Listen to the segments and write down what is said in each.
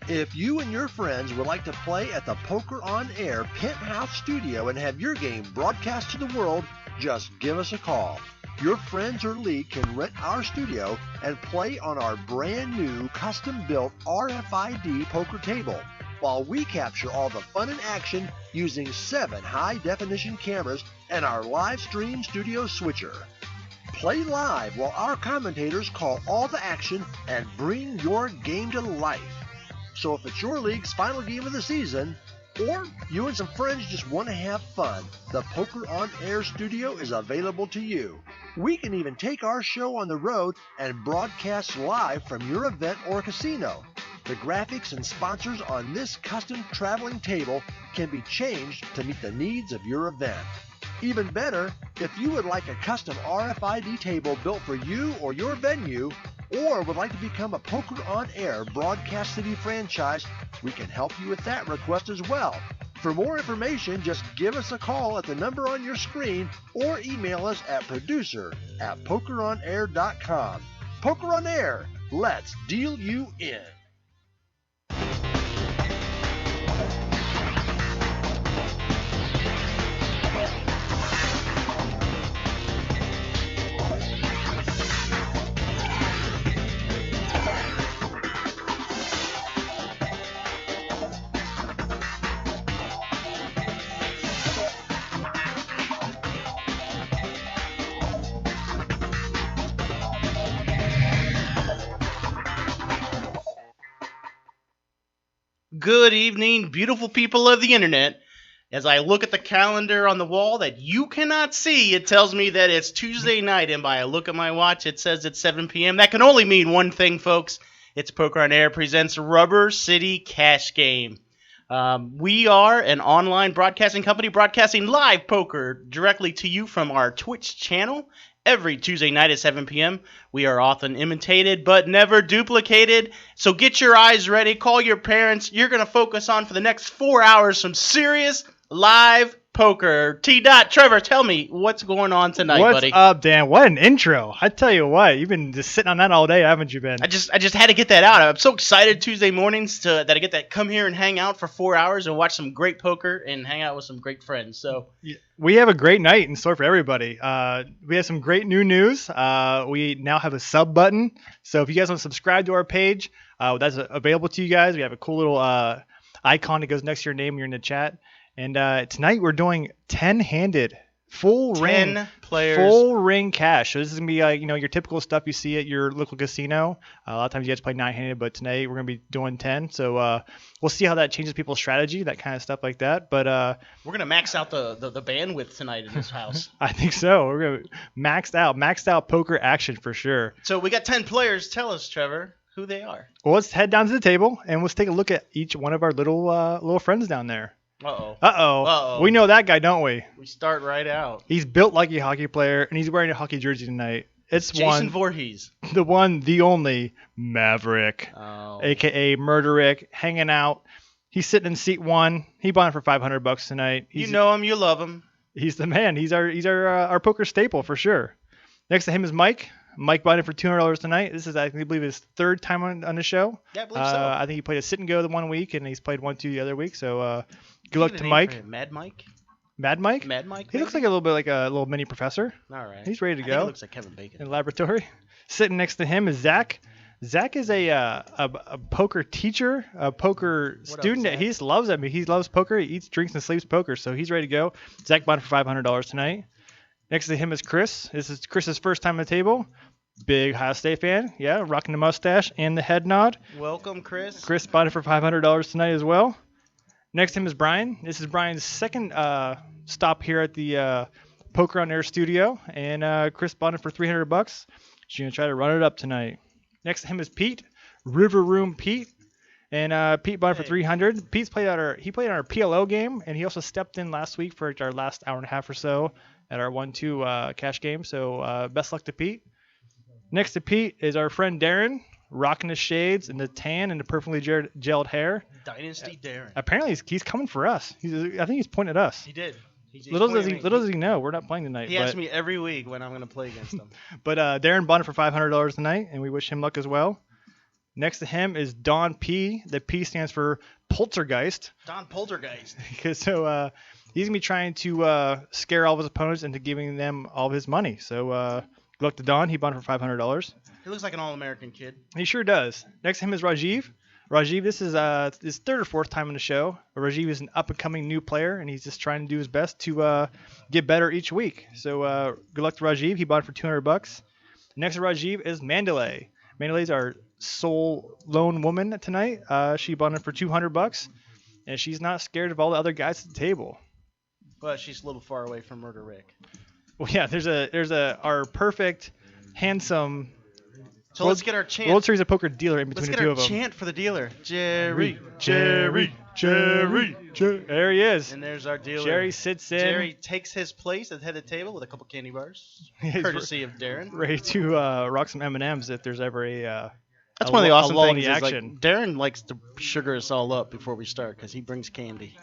If you and your friends would like to play at the Poker on Air Penthouse Studio and have your game broadcast to the world, just give us a call. Your friends or league can rent our studio and play on our brand new custom-built RFID poker table, while we capture all the fun and action using 7 high-definition cameras and our live stream studio switcher. Play live while our commentators call all the action and bring your game to life. So if it's your league's final game of the season, or you and some friends just want to have fun, the Poker on Air studio is available to you. We can even take our show on the road and broadcast live from your event or casino. The graphics and sponsors on this custom traveling table can be changed to meet the needs of your event. Even better, if you would like a custom RFID table built for you or your venue, or would like to become a Poker on Air Broadcast City franchise, we can help you with that request as well. For more information, just give us a call at the number on your screen or email us at producer@pokeronair.com. Poker on Air, let's deal you in. Good evening, beautiful people of the internet. As I look at the calendar on the wall that you cannot see, it tells me that it's Tuesday night, and by a look at my watch, it says it's 7 p.m. That can only mean one thing, folks. It's Poker on Air presents Rubber City Cash Game. We are an online broadcasting company broadcasting live poker directly to you from our Twitch channel. Every Tuesday night at 7 p.m. We are often imitated but never duplicated. So get your eyes ready. Call your parents. You're going to focus on for the next 4 hours some serious live poker. Trevor, tell me what's going on tonight, buddy. What's up, Dan? What an intro. I tell you what, you've been just sitting on that all day, haven't you been? I just had to get that out. I'm so excited Tuesday mornings that I get to come here and hang out for 4 hours and watch some great poker and hang out with some great friends. So we have a great night in store for everybody. We have some great new news. We now have a sub button. So if you guys want to subscribe to our page, that's available to you guys. We have a cool little icon that goes next to your name when you're in the chat. And tonight we're doing 10-handed, full ring cash. So this is gonna be like your typical stuff you see at your local casino. A lot of times you guys play 9-handed, but tonight we're gonna be doing 10. So we'll see how that changes people's strategy, that kind of stuff like that. But we're gonna max out the bandwidth tonight in this house. I think so. We're gonna maxed out poker action for sure. So we got 10 players. Tell us, Trevor, who they are. Well, let's head down to the table and let's take a look at each one of our little friends down there. Uh-oh. We know that guy, don't we? We start right out. He's built like a hockey player, and he's wearing a hockey jersey tonight. It's Jason Voorhees. The one, the only Maverick, a.k.a. Murderick, hanging out. He's sitting in seat 1. He bought it for $500 tonight. You know him, you love him. He's the man. He's our poker staple for sure. Next to him is Mike. Mike bought it for $200 tonight. This is, I believe, his third time on the show. Yeah, I believe so. I think he played a sit and go the one week, and he's played 1-2 the other week. So good luck to Mike. Mad Mike? Mad Mike? Mad Mike? He looks like a little mini professor. All right. He's ready to go. I think he looks like Kevin Bacon. In the laboratory. Sitting next to him is Zach. Zach is a poker teacher, a poker student. He just loves it. He loves poker. He eats, drinks, and sleeps poker. So he's ready to go. Zach bought it for $500 tonight. Next to him is Chris. This is Chris's first time at the table. Big Ohio State fan. Yeah, rocking the mustache and the head nod. Welcome, Chris. Chris bought it for $500 tonight as well. Next to him is Brian. This is Brian's second stop here at the Poker on Air studio. And Chris bought it for $300. She's going to try to run it up tonight. Next to him is Pete. River Room Pete. And Pete bought it for $300. Pete's played on our PLO game, and he also stepped in last week for our last hour and a half or so at our 1-2 cash game. So best luck to Pete. Next to Pete is our friend Darren, rocking the shades and the tan and the perfectly gelled hair. Dynasty Darren. Apparently he's coming for us. I think he's pointed at us. He did. Little does he know, we're not playing tonight. He asks me every week when I'm going to play against him. But Darren bought it for $500 tonight, and we wish him luck as well. Next to him is Don P. The P stands for Poltergeist. Don Poltergeist. So he's going to be trying to scare all of his opponents into giving them all of his money. So good luck to Don. He bought it for $500. He looks like an all-American kid. He sure does. Next to him is Rajiv. Rajiv, this is his third or fourth time on the show. Rajiv is an up-and-coming new player, and he's just trying to do his best to get better each week. So good luck to Rajiv. He bought it for $200. Next to Rajiv is Mandalay. Mandalay's our sole lone woman tonight. She bought it for $200, and she's not scared of all the other guys at the table. But she's a little far away from Murder Rick. Well, yeah, there's our perfect, handsome. So let's get our chant. World Series of Poker dealer in between the two of them. Let's get our chant for the dealer. Jerry. There he is. And there's our dealer. Jerry sits in. Jerry takes his place at the head of the table with a couple candy bars, courtesy of Darren. Ready to rock some M&Ms if there's ever That's one of the awesome things. Is action. like Darren likes to sugar us all up before we start because he brings candy.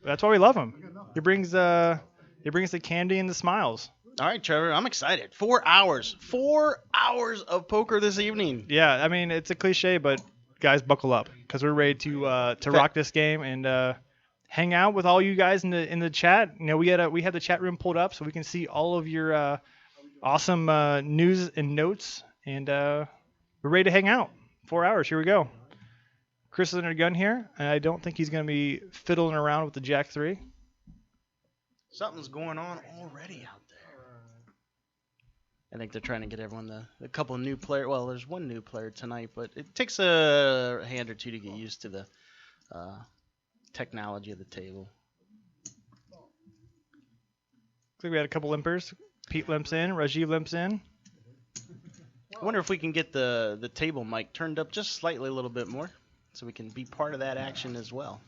That's why we love him. He brings the candy and the smiles. All right, Trevor, I'm excited. 4 hours. 4 hours of poker this evening. Yeah, I mean, it's a cliche, but guys, buckle up because we're ready to rock this game and hang out with all you guys in the chat. You know, we had the chat room pulled up so we can see all of your awesome news and notes, and we're ready to hang out. 4 hours. Here we go. Chris is under gun here, and I don't think he's going to be fiddling around with the Jack 3. Something's going on already out there. I think they're trying to get everyone a couple of new players. Well, there's one new player tonight, but it takes a hand or two to get used to the technology of the table. Looks like we had a couple limpers. Pete limps in. Rajiv limps in. I wonder if we can get the table mic turned up just slightly a little bit more so we can be part of that action as well.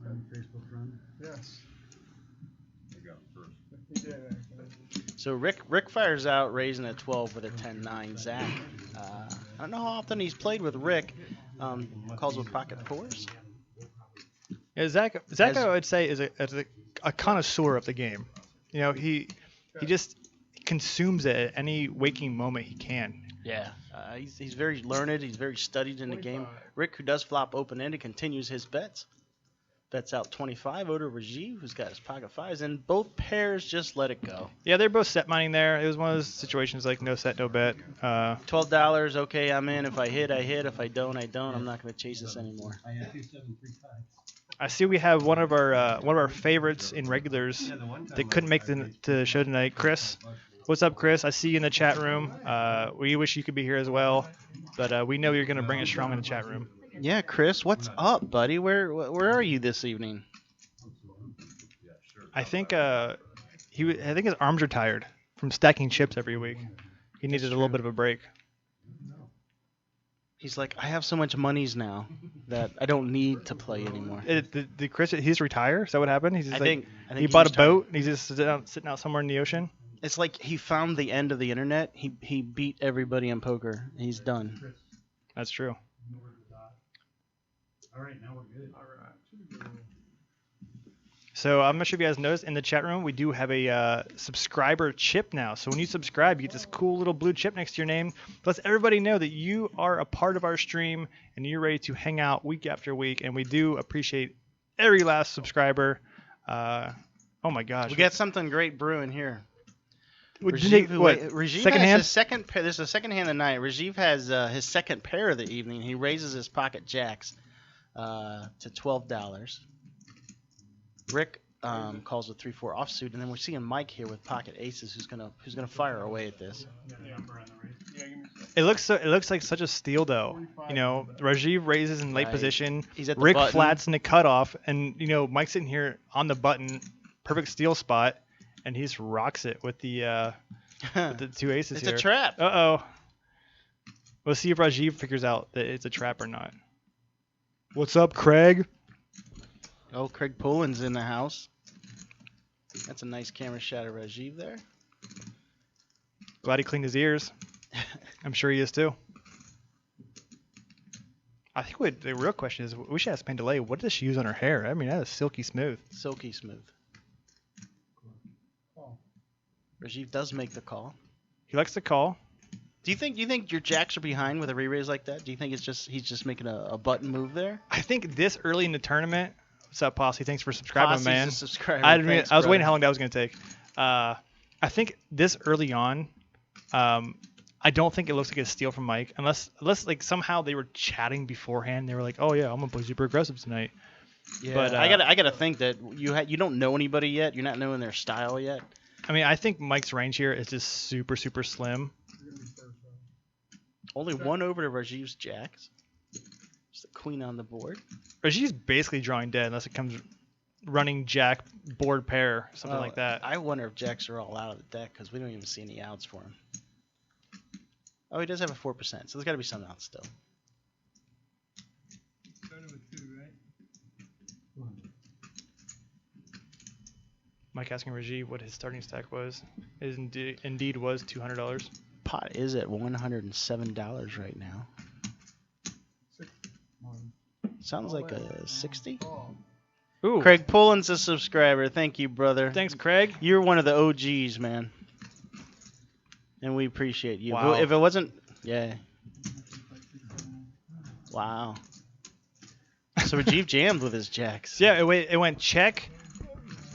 Facebook friend? Yes. I got it first. So Rick fires out, raising at 12 with a 10-9. Zach, I don't know how often he's played with Rick. Calls with pocket fours. Yeah, Zach, I would say, is a connoisseur of the game. You know, he just consumes it at any waking moment he can. Yeah, he's very learned. He's very studied in the game. Rick, who does flop open-ended, continues his bets. Bets out 25 over Rajiv, who's got his pocket fives, and both pairs just let it go. Yeah, they're both set mining there. It was one of those situations like no set, no bet. $12, okay, I'm in. If I hit, I hit. If I don't, I don't. I'm not going to chase this anymore. I see we have one of our favorites in regulars that couldn't make the show tonight. Chris, what's up, Chris? I see you in the chat room. We wish you could be here as well, but we know you're going to bring it strong in the chat room. Yeah, Chris, what's up, buddy? Where are you this evening? I think his arms are tired from stacking chips every week. He needed a little bit of a break. He's like, I have so much monies now that I don't need to play anymore. Did Chris? He's retire? Is that what happened? He's just I think he bought a boat and he's just sitting out somewhere in the ocean. It's like he found the end of the internet. He beat everybody in poker. He's done. That's true. All right, now we're good. All right. So I'm not sure if you guys noticed in the chat room we do have a subscriber chip now. So when you subscribe, you get this cool little blue chip next to your name. Lets everybody know that you are a part of our stream and you're ready to hang out week after week. And we do appreciate every last subscriber. Oh my gosh, we got something great brewing here. Rajiv second hand? This is the second hand of the night. Rajiv has his second pair of the evening. He raises his pocket jacks to $12. Rick calls a 3-4 offsuit, and then we're seeing Mike here with pocket aces, who's gonna fire away at this. It looks like such a steal though. You know, Rajiv raises in late position. He's at the Rick button. flats in the cutoff, and you know Mike's sitting here on the button, perfect steal spot, and he just rocks it with the two aces it's here. It's a trap. Uh-oh. We'll see if Rajiv figures out that it's a trap or not. What's up, Craig? Oh, Craig Pullen's in the house. That's a nice camera shot of Rajiv there. Glad he cleaned his ears. I'm sure he is too. I think the real question is, we should ask Mandalay, what does she use on her hair? I mean, that is silky smooth. Silky smooth. Rajiv does make the call. He likes to call. Do you think your jacks are behind with a re-raise like that? Do you think it's just he's just making a button move there? I think this early in the tournament. What's up, Posse? Thanks for subscribing, Posse's man. a subscriber. I was waiting how brother. long that was going to take. I think this early on, I don't think it looks like a steal from Mike, unless like somehow they were chatting beforehand. They were like, "Oh yeah, I'm gonna play super aggressive tonight." Yeah, But, I gotta think that you don't know anybody yet. You're not knowing their style yet. I mean, I think Mike's range here is just super slim. Only one over to Rajiv's jacks. Just a queen on the board. Rajiv's basically drawing dead unless it comes running jack board pair, something like that. I wonder if jacks are all out of the deck because we don't even see any outs for him. Oh, he does have a 4%, so there's got to be some outs still. Started with 2, right? Mike asking Rajiv what his starting stack was. It indeed was $200. Pot is at $107 right now. 6. Sounds like a 60. Ooh, Craig Pullen's a subscriber. Thank you, brother. thanks, Craig. You're one of the OGs, man. And we appreciate you. Wow. If it wasn't... Yeah. Wow. So Rajiv jammed with his jacks. Yeah, it went check,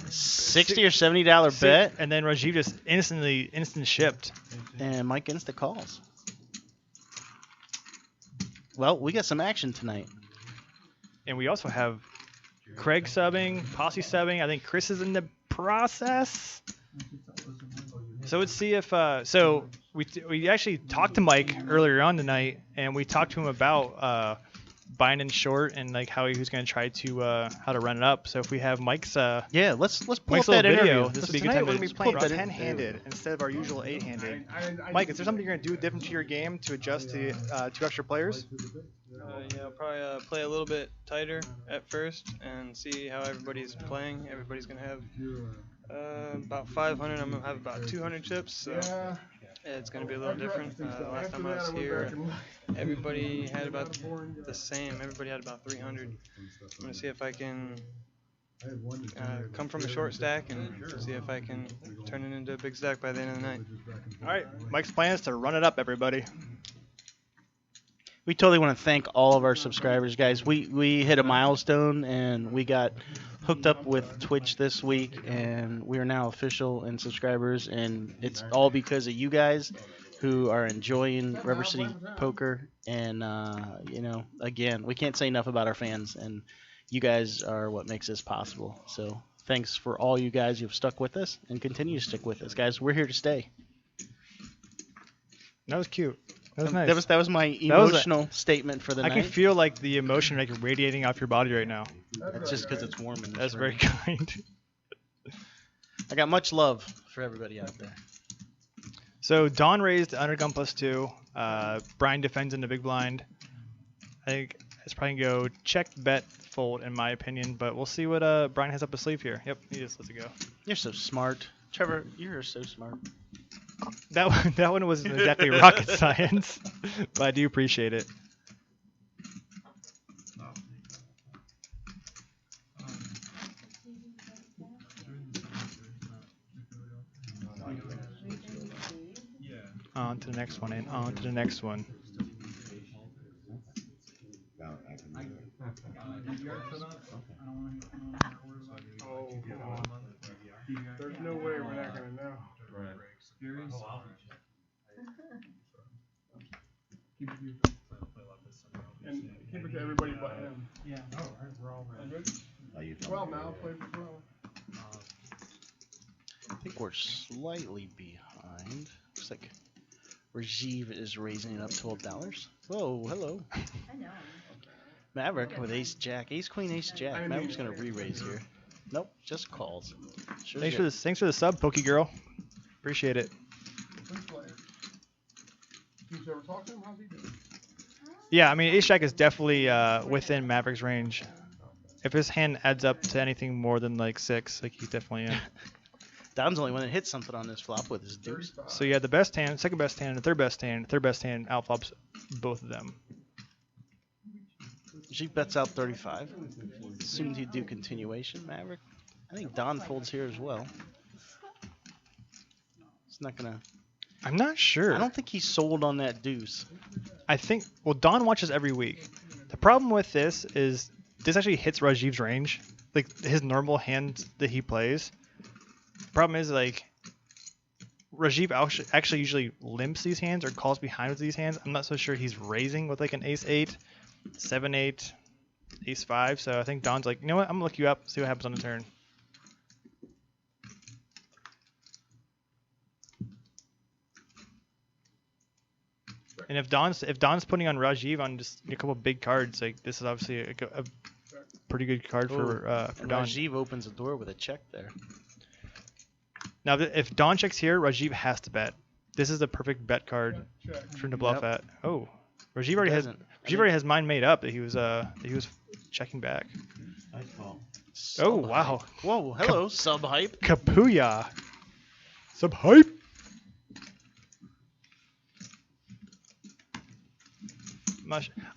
$60 or $70 bet. and then Rajiv just instant shipped. And Mike insta calls. Well, we got some action tonight. And we also have Craig subbing, Posse subbing. I think Chris is in the process. So let's see if so we actually talked to Mike earlier on tonight, and we talked to him about buying in short and like how he was going to try to how to run it up. So if we have Mike's Yeah, let's pull up Mike's that little video, interview. this would be a good Tonight time we're to gonna be pull playing up 10-handed instead of our usual 8-handed. Mike, is there something you're going to do different to your game to adjust to 2 extra players? Yeah, I'll probably play a little bit tighter at first and see how everybody's playing. Everybody's gonna have about 500. I'm gonna have about 200 chips, so it's gonna be a little different. Last time I was here, everybody had about the same. Everybody had about 300. I'm gonna see if I can come from a short stack and see if I can turn it into a big stack by the end of the night. All right, Mike's plan is to run it up, everybody. We totally want to thank all of our subscribers, guys. We hit a milestone and we got hooked up with Twitch this week, and we are now official and subscribers, and it's all because of you guys who are enjoying Rubber City Poker. And again, we can't say enough about our fans, and you guys are what makes this possible. So thanks for all you guys who've stuck with us and continue to stick with us, guys. We're here to stay. That was cute. That was nice. That was my emotional statement for the I night. can feel like the emotion like radiating off your body right now. That's just because it's warm in this That's room. very kind. I got much love for everybody out there. So Don raised under gun +2. Brian defends in the big blind. I think it's probably gonna go check, bet, fold in my opinion, but we'll see what Brian has up his sleeve here. Yep, he just lets it go. You're so smart. Trevor, you're so smart. That one wasn't exactly rocket science, but I do appreciate it. On to the next one and on to the next one. Oh, come on. There's no way we're not gonna know. Right. And keep it to everybody but him. Yeah. Oh, we're all ready. 12 now, play for 12. I think we're slightly behind. Looks like Rajiv is raising it up $12. Whoa, hello. I know. Maverick with ace jack, ace queen, ace jack. Maverick's gonna re-raise here. Nope, just calls. Sure Thanks for the sub, Pokey Girl. Appreciate it. Please play. You ever talk to him? How's he doing? Yeah, I mean ace jack is definitely within Maverick's range. If his hand adds up to anything more than like 6, like he's definitely in. Don's the only one that hits something on this flop with his deuce. So you had the best hand, second best hand, and third best hand. Third best hand outflops both of them. She bets out 35. Assumed he'd do continuation, Maverick. I think Don folds here as well. It's not gonna I'm not sure. I don't think he's sold on that deuce. I think, well, Don watches every week. The problem with this is this actually hits Rajiv's range, like his normal hand that he plays. Problem is, like, Rajiv actually usually limps these hands or calls behind with these hands. I'm not so sure he's raising with like an ace-8, 7-8, ace-5. So I think Don's like, you know what? I'm gonna look you up, see what happens on the turn. And if Don's putting on Rajiv on just a couple big cards, like this is obviously a pretty good card for Don. Rajiv opens the door with a check there. Now, if Don checks here, Rajiv has to bet. This is the perfect bet card for him to bluff at. Oh, Rajiv already has mine made up that he was checking back. Nice call. Oh wow! Whoa, hello, sub hype. Kapuya. Sub hype.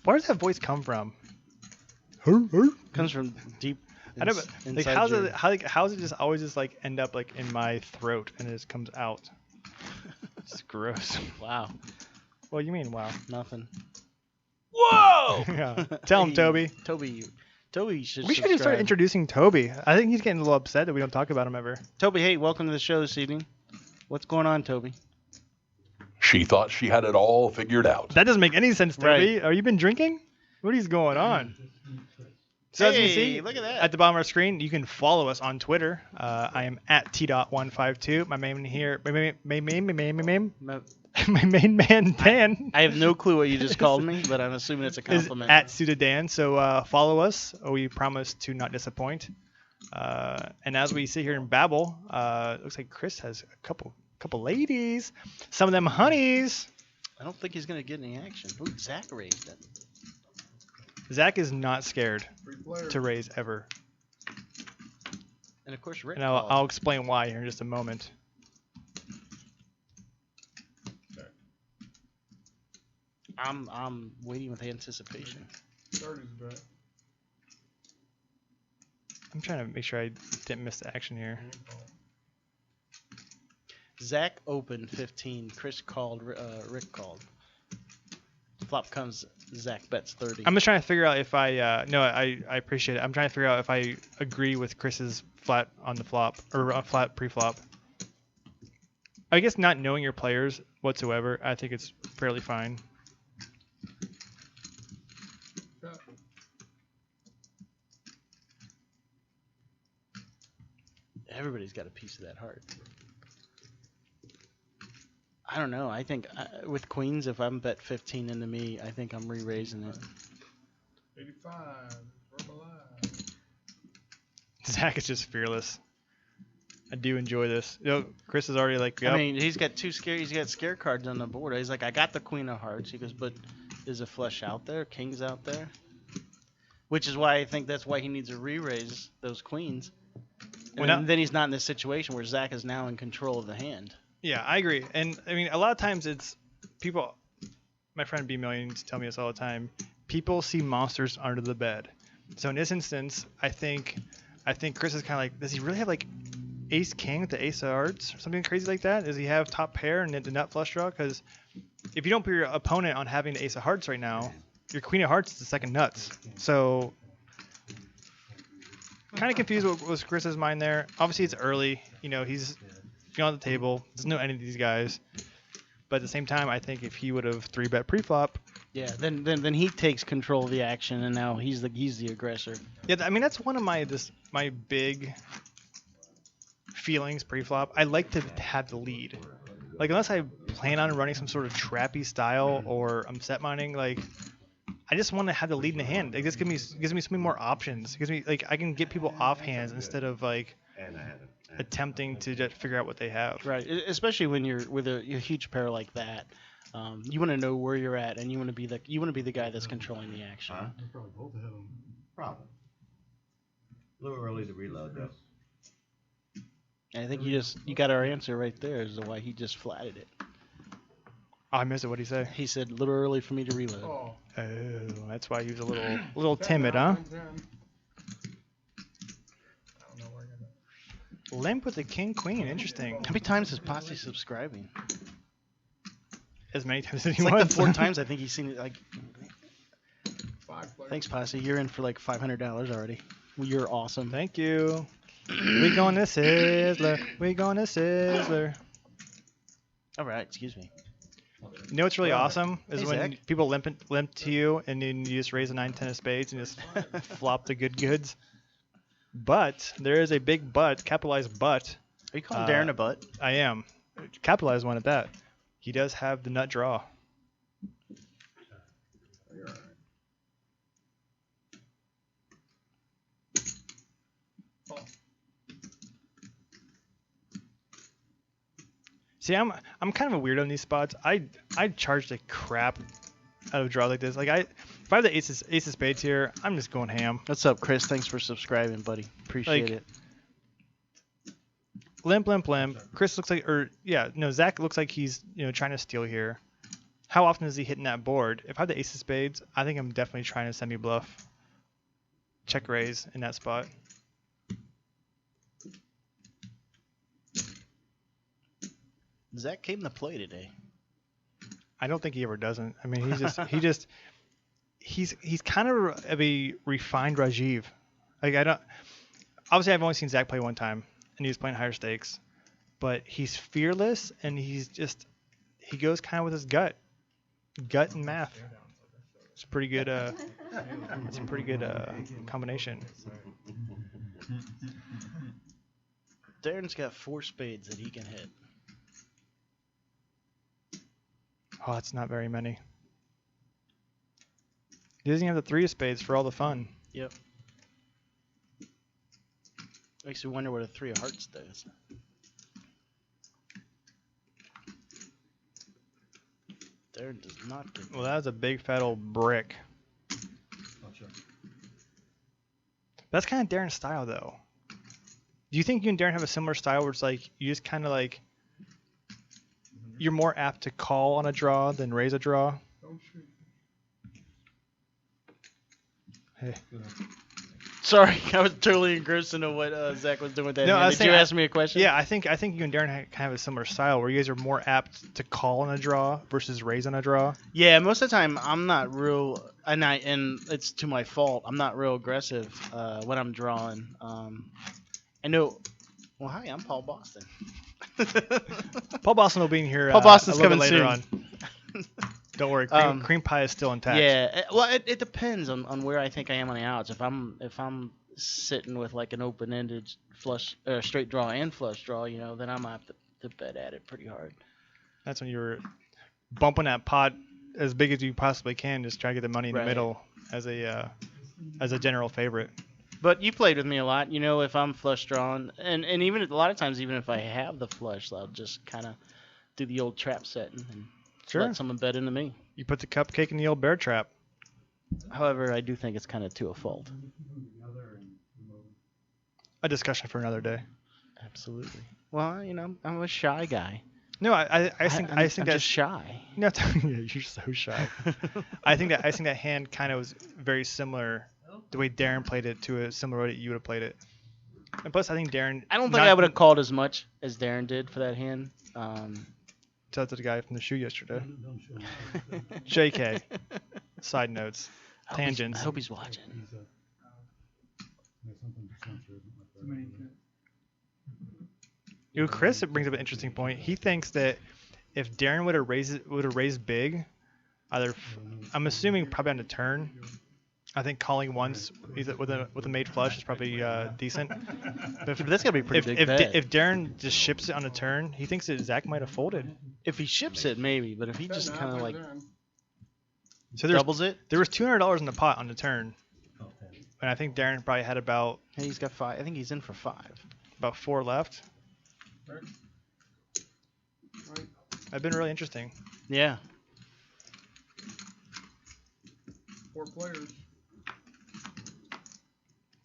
Where does that voice come from? Comes from deep. I know, but like, how does it just always just like end up like in my throat and it just comes out? It's gross. Wow. What do you mean, wow? Nothing. Whoa! Yeah. Tell him, Toby. Toby should. We should just start introducing Toby. I think he's getting a little upset that we don't talk about him ever. Toby, hey, welcome to the show this evening. What's going on, Toby? She thought she had it all figured out. That doesn't make any sense, Toby. Are you been drinking? What is going on? So as you can see, look at that. At the bottom of our screen, you can follow us on Twitter. I am at t.152. My main here, my main man Dan. I have no clue what you just called me, but I'm assuming it's a compliment. At Sudadan. So follow us. We promise to not disappoint. And as we sit here and babble, it looks like Chris has a couple ladies. Some of them honeys. I don't think he's gonna get any action. Ooh, Zach raised it. Zach is not scared to raise ever. And of course, Rick. And I'll explain why here in just a moment. I'm waiting with anticipation. I'm trying to make sure I didn't miss the action here. Zach opened 15. Chris called. Rick called. Flop comes. Zach bets 30. I'm just trying to figure out if I appreciate it. I'm trying to figure out if I agree with Chris's flat on the flop or flat pre-flop. I guess not knowing your players whatsoever, I think it's fairly fine. Everybody's got a piece of that heart. I don't know. I think with queens, if I'm bet 15 into me, I think I'm re-raising it. 85. We're alive. Zach is just fearless. I do enjoy this. You know, Chris is already like, yep. I mean, he's got scare cards on the board. He's like, I got the queen of hearts. He goes, but is a flush out there? King's out there? Which is why I think that's why he needs to re-raise those queens. And then he's not in this situation where Zach is now in control of the hand. Yeah, I agree. And I mean, a lot of times it's people, my friend B Millions tell me this all the time, people see monsters under the bed. So in this instance, I think Chris is kind of like, does he really have like ace king with the ace of hearts or something crazy like that? Does he have top pair and the nut flush draw? Because if you don't put your opponent on having the ace of hearts right now, your queen of hearts is the second nuts. So kind of confused what was Chris's mind there. Obviously it's early, you know, he's on the table, doesn't know any of these guys, but at the same time, I think if he would have 3-bet pre-flop, yeah, then he takes control of the action, and now he's the aggressor. Yeah, I mean that's one of my big feelings pre-flop. I like to have the lead. Like unless I plan on running some sort of trappy style or I'm set mining, like I just want to have the lead in the hand. Like this gives me so many more options. It gives me like I can get people off hands instead of like attempting to just figure out what they have. Right, especially when you're with a huge pair like that. You want to know where you're at, and you want to be the guy that's controlling the action. Probably. A little early to reload though. And I think you got our answer right there as to why he just flatted it. Oh, I missed it. What did he say? He said a little early for me to reload. Oh, that's why he was a little timid, huh? Limp with the king queen. Interesting. How many times is Posse subscribing? as many times as he It's like wants. the 4 times I think he's seen it. Like, 5 players. thanks, Posse. You're in for like $500 already. Well, you're awesome. Thank you. We going to Sizzler. We going to Sizzler. All right, excuse me. You know what's really awesome is Hey, when Zach. people limp to you and then you just raise a 9-10 of spades and just flop the good goods. But there is a big but, capitalized but. Are you calling Darren a butt? I am. Capitalized one at that. He does have the nut draw. You're all right. See, I'm kind of a weirdo in these spots. I charge the crap out of a draw like this. Like if I have the ace of spades here, I'm just going ham. What's up, Chris? Thanks for subscribing, buddy. Appreciate Like, it. Limp. Chris looks like, Zach looks like he's trying to steal here. How often is he hitting that board? If I have the ace of spades, I think I'm definitely trying to semi bluff. Check raise in that spot. Zach came to play today. I don't think he ever doesn't. I mean, he's kind of a refined Rajiv. Like obviously I've only seen Zach play one time, and he was playing higher stakes, but he's fearless and he goes kind of with his gut and math. It's a pretty good. It's a pretty good combination. Darren's got 4 spades that he can hit. Oh, that's not very many. He doesn't have the 3 of spades for all the fun. Yep. Makes you wonder what a 3 of hearts does. Darren does not get. Well, that was a big fat old brick. That's kind of Darren's style, though. Do you think you and Darren have a similar style where it's like you just kind of like you're more apt to call on a draw than raise a draw? Don't shoot. Hey. Sorry, I was totally engrossed into what Zach was doing with that. No, I was Did you saying- ask me a question? Yeah, I think you and Darren kind of have a similar style where you guys are more apt to call on a draw versus raise on a draw. Yeah, most of the time I'm not real, and it's to my fault. I'm not real aggressive when I'm drawing. I know. Well, hi, I'm Paul Boston. Paul Boston will be in here Paul Boston's a little bit coming later soon. on. Don't worry, cream pie is still intact. Yeah, well, it depends on where I think I am on the odds. If I'm sitting with like an open-ended flush, straight draw and flush draw, then I'm gonna have to bet at it pretty hard. That's when you were bumping that pot as big as you possibly can, just try to get the money in Right. the middle as a general favorite. But you played with me a lot. If I'm flush drawing, and even a lot of times, even if I have the flush, I'll just kind of do the old trap setting and let someone bet into me. You put the cupcake in the old bear trap. However, I do think it's kind of to a fault. A discussion for another day. Absolutely. Well, I'm a shy guy. No, I think I'm that's just shy. No, yeah, you're so shy. I think that hand kind of was very similar the way Darren played it to a similar way that you would have played it. And plus, I think Darren. I don't think I would have called as much as Darren did for that hand. Shout out to the guy from the shoe yesterday. JK. Side notes. Tangents. I hope he's watching. Chris brings up an interesting point. He thinks that if Darren would have raised big, I'm assuming probably on the turn. I think calling once with a made flush is probably decent. But That's gotta be a pretty big bet. if Darren just ships it on the turn, he thinks that Zach might have folded. If he ships it, maybe. But if he just kind of like So doubles it, there was $200 in the pot on the turn, and I think Darren probably had about and he's got 5. I think he's in for 5. about 4 left. Right. That'd been really interesting. Yeah. 4 players.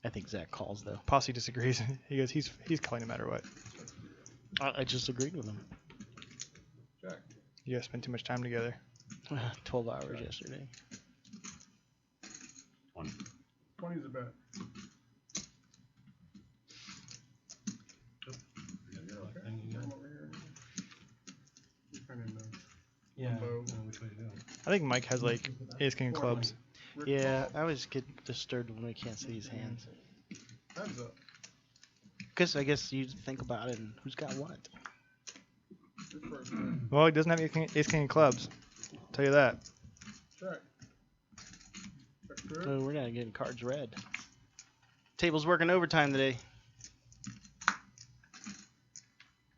I think Zach calls though. Posse disagrees. He goes, he's calling no matter what. I just agreed with him. Jack. You guys spend too much time together. 12 hours yesterday. 20's a bet. Come over here. Kind of Yeah. limbo. I think Mike has like ace king of clubs. Yeah, I always get disturbed when we can't see his hands. Heads up. Because I guess you think about it and who's got what. Your first. Well, he doesn't have ace king of clubs. I'll tell you that. Check. Check good. So we're not getting cards red. Table's working overtime today.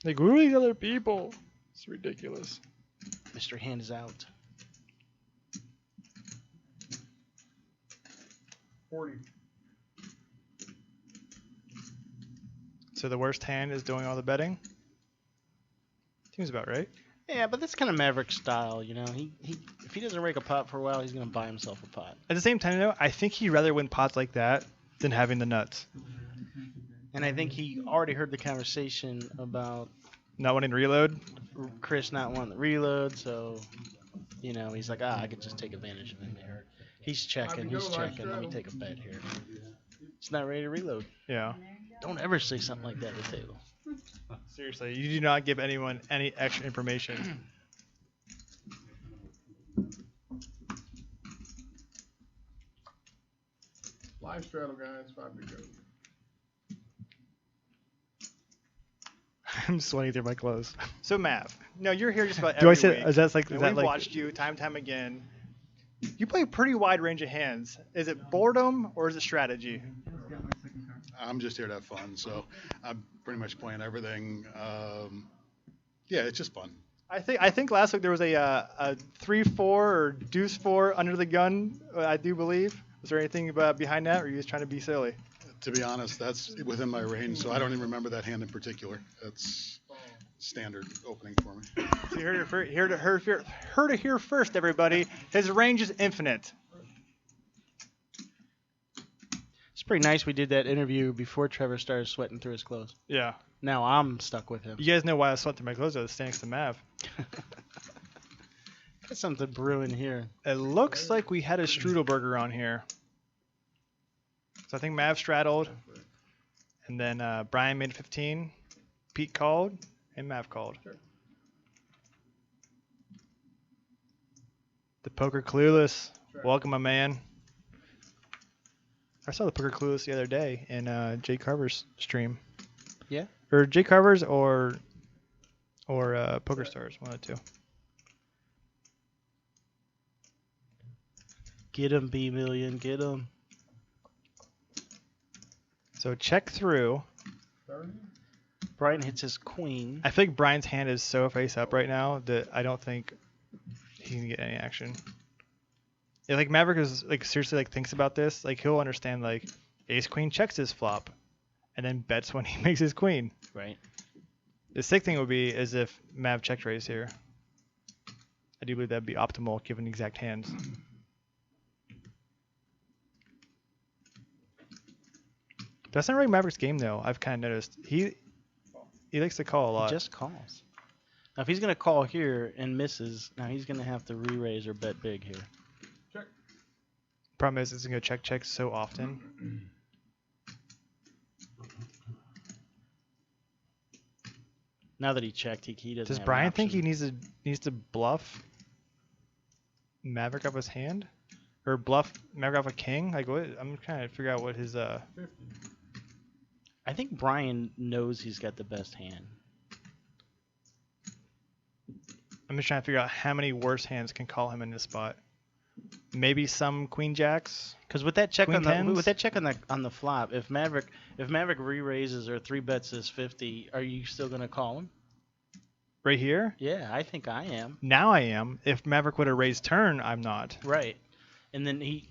Like, who are these other people? It's ridiculous. Mystery hand is out. 40. So the worst hand is doing all the betting? Seems about right. Yeah, but that's kind of Maverick style, you know. He if he doesn't rake a pot for a while, he's gonna buy himself a pot. At the same time, though, I think he'd rather win pots like that than having the nuts. And I think he already heard the conversation about Not wanting to reload? Chris not wanting the reload, so you know he's like, I could just take advantage of him here. He's checking, he's checking. Let me take a bet here. He's not ready to reload. Yeah. Don't ever say something like that at the table. Seriously, you do not give anyone any extra information. Live straddle, guys. 5 to go. I'm sweating through my clothes. So Mav, no, you're here just about Do I every say? week. Is that like? Is And that we've like? watched you time and time again. You play a pretty wide range of hands. Is it boredom or is it strategy? I'm just here to have fun, so I'm pretty much playing everything. Yeah, it's just fun. I think last week there was a 3-4 or deuce 4 under the gun. I do believe. Was there anything behind that, or are you just trying to be silly? To be honest, that's within my range, so I don't even remember that hand in particular. That's standard opening for me. So you heard it here first, everybody. His range is infinite. It's pretty nice we did that interview before Trevor started sweating through his clothes. Yeah. Now I'm stuck with him. You guys know why I sweat through my clothes. I was standing next to Mav. Got something brewing here. It looks like we had a Strudelberger on here. So I think Mav straddled, and then Brian made 15, Pete called, and Mav called. Sure. The Poker Clueless. Sure. Welcome, my man. I saw the Poker Clueless the other day in Jay Carver's stream. Yeah? Or Jay Carver's or Poker Stars, one of the two. Get him, B-Million, get him. So check through. 30. Brian hits his queen. I feel like Brian's hand is so face up right now that I don't think he can get any action. Yeah, like Maverick is like seriously like thinks about this. Like he'll understand like ace queen checks his flop, and then bets when he makes his queen. Right. The sick thing would be is if Mav checked raise here. I do believe that'd be optimal given the exact hands. That's not really Maverick's game though. I've kind of noticed he likes to call a lot. He just calls. Now if he's gonna call here and misses, now he's gonna have to re-raise or bet big here. Check. Problem is, it's gonna go check so often. Now that he checked, he doesn't. Does have Brian an think he option. needs to bluff Maverick off his hand, or bluff Maverick off a king? Like what? I'm trying to figure out what his 50. I think Brian knows he's got the best hand. I'm just trying to figure out how many worse hands can call him in this spot. Maybe some queen jacks. Because with that check Queen on the tens? with that check on the flop, if Maverick re-raises or 3-bets his 50, are you still gonna call him? Right here? Yeah, I think I am. Now I am. If Maverick would have raised turn, I'm not. Right. And then he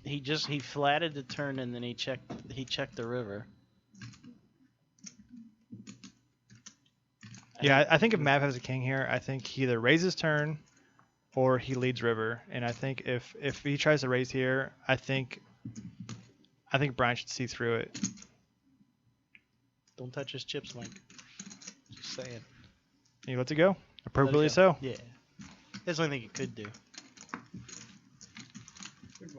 flatted the turn and then he checked the river. Yeah, I think if Mav has a king here, I think he either raises turn or he leads river. And I think if he tries to raise here, I think Brian should see through it. Don't touch his chips, Mike. Just saying. You let it go? Appropriately so. Yeah. That's the only thing you could do. Big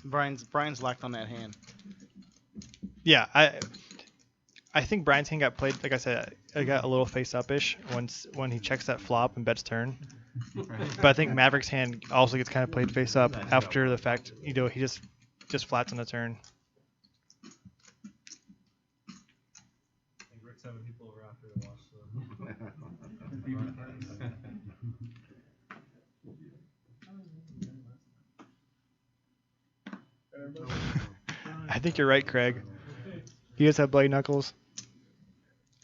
blind. Brian's locked on that hand. Yeah, I think Brian's hand got played, like I said, it got a little face up-ish when he checks that flop and bets turn. But I think Maverick's hand also gets kind of played face up after the fact. He just flats on the turn. Rick's having people over after to watch I think you're right, Craig. You guys have blade knuckles.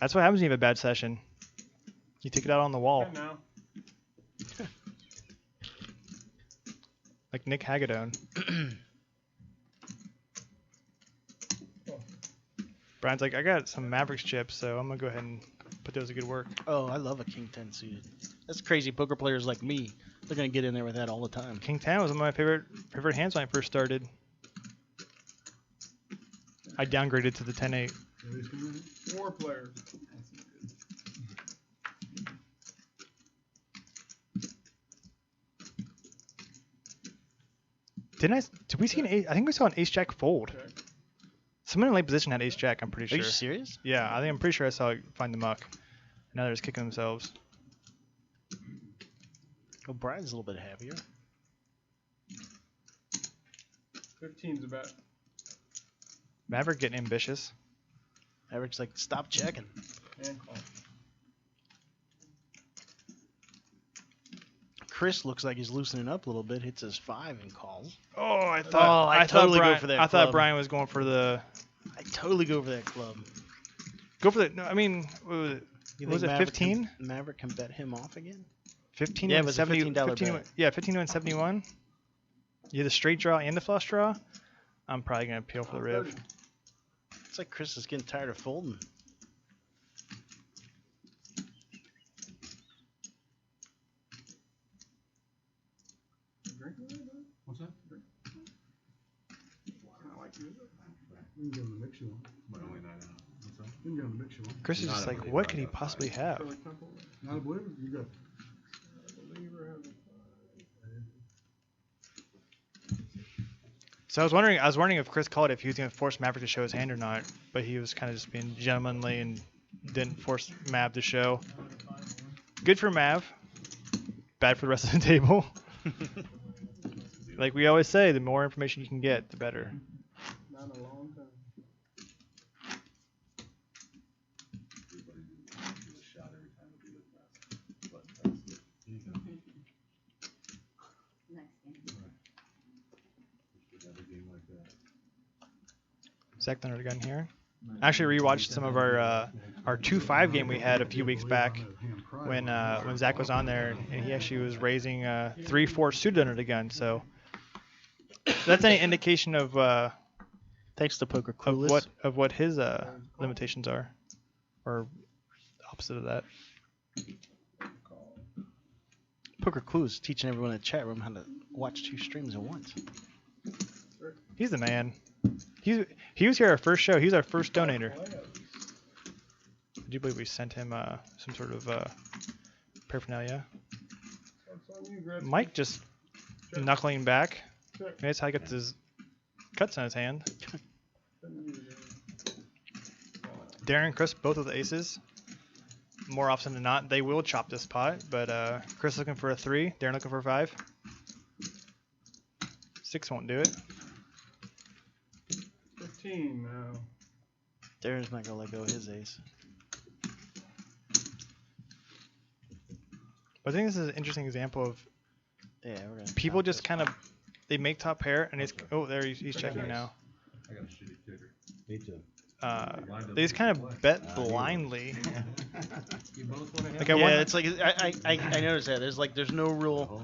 That's what happens when you have a bad session. You take it out on the wall. Like Nick Hagedorn. Brian's like, I got some Mavericks chips, so I'm going to go ahead and put those to good work. Oh, I love a King 10 suited. That's crazy. Poker players like me, they're going to get in there with that all the time. King 10 was one of my favorite hands when I first started. I downgraded to the 10-8. 4 players. Did we see an ace? I think we saw an ace jack fold. Someone in late position had ace jack, I'm pretty sure. Are you serious? Yeah, I'm pretty sure I saw it find the muck. Now they're just kicking themselves. Oh, Brian's a little bit heavier. 15's a bet. Maverick getting ambitious. Maverick's like, stop checking. And call. Chris looks like he's loosening up a little bit. Hits his 5 and calls. Oh, I thought I totally Brian, go for that I thought club. Brian was going for the. I totally go for that club. Go for the. No, I mean, what was it? You Was think it Maverick 15? Maverick can bet him off again? 15 Yeah, it went was a 70, $15 15 bet. went- Yeah, 15 went 71. You had the straight draw and the flush draw. I'm probably gonna appeal for the riv. It's like Chris is getting tired of folding. What's that? I like you. You can get him the mix you want. What's that? You can get him the mix you want. Chris is just like, what could he possibly have? Not a believer? You got. Believer has a So I was wondering if Chris called it if he was gonna force Maverick to show his hand or not, but he was kind of just being gentlemanly and didn't force Mav to show. Good for Mav. Bad for the rest of the table. Like we always say, the more information you can get, the better. not a long time. Zach Thunder gun here. I actually rewatched some of our 2-5 game we had a few weeks back when Zach was on there, and he actually was raising 3-4 suited under the gun. So that's any indication of Thanks to Poker Clueless. what his limitations are, or opposite of that. Poker Clueless teaching everyone in the chat room how to watch 2 streams at once. He's the man. He was here our first show. He was our first donator. I do believe we sent him some sort of paraphernalia. That's on you, Gretchen. Mike just knuckling back. Maybe that's how he gets his cuts on his hand. Darren and Chris both with aces. More often than not, they will chop this pot, but Chris looking for a 3, Darren looking for a 5. 6 won't do it. 15 now. Darren's not gonna let go of his ace. But I think this is an interesting example of Yeah, we're gonna. people chop just this kind of, they make top pair and it's, oh, there he's checking now. I got a shitty kicker. Me too. They just kind of bet blindly. You both want to Like Yeah, I wonder, it's like I noticed that. There's no real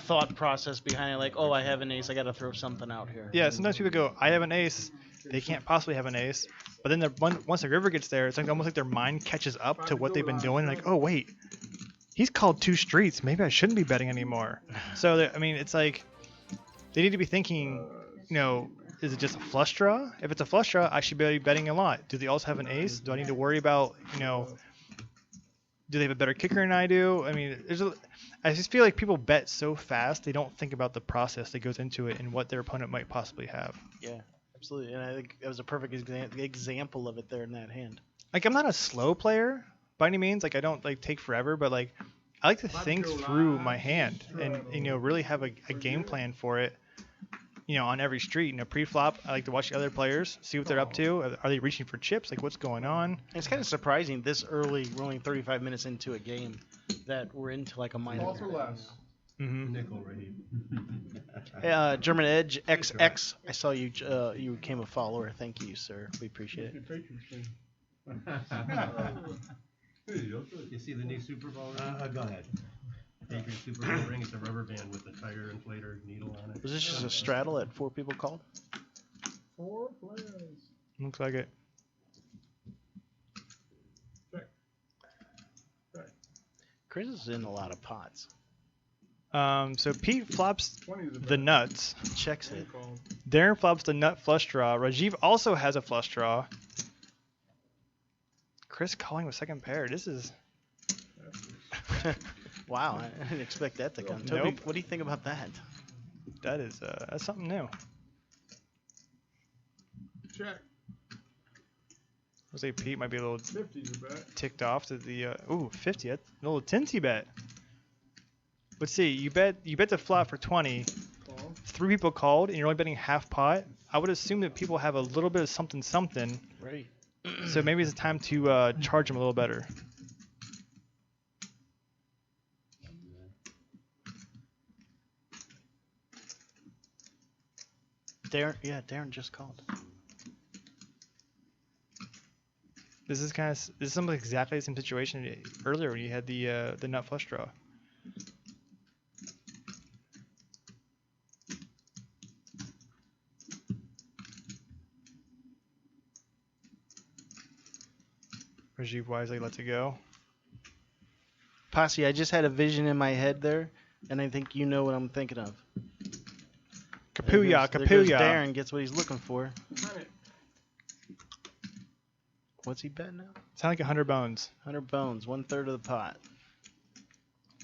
thought process behind it. Like, oh, I have an ace, I got to throw something out here. yeah, sometimes people go, I have an ace. They can't possibly have an ace. But then once the river gets there, it's like almost like their mind catches up to what they've been doing. Like, oh wait, he's called 2 streets. Maybe I shouldn't be betting anymore. So I mean, it's like they need to be thinking, is it just a flush draw? If it's a flush draw, I should be betting a lot. Do they also have an ace? Do I need to worry about, do they have a better kicker than I do? I mean, I just feel like people bet so fast, they don't think about the process that goes into it and what their opponent might possibly have. Yeah, absolutely. And I think that was a perfect example of it there in that hand. Like, I'm not a slow player by any means. Like, I don't, take forever, but, I like to think through my hand and really have a game plan for it. On every street. Pre-flop, I like to watch the other players, see what they're up to. Are they reaching for chips? Like, what's going on? It's kind of surprising this early, we're only 35 minutes into a game, that we're into like a minor. Call for less. Mm-hmm. Nickel right. German Edge XX, I saw you you became a follower. Thank you, sir. We appreciate it. You see the new Super Bowl ring? Go ahead. Take your Super Bowl ring. It's a rubber band with a tire inflator needle on it. Was this just a straddle that 4 people called? 4 players. Looks like it. Check. Chris is in a lot of pots. So Pete flops 20 is a the bet. nuts. Checks it. Call. Darren flops the nut flush draw. Rajiv also has a flush draw. Chris calling with second pair. This is... Wow, I didn't expect that to come. Nope. Toby, what do you think about that? That is that's something new. Check. I'll say Pete might be a little 50 is a bet. ticked off to the 50. That's a little tinsy bet. Let's see. You bet the flop for 20. Call. 3 people called, and you're only betting half pot. I would assume that people have a little bit of something. Right. So maybe it's time to charge them a little better. Darren just called. This is almost exactly the same situation earlier when you had the nut flush draw. Rajiv wisely lets it go. Posse, I just had a vision in my head there, and I think you know what I'm thinking of. Kapuya, There goes Kapuya. Darren gets what he's looking for. 100. What's he betting now? Sound like 100 bones. 100 bones, 1/3 of the pot.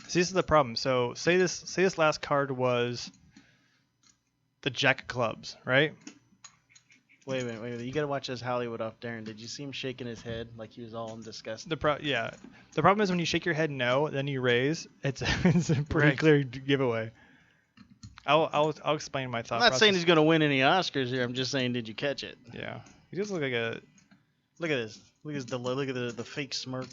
See, this is the problem. So say this last card was the Jack of Clubs, right? Wait. You gotta watch this Hollywood off Darren. Did you see him shaking his head like he was all in disgust? The problem is when you shake your head no, then you raise. It's a pretty Right. clear giveaway. I'll explain my thought I'm not process. saying he's gonna win any Oscars here. I'm just saying, did you catch it? Yeah, he does look like a. Look at this. Look at the fake smirk.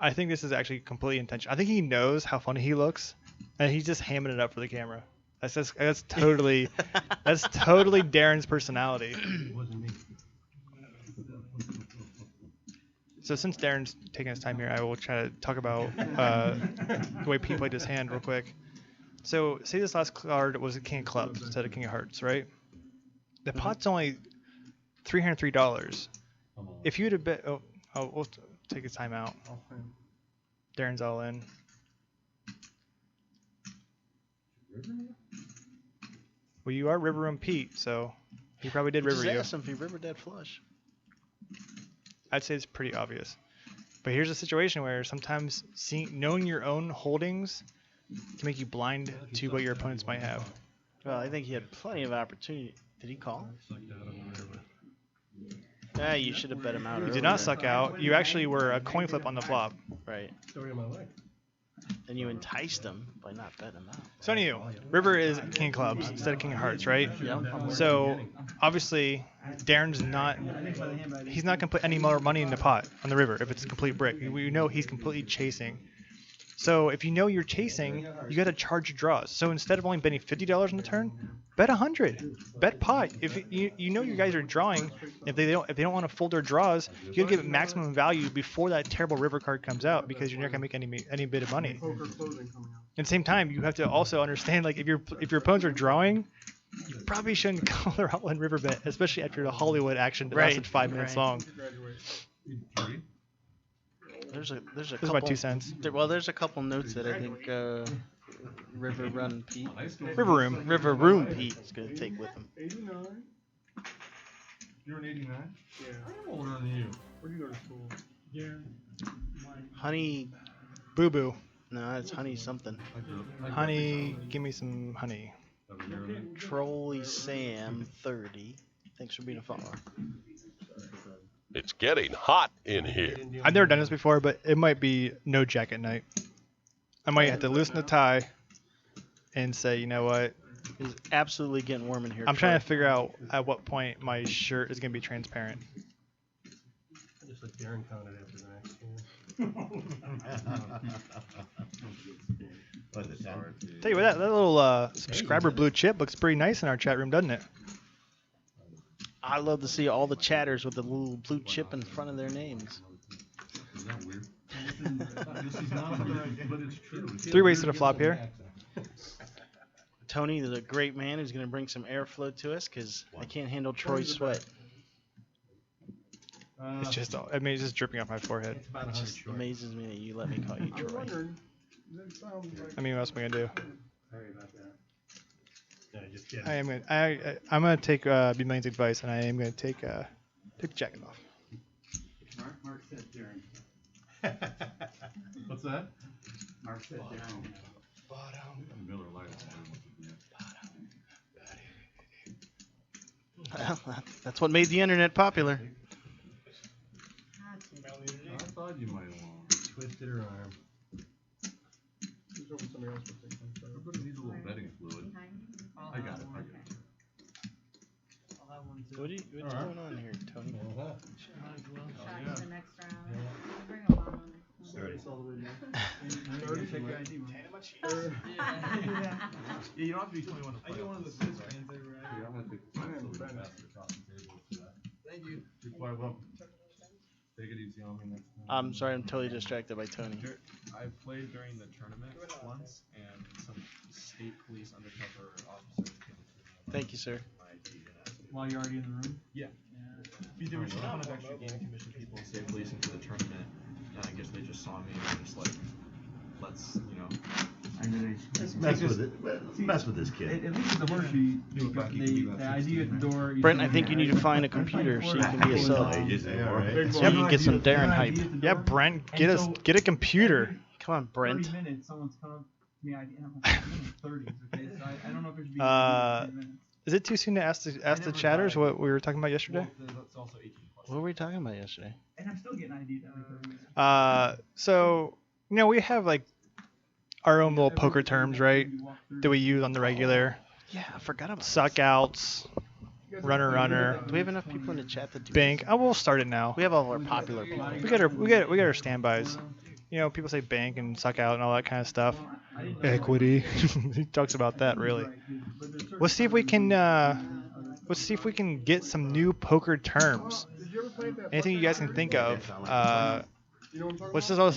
I think this is actually completely intentional. I think he knows how funny he looks, and he's just hamming it up for the camera. That's totally that's totally Darren's personality. It wasn't me. So since Darren's taking his time here, I will try to talk about the way Pete played his hand real quick. So say this last card was a King of Clubs instead of King of Hearts, right? The pot's only $303. If you would have bet, we'll take his time out. Darren's all in. Well, you are River Room Pete, so he probably did river Just you. ask him if he rivered that flush. I'd say it's pretty obvious. But here's a situation where sometimes knowing your own holdings can make you blind to what your opponents might have. Well, I think he had plenty of opportunity. Did he call? You should have bet him out. You earlier. did not suck out. You actually were a coin flip on the flop. Right. Story of my life. And you enticed him by not betting him out. So anyway, River is King of Clubs instead of King of Hearts, right? Yeah. So obviously, Darren's he's not going to put any more money in the pot on the river if it's a complete brick. We know he's completely chasing. So if you know you're chasing, you got to charge your draws. So instead of only betting $50 on the turn, bet 100. Bet pot. If you know you guys are drawing, if they don't want to fold their draws, you got to give it maximum value before that terrible river card comes out because you're not going to make any bit of money. Poker closing coming out. At the same time, you have to also understand like if your opponents are drawing, you probably shouldn't call their all-in river bet, especially after the Hollywood action that lasted 5 minutes long. Graduate. There's a This is couple. my 2 cents. There's a couple notes that I think River Run Pete, River Room Pete is gonna take with him. 89. You're an 89? Yeah. I'm older than you. Where'd you go to school? Yeah. Honey, Boo Boo. no, it's Honey something. Honey, give me some honey. Trolley Sam 30. Thanks for being a follower. It's getting hot in here. I've never done this before, but it might be no jacket night. I might have to loosen the tie and say, you know what? It's absolutely getting warm in here. I'm trying to figure out at what point my shirt is going to be transparent. I just let Darren count it after the next game. What's it, 10? Tell you what, that little subscriber blue chip looks pretty nice in our chat room, doesn't it? I love to see all the chatters with the little blue chip in front of their names. Is that weird? This is not weird, but it's true. 3 ways to the flop here. Tony is a great man who's going to bring some airflow to us because I can't handle Troy's sweat. It's just, I mean, it's just dripping off my forehead. It just amazes me that you let me call you Troy. I mean, what else am I going to do? Sorry about that. No, just kidding. I'm gonna take B Million's advice, and I am gonna take the jacket off. Mark said Darren. What's that? Mark said Darren. Miller Light. Well, that's what made the internet popular. I thought you might want. Twisted her arm. Everybody needs a little bedding fluid. I got it. What's going on here, Tony? Yeah, you don't have to be 21 to play. I get one of the fans right? I'm going to take the time so we can pass the top table to that. Thank you. You're quite welcome. Take it easy on me next time. I'm sorry, I'm totally distracted by Tony. I played during the tournament once, and some state police undercover officers came to me. Thank you, sir. While you're already in the room? Yeah. There were a ton of extra gaming commission people and state police into the tournament, and I guess they just saw me and were just like, let's, you know. Let's mess with this kid. At least at the worksheet, the ID at the door. Brent, I think you need to find a computer so you can be a sub. So you can get some Darren hype. Yeah, Brent, get a computer. Come on, Brent. 30 minutes, someone's come up to me, I'm like, 30s, okay? So I don't know if it should be 10 minutes. Is it too soon to ask the chatters what we were talking about yesterday? That's also 18 plus. What were we talking about yesterday? And I'm still getting ID'd every 30 minutes. So, you know, we have like our own little poker terms, right? That we use on the regular. Yeah, I forgot about Suck outs, runner. Do we have enough people in the chat to do Bank. this? Oh, we'll start it now. We have all our popular people. We got our standbys. You know, people say bank and suck out and all that kind of stuff. Equity. He talks about that really. Let's see if we can get some new poker terms. Anything you guys can think of. Let's all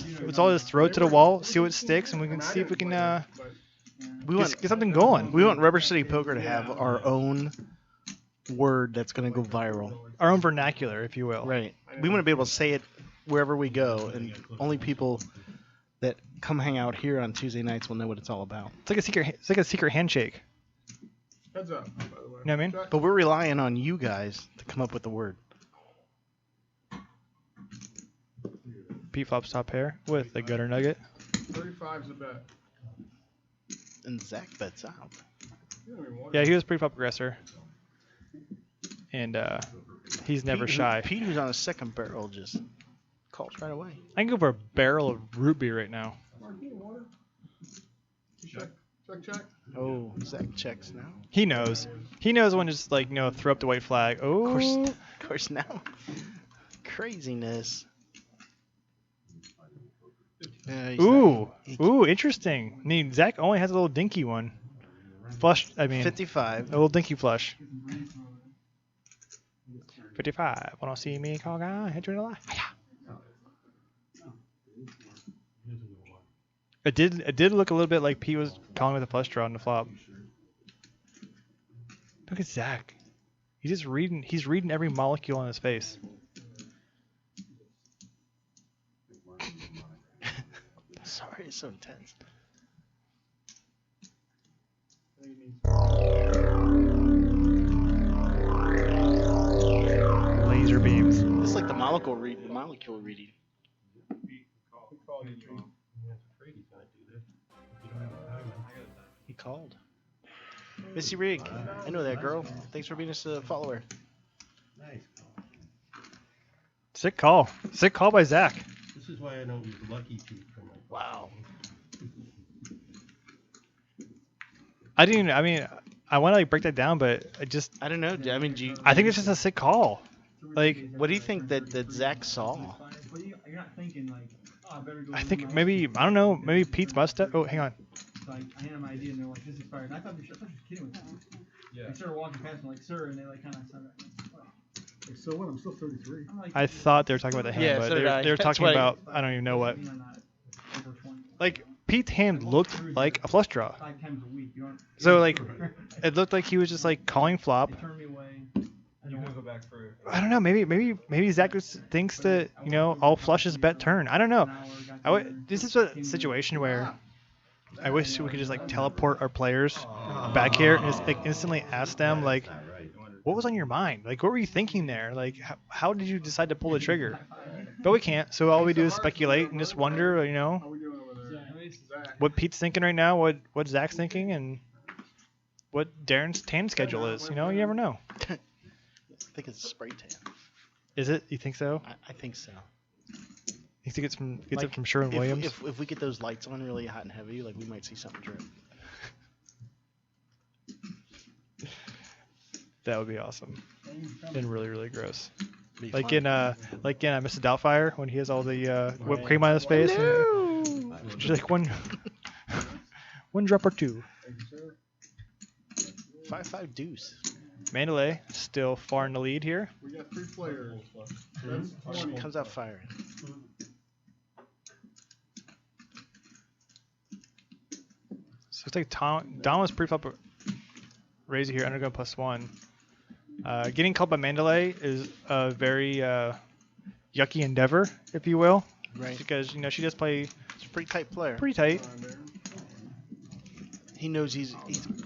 just throw it to the wall, see what sticks, and we can see if we can get something going. We want Rubber City Poker to have our own word that's going to go viral. Our own vernacular, if you will. Right. We want to be able to say it wherever we go, and only people that come hang out here on Tuesday nights will know what it's all about. It's like a secret handshake. Heads up, by the way. You know what I mean? But we're relying on you guys to come up with the word. Pete flops top pair with the gutter nugget. 35's a bet. And Zach bets out. Yeah, he was pretty flop aggressor. And he's never shy. Pete, who's on a second barrel, just calls right away. I can go for a barrel of root beer right now. Check. Oh, Zach checks now. He knows. He knows when to just like, throw up the white flag. Oh. Of course now. Craziness. Ooh, interesting. I mean, Zach only has a little dinky one. Flush, 55. A little dinky flush. 55. Wanna see me call guy? Hit you in the eye. It did look a little bit like Pete was calling with a flush draw on the flop. Look at Zach. He's reading every molecule on his face. Sorry, it's so intense. Laser beams. This is like the molecule reading. He called. Missy Rig, I know that girl. Thanks for being a follower. Nice. Sick call by Zach. This is why I know he's lucky Pete from my Wow. I didn't. I mean, I want to like break that down, but I don't know. I mean, I think it's just a sick call. Like, what do you think that Zach saw? You're not thinking like, oh, I better go. I think maybe I don't know. Maybe Pete's mustache. Oh, hang on. Like I hand them my ID and they're like, this is expired. And I thought you were kidding with me. Yeah. They started walking past me like, sir, and they like kind of said that. Like, so what? I'm still 33. I'm like, I thought they were talking about the hand, Yeah, but so did I. they were That's talking why- about I don't even know what. Like Pete's hand looked like a flush draw. 5 times a week. You don't. So like, it looked like he was just like calling flop. They turn me away. You can go back for. I don't know. Maybe Zach just thinks that all flushes bet turn. I don't know. This is a situation where I wish we could just like teleport our players back here and just like instantly ask them like, what was on your mind? Like, what were you thinking there? Like, how did you decide to pull the trigger? But we can't. So all we do is speculate and just wonder, what Pete's thinking right now, what Zach's thinking, and what Darren's tan schedule is. You never know. I think it's a spray tan. Is it? You think so? I think so. You think gets it from Sherwin-Williams? If we get those lights on really hot and heavy, like we might see something drip. That would be awesome. And really, really gross. Be Like fun. in Mr. Doubtfire when he has all the whipped cream on his face. No! Just like one drop or two. 5-5 deuce. Mandalay still far in the lead here. We got 3 players. That's 20. Comes out firing. So it's like Dom was pre-flop raise here, undergo +1. Getting called by Mandalay is a very yucky endeavor, if you will. Right. Because she does play It's a pretty tight player. pretty tight. He knows he's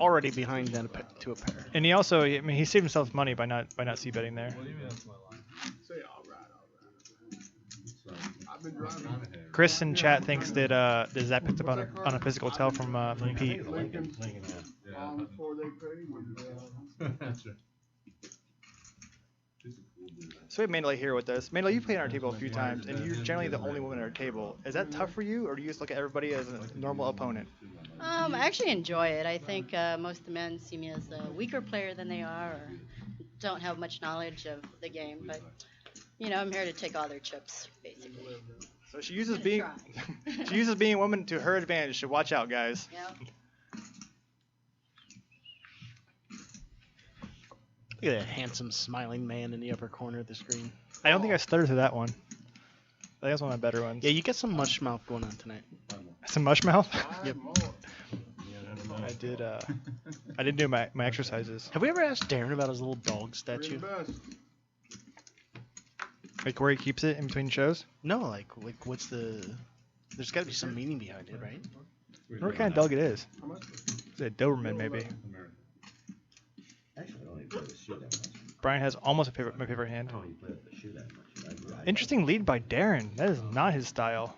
already behind them to a pair. And he also, he saved himself money by not c-betting there. What do you mean that's my line? Say all right. I've been driving. Chris in chat thinks that Zach picked up on a physical tell from Pete. Lincoln Yeah. before they paid. That's right. So we have Mandalay here with us. Mandalay, you've played on our table a few times, and you're generally the only woman at our table. Is that tough for you, or do you just look at everybody as a normal opponent? I actually enjoy it. I think most of the men see me as a weaker player than they are, or don't have much knowledge of the game. But I'm here to take all their chips, basically. So she uses I'm being gonna try. she uses being a woman to her advantage. So watch out, guys. Yep. Look at that handsome, smiling man in the upper corner of the screen. I don't think I stuttered through that one. I think that's one of my better ones. Yeah, you got some mush mouth going on tonight. Some mush mouth. Yep. I did do my exercises. Have we ever asked Darren about his little dog statue? Like where he keeps it in between shows. No, like what's the? There's got to be some meaning behind it, right? I wonder what kind of dog it is. Is it a Doberman maybe? Actually, I don't even play the shoe that much. Brian has almost my favorite hand. I don't even play the shoe that much. Interesting lead by Darren. That is not his style.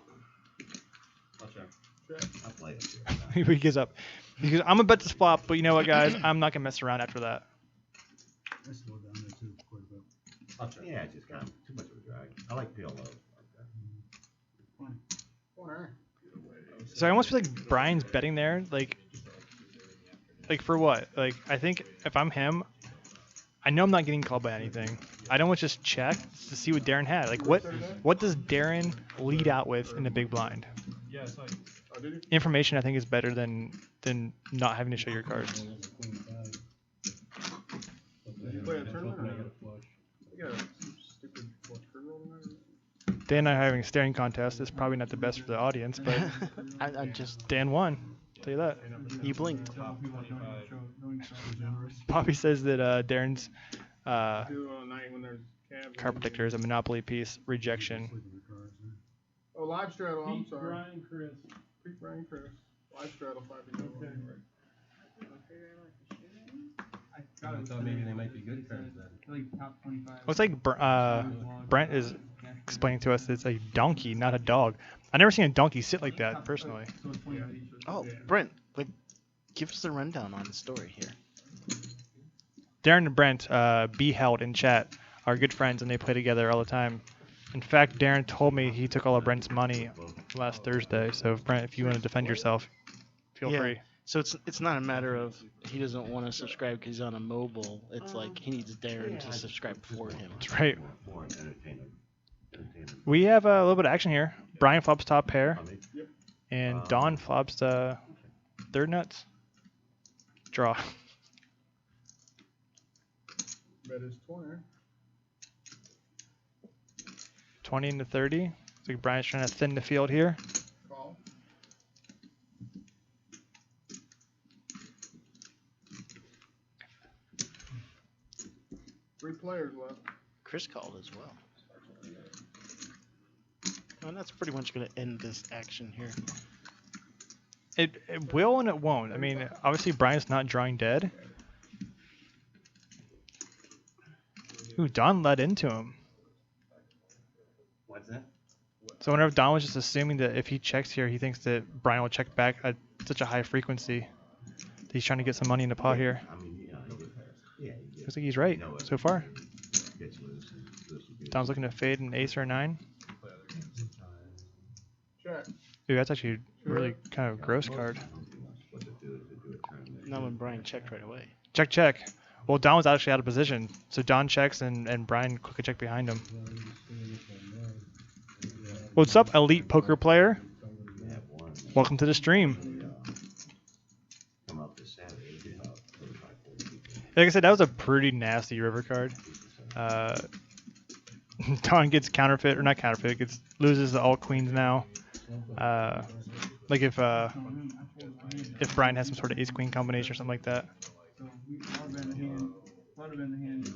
I'll check. I'll play it. He gives up. Because I'm gonna bet this flop, but you know what, guys? I'm not gonna mess around after that. I'll check. Yeah, it's just kind of too much of a drag. I like PLO. So I almost feel like Brian's betting there, like for what? Like I think if I'm him, I know I'm not getting called by anything. I don't want to just check to see what Darren had. Like what does Darren lead out with in the big blind? Yeah, it's like. Information I think is better than not having to show your cards. Dan and I are having a staring contest. It's probably not the best for the audience, but I just Dan won. I'll tell you that. You blinked. Bobby says that Darren's card protector is a monopoly piece. Rejection. Oh, live straddle. I'm sorry. Pete, Brian, Chris. Live straddle 5 to 1. I thought maybe they might be good cards then. Looks like Brent is explaining to us it's a donkey, not a dog. I've never seen a donkey sit like that, personally. Oh, Brent, give us the rundown on the story here. Darren and Brent, be held in chat, are good friends and they play together all the time. In fact, Darren told me he took all of Brent's money last Thursday. So, Brent, if you want to defend yourself, feel free. So it's not a matter of he doesn't want to subscribe because he's on a mobile. It's like he needs Darren to subscribe for him. That's right. For entertainment. We have a little bit of action here. Brian flops top pair, Yep. and Don flops third nuts. Draw. Bet is 20. 20 into 30. Looks like Brian's trying to thin the field here. Call. Three players left. Chris called as well. And that's pretty much going to end this action here. It will and it won't. I mean, obviously Brian's not drawing dead. Ooh, Don led into him. What's that? So I wonder if Don was just assuming that if he checks here, he thinks that Brian will check back at such a high frequency. That he's trying to get some money in the pot here. I mean, yeah. Looks like he's right so far. Gets loose and loose will be- Don's looking to fade an ace or a 9. Check. Ooh, that's actually a really kind of gross card. Not when Brian checked right away. Check, check. Well, Don was actually out of position. So Don checks and Brian quickly check behind him. What's up, elite poker player? Welcome to the stream. Come up this Saturday, it'll be about 35, 40 people. Like I said, that was a pretty nasty river card. Don gets counterfeit, or not counterfeit, loses the all queens now. Like if Brian has some sort of ace queen combination or something like that. So we would have been the hand. Would have been the hand.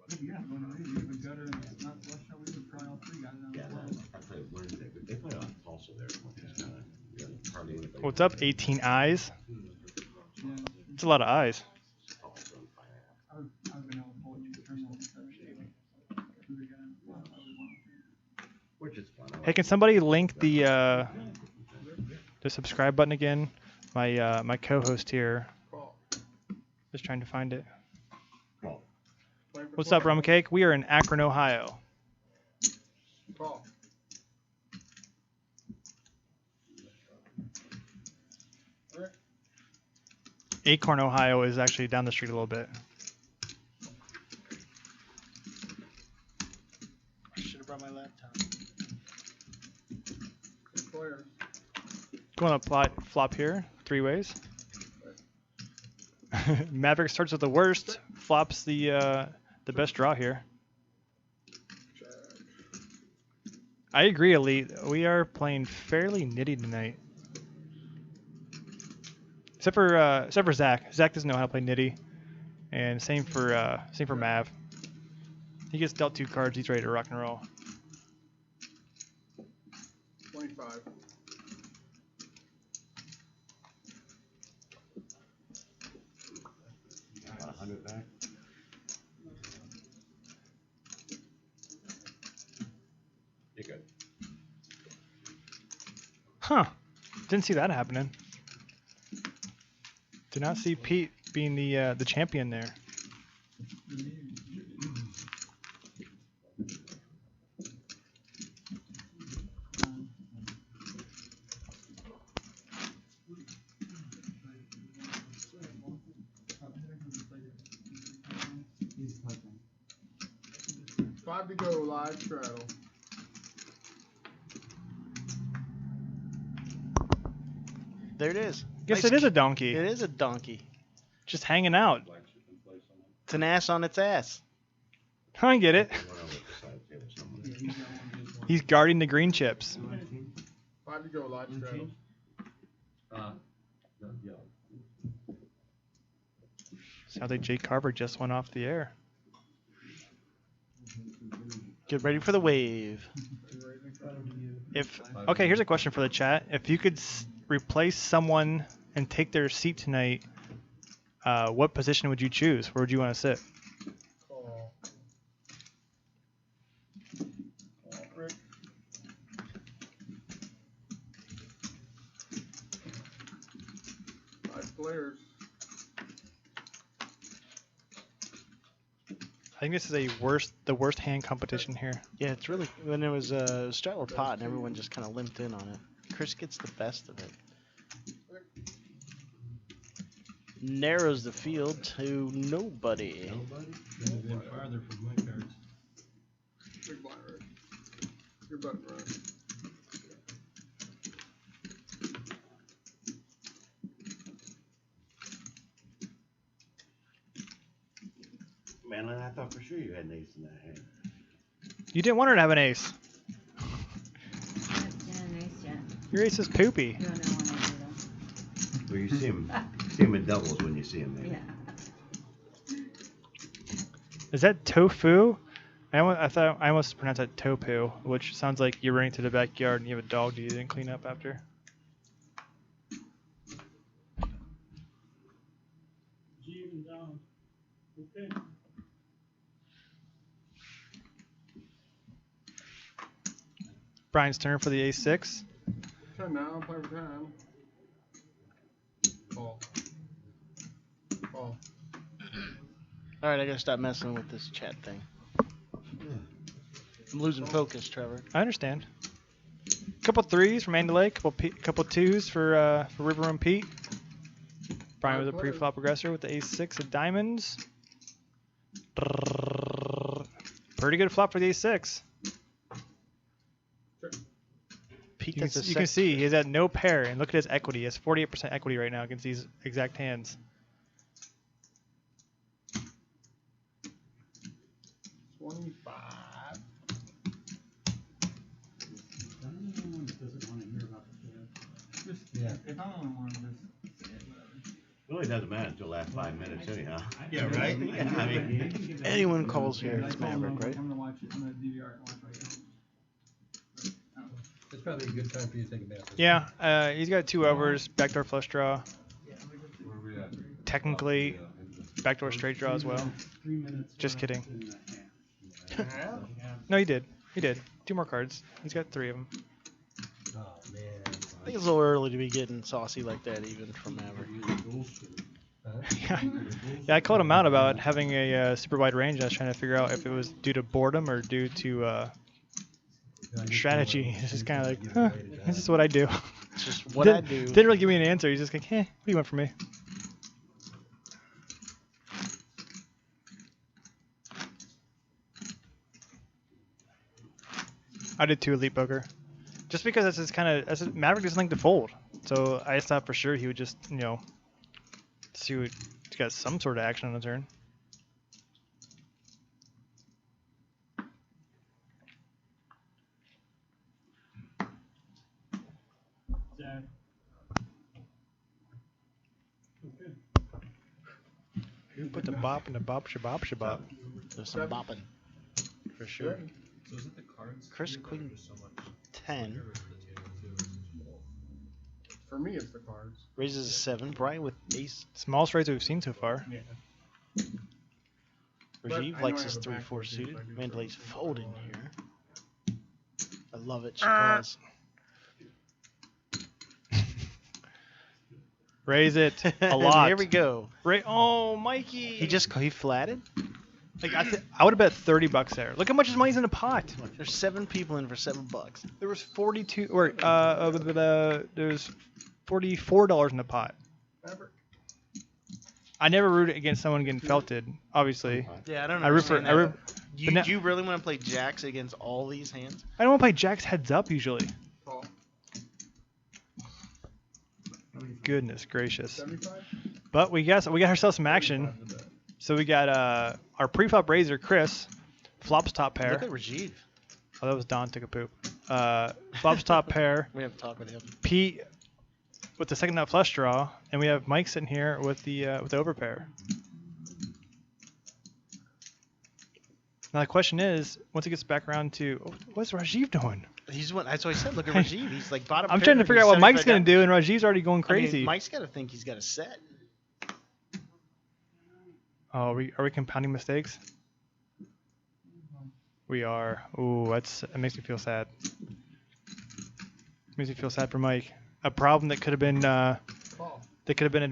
If you're not going to read, you have a gutter and it's not flush out. We would probably all three got it Yeah, on the I played Wednesday, but they play on Tulsa there, which is kind of hardly anybody. What's up, 18 eyes? It's a lot of eyes. I've been able to pull it to terminal. Which is fun. Hey, can somebody link the subscribe button again? My co-host here. Just trying to find it. What's up, Rum Cake? We are in Akron, Ohio. Call. Acorn, Ohio is actually down the street a little bit. I should have brought my laptop. Players. Going to flop here, 3 ways. Maverick starts with the worst, flops the best draw here. I agree, Elite. We are playing fairly nitty tonight. Except for Zach. Zach doesn't know how to play nitty, and same for Mav. He gets dealt 2 cards. He's ready to rock and roll. 25. About 100 back. You're good. Huh. Didn't see that happening. Did not see Pete being the champion there. Five to go, live straddle. There it is. Guess Nice it is a donkey. It is a donkey. Just hanging out. It's an ass on its ass. I get it. He's guarding the green chips. 5 to go, live straddle. Sounds like Jake Carver just went off the air. Get ready for the wave. Okay, here's a question for the chat. If you could replace someone and take their seat tonight, what position would you choose? Where would you want to sit? Call. Rick. Five players. I think this is the worst hand competition here. Yeah, it's really when it was straddle pot and everyone just kind of limped in on it. Chris gets the best of it. narrows the field to nobody. Couldn't have been farther from my cards. Big blind red. Your button red. Man, I thought for sure you had an ace in that hand. You didn't want her to have an ace. Yeah, nice, yeah. Your ace is poopy. No, no, no, Well, you see him in doubles when you see him there. Yeah. Is that tofu? I thought I almost pronounced that topu, which sounds like you're running to the backyard and you have a dog that you didn't clean up after. Okay. Brian's turn for the ace-6. 10 now, play for 10. Call. Call. All right, I gotta stop messing with this chat thing. I'm losing focus, Trevor. I understand. Couple threes from Mandalay, couple twos for River Room Pete. Brian was a pre-flop progressor with the ace-6 of diamonds. Pretty good flop for the ace-6. Pete, You can see he's at no pair, and look at his equity. He has 48% equity right now against these exact hands. 25. Doesn't want to hear about the Just, if I don't want to just say it, whatever. It really doesn't matter until the last 5 minutes anyhow. Yeah, right? Yeah, I mean, anyone calls here, I it's told him Maverick, right? I'm gonna watch it. I'm gonna DVR it and watch right now. It's probably a good time for you to take a bath. Yeah, he's got 2 overs, backdoor flush draw. Where are we at? Technically, backdoor straight draw as well. Just kidding. No, he did. He did. 2 more cards. He's got 3 of them. Oh, man. I think it's a little early to be getting saucy like that, even from Maverick. Yeah, I called him out about having a super wide range. I was trying to figure out if it was due to boredom or due to strategy. It's just kind of like, huh, this is what I do. It's just what I do. Didn't really give me an answer. He's just like, what do you want from me? I did 2 elite poker. Just because that's his kind of, Maverick doesn't like to fold. So I just thought for sure he would just, see what, he's got some sort of action on the turn. Jack. Who put the bop in the bop shabop shabop? There's some bopping. For sure. So is it the cards? Chris Queen So much 10. For me, it's the cards. Raises a 7. Brian with ace. Smallest raise we've seen so far. Yeah. Rajiv I likes know I his have a 3-4 backdoor too, suited. if I do Mandelay's something. folding here. I love it. She calls. Raise it a And lot. here we go. Oh, Mikey. He flatted? Like I would have bet $30 there. Look how much his money's in the pot. There's 7 people in for $7. There was 42 or there's $44 in the pot. Maverick. I never root against someone getting felted, obviously. Yeah, I don't know. I root for Do you really want to play jacks against all these hands? I don't want to play jacks heads up usually. Call. Goodness gracious. 75? But we got ourselves some action. So we got our pre-flop raiser Chris, flops top pair. Look at Rajiv. Oh, that was Don took a poop. Flops top pair. We have to talk with him. Pete with the second nut flush draw, and we have Mike sitting here with the overpair. Now the question is, once it gets back around to what's Rajiv doing? That's what I said. Look at Rajiv. He's like bottom. I'm trying to figure out what Mike's gonna do, and Rajiv's already going crazy. Mike's got to think he's got a set. Oh, are we compounding mistakes? We are. Ooh, that makes me feel sad. Makes me feel sad for Mike. A problem that could have been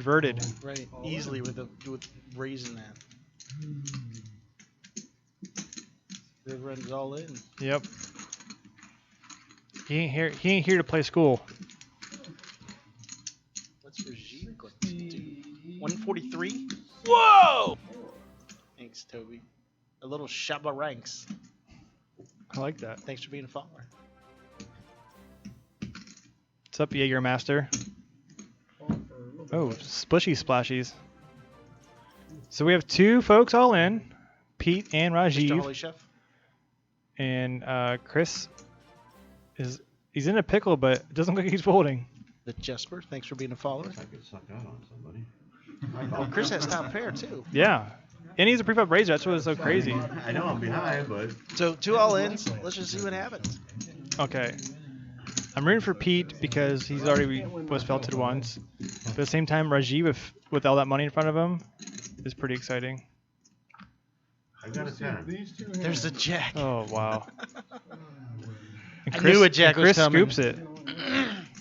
averted. Right, easily with raising that. River runs all in. Yep. He ain't here to play school. What's Rajiv going to do? 143. Whoa! Thanks, Toby. A little Shabba ranks. I like that. Thanks for being a follower. What's up, Jägermaster? Oh, splishy splashies. So we have two folks all in, Pete and Mr. Rajiv. Holy Chef. And Chris he's in a pickle, but it doesn't look like he's folding. The Jesper, thanks for being a follower. I could suck out on somebody. Well, Chris has top pair too. Yeah. And he's a preflop raiser. That's what's so crazy. I know I'm behind, but So 2 all-ins. Let's just see what happens. Okay. I'm rooting for Pete because he's already was felted once. But at the same time, Rajiv, with all that money in front of him, is pretty exciting. I got a 10. There's a jack. Oh, wow. And I knew a jack was Chris coming. scoops it.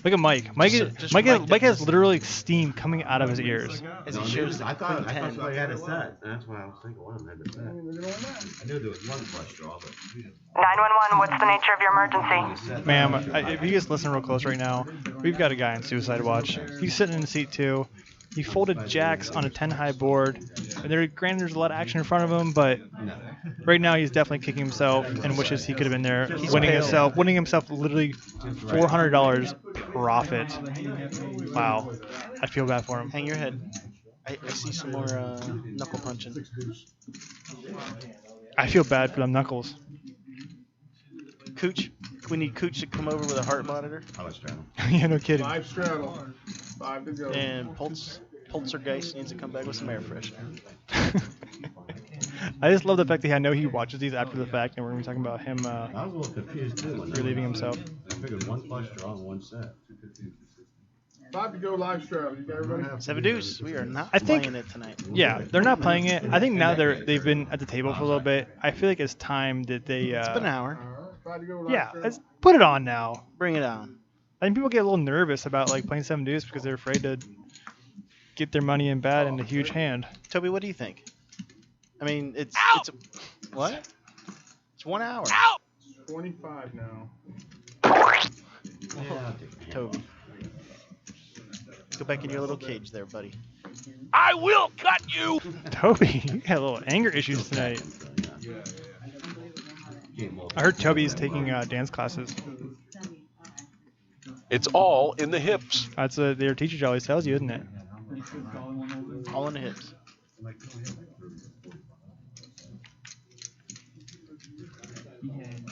Look at Mike. Mike has literally steam coming out of his ears. As he shows the I thought Queen 10. somebody had a set. That's why I was thinking one of them had a set. I knew there was one flush draw, but 911, what's the nature of your emergency? Ma'am, if you just listen real close right now, we've got a guy in suicide watch. He's sitting in seat 2. He folded jacks on a 10-high board. And granted, there's a lot of action in front of him, but right now he's definitely kicking himself and wishes he could have been there, winning himself literally $400 profit. Wow, I feel bad for him. Hang your head. I see some more knuckle punching. I feel bad for them knuckles. Cooch, we need Cooch to come over with a heart monitor. I was trying. Yeah, no kidding. 5 straddle. 5 to go. And Poltergeist needs to come back with some air freshener. I just love the fact that I know he watches these after the fact, and we're going to be talking about him I was a little confused too. relieving himself. I figured one flush draw and one set. 5 to go live straddle. You got everybody? 7 deuce. We are not I think- playing it tonight. Yeah, they're not playing it. I think now they've been at the table for a little bit. I feel like it's time that they. It's been an hour. 5 to go live Yeah, straddle. let's put it on now. Bring it on. I think people get a little nervous about like playing 7 deuce because they're afraid to get their money in bad in a huge hand. Toby, what do you think? I mean, it's what? It's 1 hour. 25 now. Toby, go back in your little cage there, buddy. I will cut you! Toby, you got a little anger issues tonight. I heard Toby's taking dance classes. It's all in the hips. That's what their teacher always tells you, isn't it? All in the hips.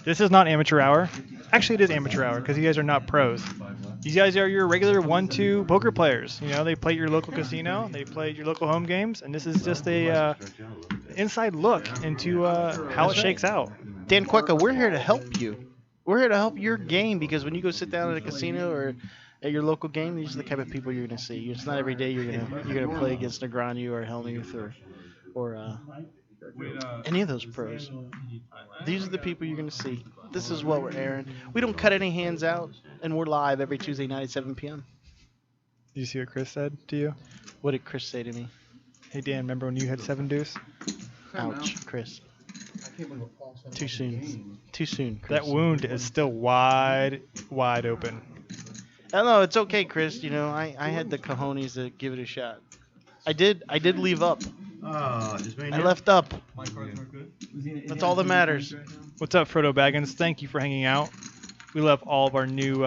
This is not amateur hour. Actually, it is amateur hour because you guys are not pros. These guys are your regular 1-2 poker players. You know, they play at your local casino, they play at your local home games, and this is just a inside look into how it shakes out. Dan Quecca, we're here to help you. We're here to help your game because when you go sit down at a casino or at your local game, these are the type of people you're going to see. It's not every day you're gonna play against Negreanu or Hellmuth or any of those pros. These are the people you're going to see. This is what we're airing. We don't cut any hands out, and we're live every Tuesday night at 7 p.m. Did you see what Chris said to you? What did Chris say to me? Hey Dan, remember when you had 7 deuce? Ouch, Chris. Too soon. Too soon, Chris. That wound is still wide open. No, it's okay, Chris. You know, I had the cojones to give it a shot. I did leave up. I left up. That's all that matters. What's up, Frodo Baggins? Thank you for hanging out. We love all of our new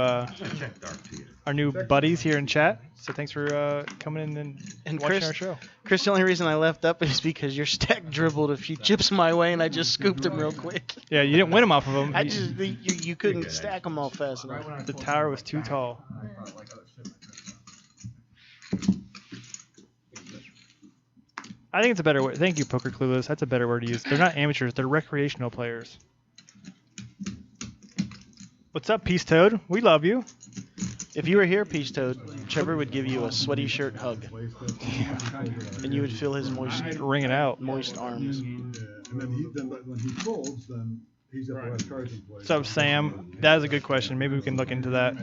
buddies here in chat. So thanks for coming in and watching Chris, our show. Chris, the only reason I left up is because your stack dribbled a few chips my way, and I just scooped them real quick. Yeah, you didn't win them off of them. You couldn't stack them all fast enough. The tower was too tall. I think it's a better word. Thank you, Poker Clueless. That's a better word to use. They're not amateurs. They're recreational players. What's up, Peace Toad? We love you. If you were here, Peace Toad, Trevor would give you a sweaty shirt hug. Yeah. And you would feel his moist, ring it out, moist arms. And then when he folds, then he's at the last charging place. What's up, Sam? That is a good question. Maybe we can look into that.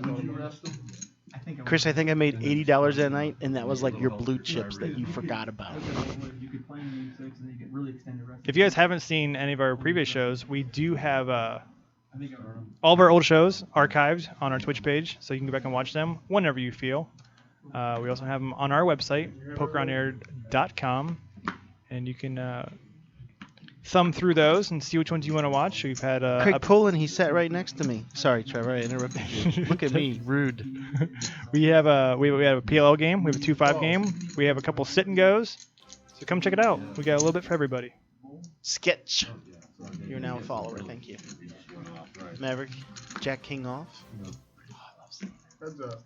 Chris, I think I made $80 that night, and that was like your blue chips that you forgot about. If you guys haven't seen any of our previous shows, we do have all of our old shows archived on our Twitch page, so you can go back and watch them whenever you feel. We also have them on our website, pokeronair.com, and you can thumb through those and see which ones you want to watch. We've had Craig Pullen, he sat right next to me. Sorry, Trevor, I interrupted you. Look at me, rude. we have a PLL game. We have a 2-5 game. We have a couple sit and goes. So come check it out. We got a little bit for everybody. Sketch. You're now a follower. Thank you. Maverick, Jack King off.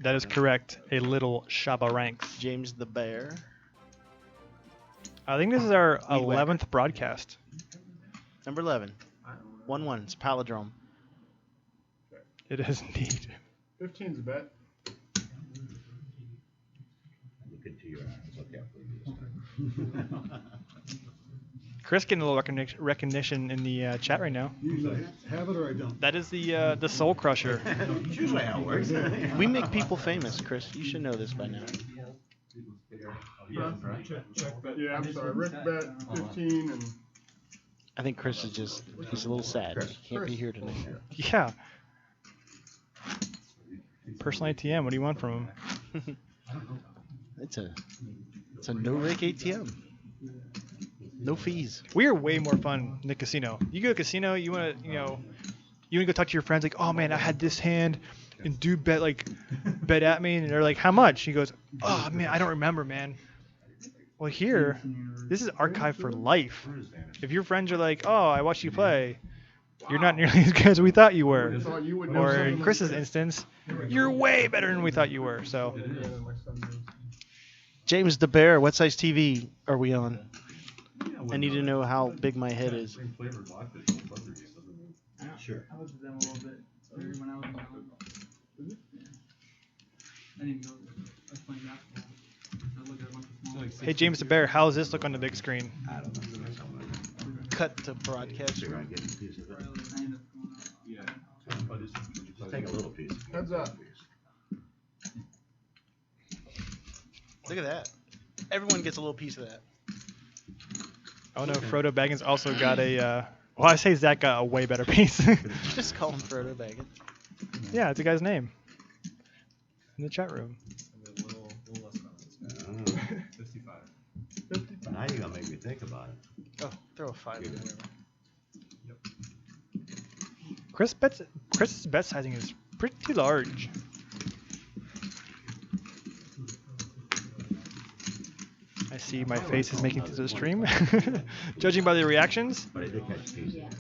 That is correct. A little Shaba ranks. James the Bear. I think this is our 11th broadcast. Number 11. 1-1. It's Palindrome. It is indeed. 15's a bet. Look into your eyes. Okay. Chris getting a little recognition in the chat right now. Usually I have it or I don't. That is the Soul Crusher. It's usually how it works. We make people famous, Chris. You should know this by now. Yeah, Check bet. Yeah, I'm sorry. Rick bet 15 and. I think Chris is he's a little sad. He can't be here tonight. Yeah. Personal ATM, what do you want from him? It's a no rake ATM. No fees. We are way more fun in the casino. You go to a casino, you want to go talk to your friends like, oh man, I had this hand, and dude bet at me, and they're like, how much? He goes, oh man, I don't remember, man. Well, here, this is archived for life. If your friends are like, oh, I watched you play, you're not nearly as good as we thought you were. Or in Chris's instance, you're way better than we thought you were. So, James the Bear, what size TV are we on? I need to know how big my head is. Sure. I looked at them a little bit when I was in college. I didn't go there. I was playing basketball. I looked at a bunch of small. hey, James the Bear, how does this look on the big screen? I don't know. Cut to broadcast. Figure I'd get a piece of it. Just take a little piece. Heads up. Look at that. Everyone gets a little piece of that. Oh no, Frodo Baggins also got a. Well, I say Zach got a way better piece. Just call him Frodo Baggins. Yeah, it's a guy's name. In the chat room. A little less than this. 55. Now you're gonna make me think about it. Oh, throw a 5 in there. Chris's bet sizing is pretty large. I see my face is making it to the stream. Judging by the reactions. But I did catch a piece of it.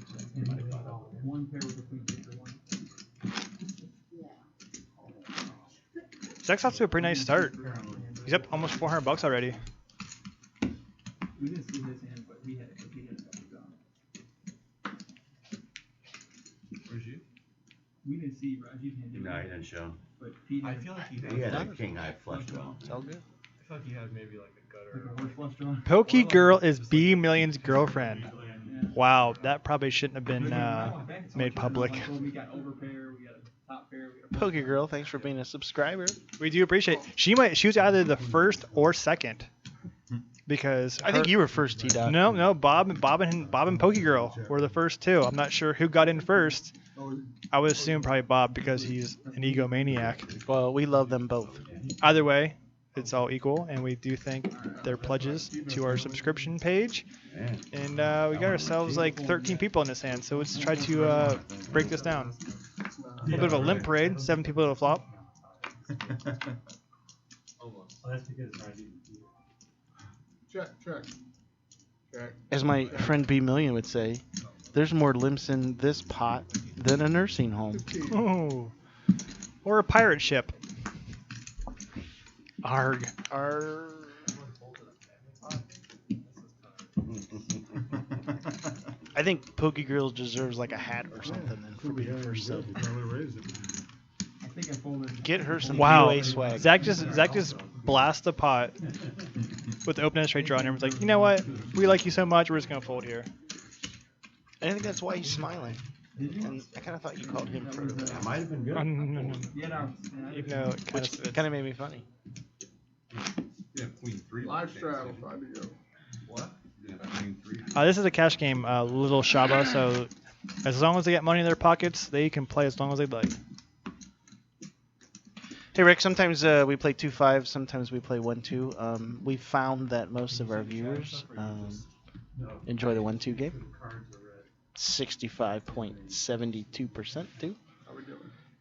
One pair with a queen kicker, one. Zach's off to a pretty nice start. He's up almost $400 already. We didn't see his hand, but we had a couple gone. Where's you? We didn't see Raji's hand. No, he didn't show. But Pete I feel like he He had a king high flush draw. It's all good. I feel like he had maybe like a gutter. like a worse flush draw. Pokey Girl is B Million's girlfriend. Wow, that probably shouldn't have been made public. We got overpair, we got a top pair, we got a Pokey Girl, thanks for being a subscriber. We do appreciate it. She was either the first or second. Because I think you were first, T-Dot. No, Bob and Pokey Girl were the first two. I'm not sure who got in first. I would assume probably Bob because he's an egomaniac. Well, we love them both. Either way, it's all equal, and we do thank their pledges to our subscription page. And we got ourselves like 13 people in this hand, so let's try to break this down. A little bit of a limp parade, 7 people to flop. Check. As my friend B Million would say, there's more limps in this pot than a nursing home. Oh. Or a pirate ship. Arg. I think Pokey Girl deserves like a hat or something then for being first sub. I think I folded. Get her some Wow. POA swag. Zach just blasts the pot with the open end straight draw, and everyone's like, you know what? We like you so much, we're just going to fold here. I think that's why he's smiling. And I kind of thought you called him Frodo. That might have been good. No. Yeah, no. Even though it Kind of made me funny. Yeah, queen 3. Live straddle, 5 to go. What? Yeah, queen 3. This is a cash game, Little Shaba, so as long as they get money in their pockets, they can play as long as they'd like. Hey Rick, sometimes we play 2-5, sometimes we play 1-2. We found that most of our viewers enjoy the 1-2 game. 65.72% do.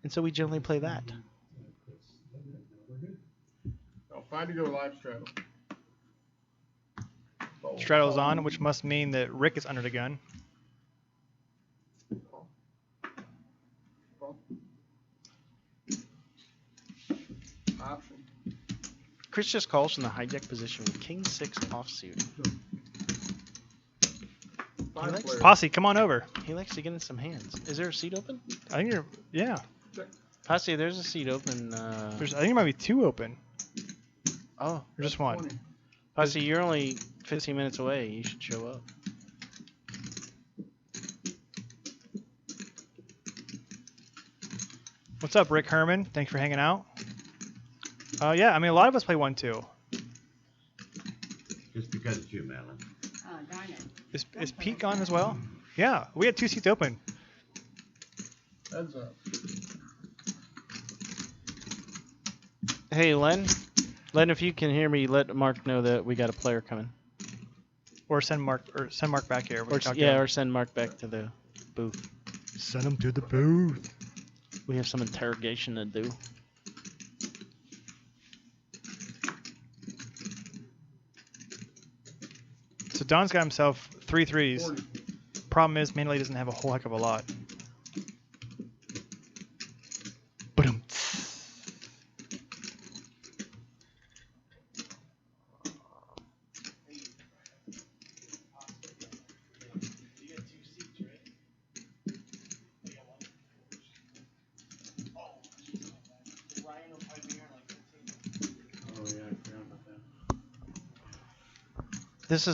And so we generally play that. Oh, 5 to go live straddle. Straddle's on, which must mean that Rick is under the gun. Option. Chris just calls from the hijack position with King 6 offsuit. Posse, come on over. He likes to get in some hands. Is there a seat open? I think you're, yeah. Posse, there's a seat open. I think there might be 2 open. Oh. Or just 1. Posse, you're only 15 minutes away. You should show up. What's up, Rick Herman? Thanks for hanging out. Yeah, I mean, a lot of us play 1-2. Just because it's you, Madeline. Oh, darn it. Is Pete on as well? Yeah, we had 2 seats open. Heads up. Hey, Len. Len, if you can hear me, let Mark know that we got a player coming. Or send Mark back here. Or send Mark back to the booth. Send him to the booth. We have some interrogation to do. So Don's got himself 3 threes. Problem is, Manly doesn't have a whole heck of a lot. This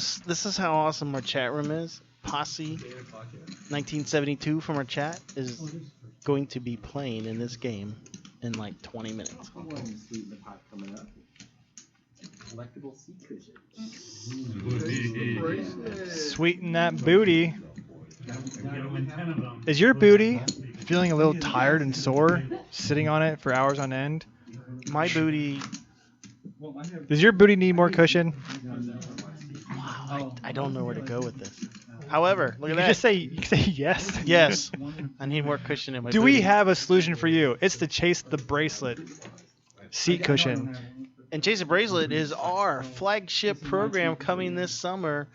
is how awesome our chat room is. Posse 1972 from our chat is going to be playing in this game in like 20 minutes. Sweeten that booty. Is your booty feeling a little tired and sore, sitting on it for hours on end? My booty. Does your booty need more cushion? Wow, I don't know where to go with this. However, look at that. You can say yes. Yes. I need more cushion in my Do booty. we have a solution for you? It's the Chase the Bracelet seat cushion. And Chase the Bracelet is our flagship program coming this summer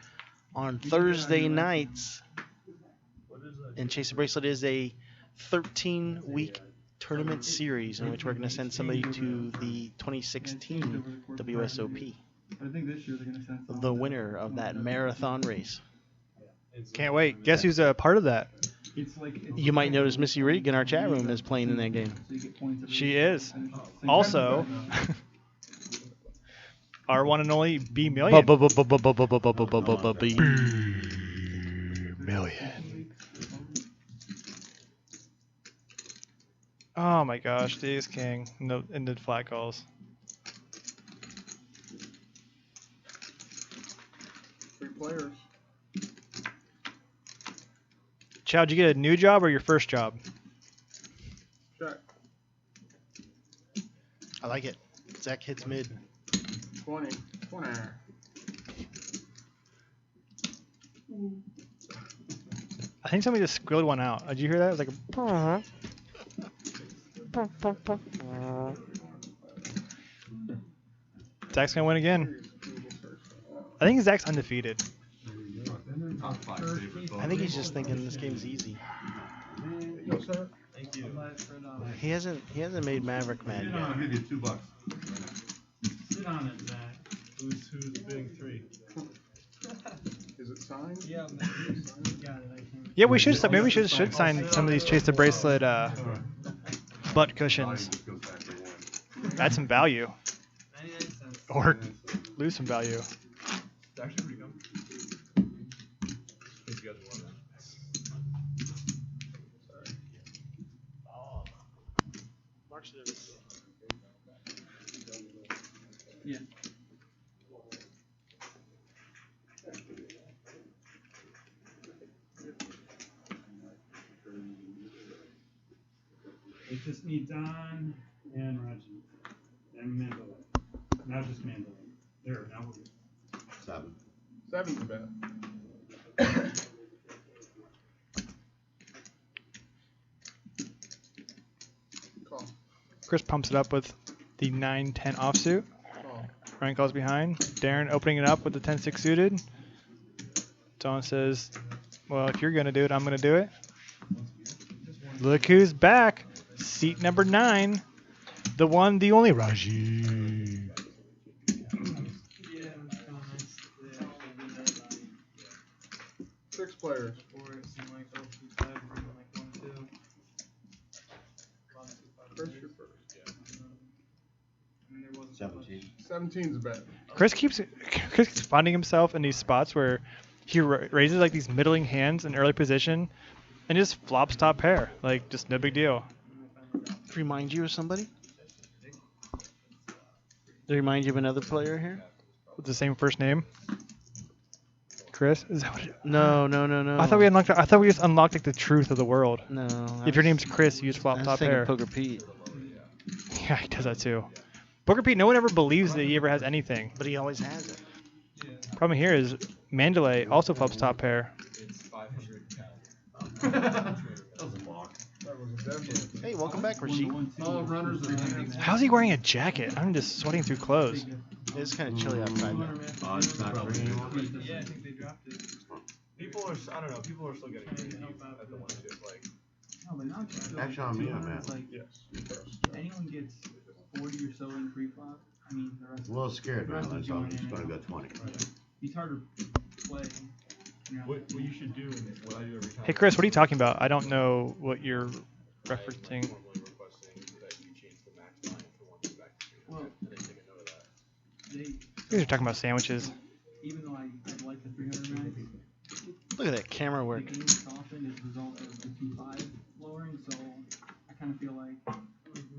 on Thursday nights. And Chase the Bracelet is a 13-week tournament series in which we're going to send somebody to the 2016 WSOP. I think this year they're going to send The winner of that marathon race. Can't wait. Guess who's a part of that? You might notice Missy Reed in our chat room is playing in that game. She is. Also, our one and only B Million. B Million. Oh my gosh, the Ace King in the flat calls. Players. Chow, did you get a new job or your first job? Check. I like it. Zach hits mid. 20. I think somebody just squilled one out. Did you hear that? It was like a... Zach's going to win again. I think Zach's undefeated. I think he's just thinking this game's easy. Thank you. He hasn't made Maverick mad yet. I'll give you $2. Sit on it, Zach. Who's bidding 3? Is it signed? Yeah, Yeah, we should. Maybe we should sign some of these Chase the Bracelet butt cushions. Add some value. Or lose some value. Actually pretty good. If you guys want that. Yeah. We just need Don and Raji. and Mandalay. Not just Mandalay. There, now we're good. 7. 7's a bet. Call. Chris pumps it up with the 9-10 offsuit. Call. Ryan calls behind. Darren opening it up with the 10-6 suited. Don says, well, if you're going to do it, I'm going to do it. Look who's back. Seat number 9. The one, the only Raji. 6 players. Chris, you're first. 17. 17's a bet. Chris keeps finding himself in these spots where he raises like these middling hands in early position and just flops top pair. Like, just no big deal. Remind you of somebody? They remind you of another player here? With the same first name. Chris? Is that what it, No. I thought we unlocked. I thought we just unlocked like the truth of the world. No. If your name's Chris, you just flop top pair. Poker Pete. Yeah, he does that too. Poker Pete, no one ever believes that he ever has anything. But he always has it. Problem here is Mandalay also flops top pair. Hey, welcome back, Rasheed. All runners are hands. How's he wearing a jacket? I'm just sweating through clothes. It's kind of chilly outside. It's not green. Yeah, I think they dropped it. People are, I don't know, people are still getting crazy at the one chip. Like, No, but now it's Action on me, man. It's like, anyone gets 40 or so in pre-flop, I mean, the rest A little scared, the man. rest So is I'm going just in going to and go 20. He's hard to play. You know? what you should do, and what I do every time. Hey Chris, what are you talking about? I don't know what you're referencing. Well, they, You guys are talking about sandwiches. even though I like the 300 max, Look at that camera the work. game softened as a result of the 2.5 lowering, so I kind of feel like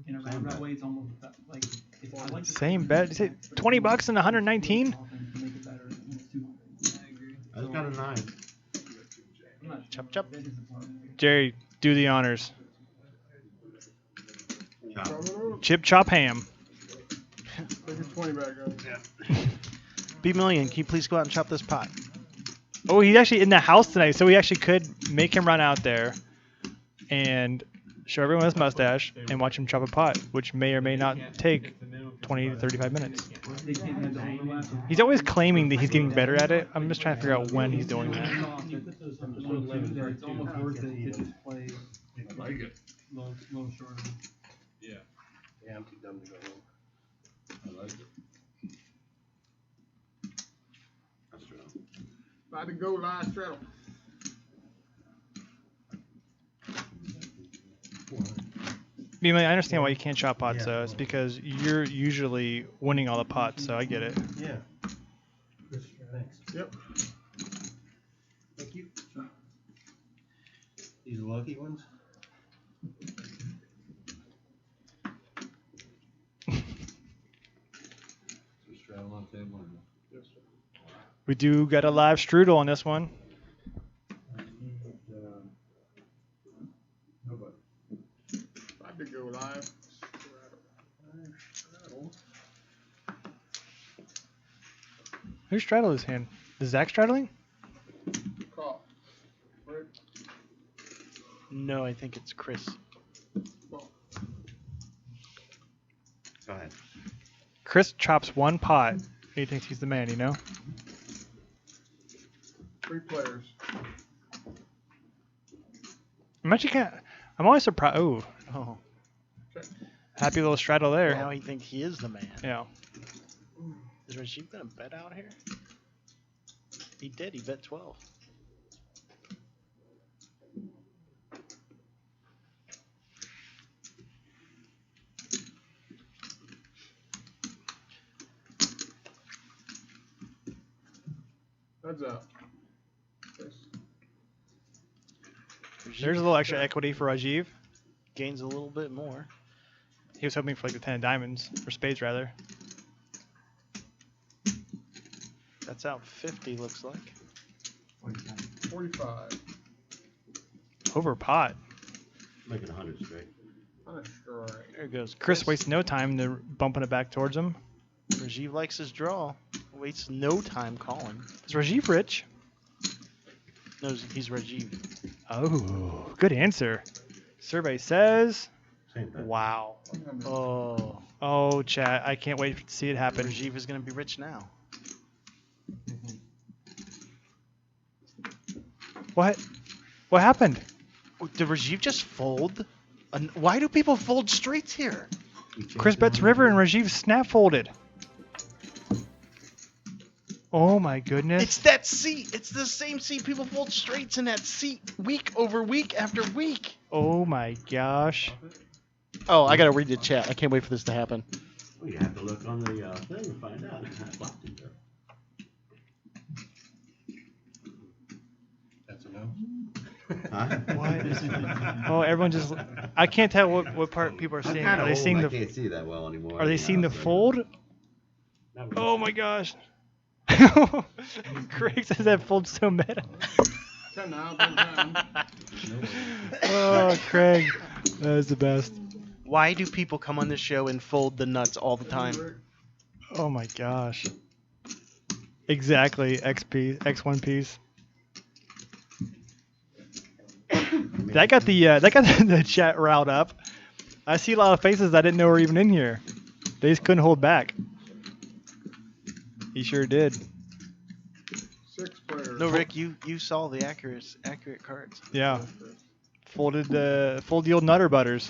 in a roundabout way it's almost like it's, I like the Same bet. You say 20 bucks and 119? to make it better when it's 200. Yeah, I agree. I just got a 9. I'm not Chop, chop. that disappointed. Jerry, do the honors. Yeah. Chip chop ham. Take your 20 back up. B Million, can you please go out and chop this pot? Oh, he's actually in the house tonight, so we actually could make him run out there and show everyone his mustache and watch him chop a pot, which may or may not take 20 to 35 minutes. They can't have the overlap of He's always claiming that he's getting better at it. I'm just trying to figure out when he's doing that. it's almost worth it to just play I like it. low short. Yeah. Yeah, I'm too dumb to go home. I like it. That's true. About to go live straddle. I mean, I understand why you can't chop pots, though. It's because you're usually winning all the pots, so I get it. Yeah. Thanks. Yep. Thank you. These lucky ones? Straddle on table. Yes, sir. We do got a live strudel on this one. About to go live. Who straddled his hand? Is Zach straddling? Call. Right. No, I think it's Chris. Call. Go ahead. Chris chops one pot. He thinks he's the man, you know? 3 players. I'm always surprised. Oh, Oh, Okay. happy little straddle there. now he thinks he is the man. Yeah. Is Rasheed gonna bet out here? He did. He bet 12. Heads up. Yes. There's a little extra equity for Rajiv. Gains a little bit more. He was hoping for like the 10 of diamonds, or spades rather. That's out 50, looks like. 45. Over pot. Making 100 straight. There goes Chris wastes no time to bumping it back towards him. Rajiv likes his draw. Wastes no time calling. Is Rajiv rich? No, he's Rajiv. Oh, good answer. Survey says. Same thing. Wow. Oh. Oh, chat. I can't wait to see it happen. Rajiv is going to be rich now. What? What happened? Did Rajiv just fold? Why do people fold straights here? Chris bets river and Rajiv snap folded. Oh my goodness. It's that seat. It's the same seat. People fold straights in that seat week over week after week. Oh my gosh. Oh, I got to read the chat. I can't wait for this to happen. Well, you have to look on the thing and find out. That's a no. Huh? What? Oh, everyone just. I can't tell what part people are I'm seeing. kinda Are they old, seeing I the? can't see that well anymore. Are they seeing the fold? Oh my gosh. Craig says that fold's so meta. 10 now, 10. Oh, Craig. That is the best. Why do people come on this show and fold the nuts all the time? Oh my gosh. Exactly. X1 piece. That got the chat riled up. I see a lot of faces I didn't know were even in here. They just couldn't hold back. He sure did. 6 players. No, Rick, you saw the accurate cards. Yeah. Fold the old Nutter Butters.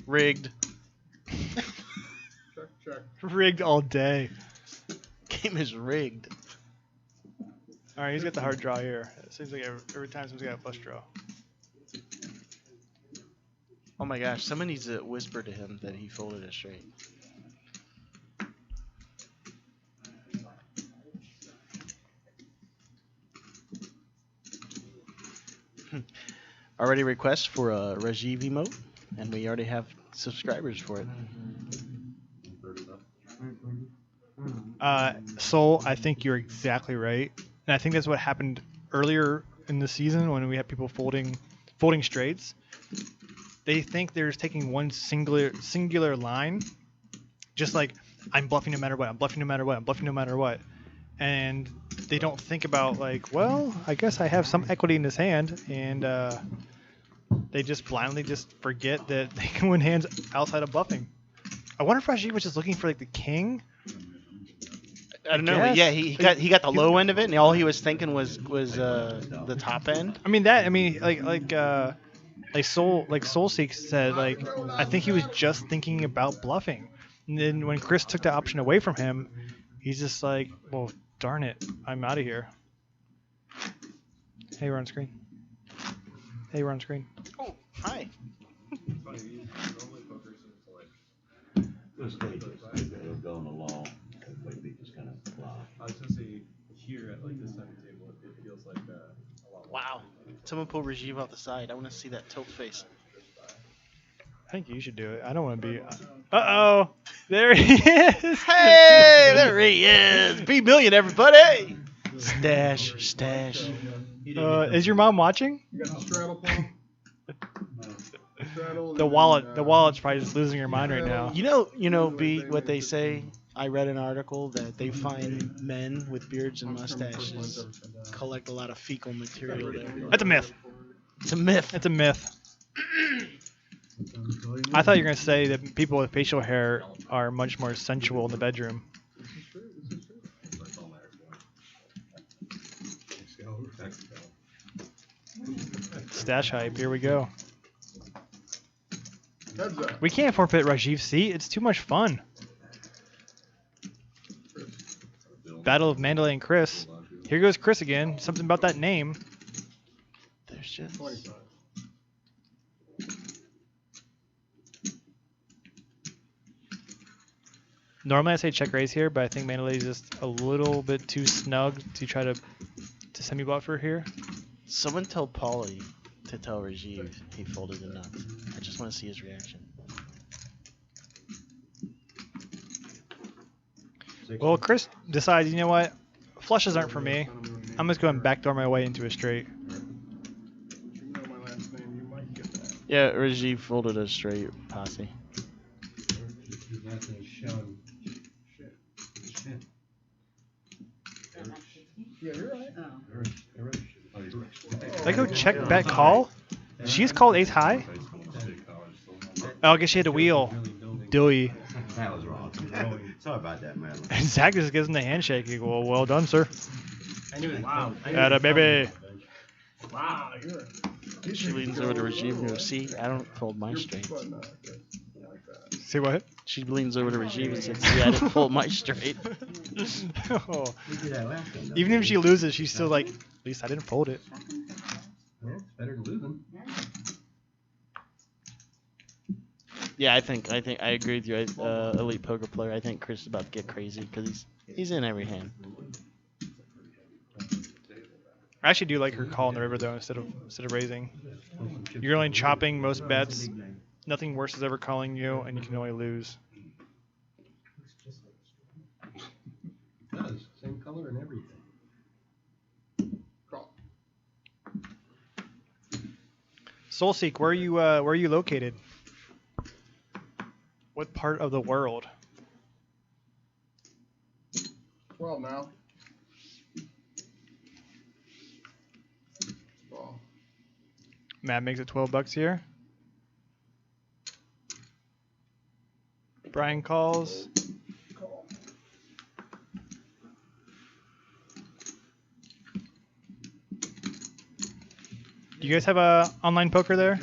Rigged. Check. Rigged all day. Game is rigged. All right, he's got the hard draw here. It seems like every time someone's got a flush draw. Oh my gosh, someone needs to whisper to him that he folded it straight. Already requests for a Rajiv emote, and we already have subscribers for it. Soul, I think you're exactly right, and I think that's what happened earlier in the season when we had people folding straights. They think they're just taking one singular line, just like I'm bluffing no matter what, I'm bluffing no matter what, I'm bluffing no matter what, and they don't think about like, well, I guess I have some equity in this hand, and they just blindly just forget that they can win hands outside of bluffing. I wonder if Rajiv was just looking for like the king. I don't know. Yeah, he got the low end of it, and all he was thinking was the top end. Like Soulseek said, like I think he was just thinking about bluffing, and then when Chris took the option away from him, he's just like, well, darn it, I'm out of here. Hey, we're on screen. Oh, hi. Those stages, they're going along. Everybody just kind of fly. I was gonna say here at like this side of the table, it feels like a lot. Wow. Someone pull Rajiv off the side. I want to see that tilt face. I think you should do it. I don't want to be. Uh-oh, there he is. Hey, there he is. B million, everybody. Stash. Is your mom watching? You got the straddle pump. The wallet's probably just losing her mind right now. You know, B, what they say. I read an article that they find men with beards and mustaches collect a lot of fecal material there. That's a myth. It's a myth. It's a myth. I thought you were going to say that people with facial hair are much more sensual in the bedroom. Stash hype, here we go. We can't forfeit Rajiv's seat. It's too much fun. Battle of Mandalay and Chris. Here goes Chris again. Something about that name. There's just... Normally I say check raise here, but I think Mandalay is just a little bit too snug to try to semi-buffer here. Someone tell Paulie to tell Rajiv he folded the nuts. I just want to see his reaction. Well, Chris decides, you know what? Flushes aren't for me. I'm just going to backdoor my way into a straight. You know my last name, you might get that. Yeah, Rajiv folded a straight posse. Yeah, you're right. Did I go check, bet, call? She just called ace high? Oh, I guess she had a wheel. Dilly. That was wrong. Sorry about that, man. And Zach just gives him the handshake. He goes, well done, sir. I knew it. Wow. Atta baby. Wow, you're. She leans over to Rajiv and goes, see, I don't fold my straight. See what? She leans over to Rajiv and says, see, I didn't fold my straight. Oh. Even if she loses, she's still like, at least I didn't fold it. Yeah, it's better than losing. Yeah, I think I agree with you, elite poker player. I think Chris is about to get crazy because he's in every hand. I actually do like her call in the river though instead of raising. You're only chopping most bets. Nothing worse is ever calling you, and you can only lose. It does. Same color and everything. Soulseek, where are you located? What part of the world? 12 now. Well, Matt makes it $12 here. Brian calls. call. Do you guys have a online poker there?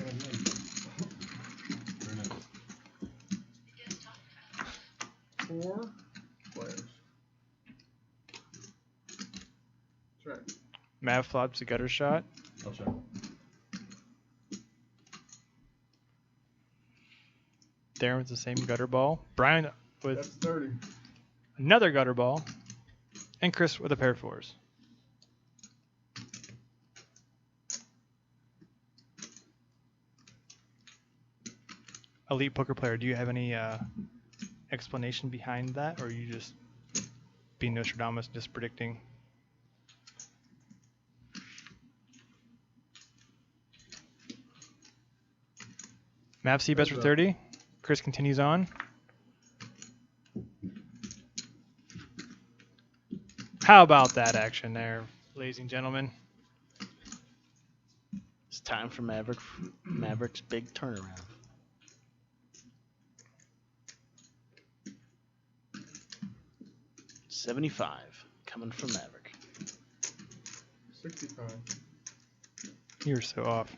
Four players. That's right. Matt flops a gutter shot. I'll check. Darren with the same gutter ball. Brian with That's 30. another gutter ball. And Chris with a pair of fours. Elite poker player, do you have any explanation behind that, or are you just being Nostradamus, just predicting? Map C bets for 30. Chris continues on. How about that action there, ladies and gentlemen? It's time for Maverick's big turnaround. $75 coming from Maverick. 65. You're so off.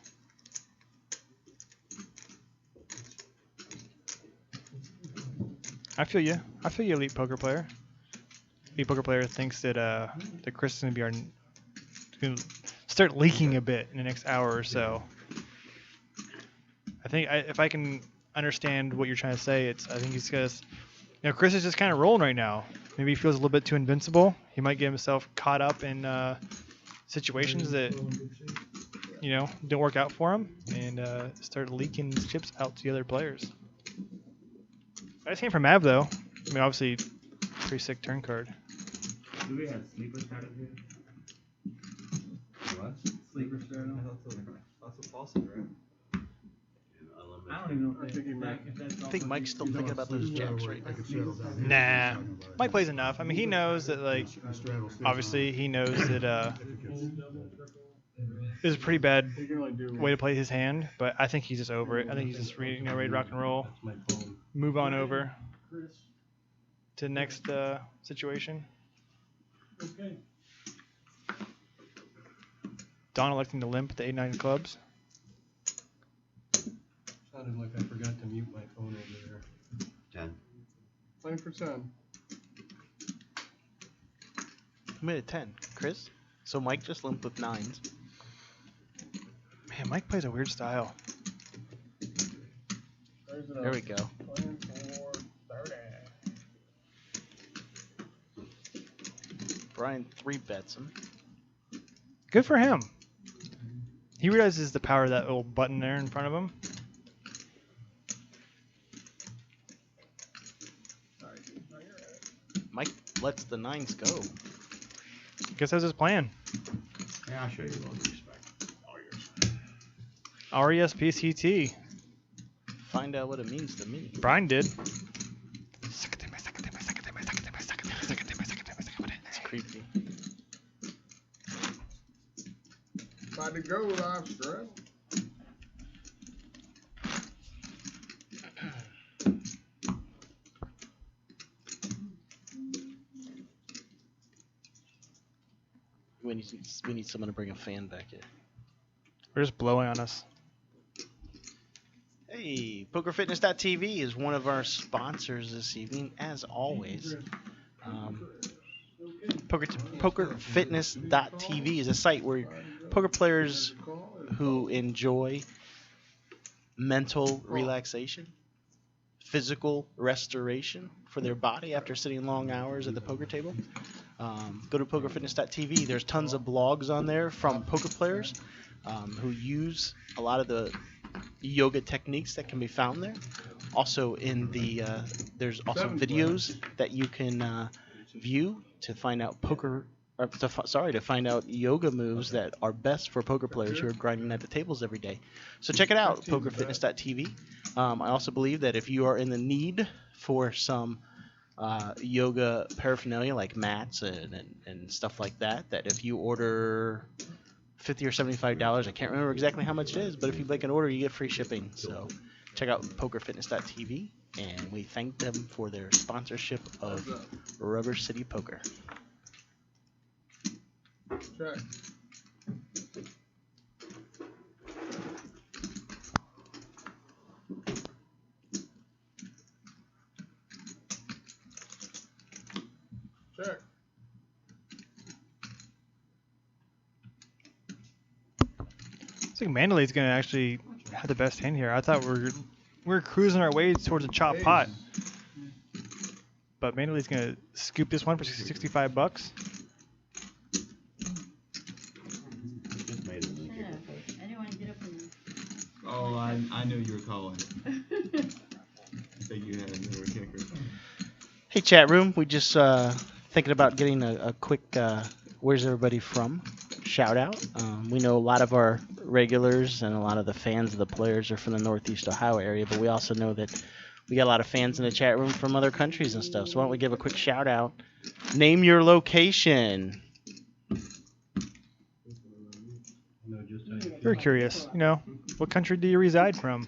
I feel you. I feel you, elite poker player. Elite poker player thinks that that Chris is gonna start leaking a bit in the next hour or so. I think if I can understand what you're trying to say, I think he's because Chris is just kind of rolling right now. Maybe he feels a little bit too invincible. He might get himself caught up in situations that don't work out for him and start leaking chips out to the other players. Nice hand from Mav though. I mean, obviously, pretty sick turn card. Do we have sleeper started here? What? Sleeper started. That's a faucet, right? I don't even know if I think Mike's still thinking about those jacks right Nah. now. Mike plays enough. I mean, he knows that, like, obviously, he knows that this is a pretty bad way to play his hand, but I think he's just over it. I think he's just ready to rock and roll. Move on over to the next situation. Okay. Don electing to limp at the 8-9 clubs. Sounded like I forgot to mute my phone over there. 10. Playing for 10. Who made it 10? Chris? So Mike just limped with 9s. Man, Mike plays a weird style. There we go. Playing for 30. Brian 3-bets him. Good for him. He realizes the power of that little button there in front of him. Mike lets the 9s go. Guess that was his plan. Yeah, I'll show you a little respect. All yours. RESPCT. Find out what it means to me. Brian did. It's creepy. About to go live stream. We need someone to bring a fan back here. They're just blowing on us. Hey, PokerFitness.tv is one of our sponsors this evening, as always. PokerFitness.tv is a site where poker players who enjoy mental relaxation, physical restoration for their body after sitting long hours at the poker table. Go to PokerFitness.tv. There's tons of blogs on there from poker players who use a lot of the yoga techniques that can be found there. Also, there's also videos that you can view to find out to find out yoga moves that are best for poker players who are grinding at the tables every day. So check it out, PokerFitness.tv. I also believe that if you are in the need for some yoga paraphernalia like mats and stuff like that if you order $50 or $75, I can't remember exactly how much it is, but if you make an order, you get free shipping. So check out PokerFitness.tv, and we thank them for their sponsorship of Rubber City Poker. Check. Check. I think Mandalay's going to actually have the best hand here. I thought we were cruising our way towards a chop pot. But Mandalay's going to scoop this one for $65. Anyone get up and... Oh, I knew you were calling. I think you had a kicker. Hey, chat room. We just thinking about getting a quick where's everybody from shout out. We know a lot of our regulars and a lot of the fans of the players are from the Northeast Ohio area, but we also know that we got a lot of fans in the chat room from other countries and stuff. So why don't we give a quick shout out? Name your location. Very curious. What country do you reside from?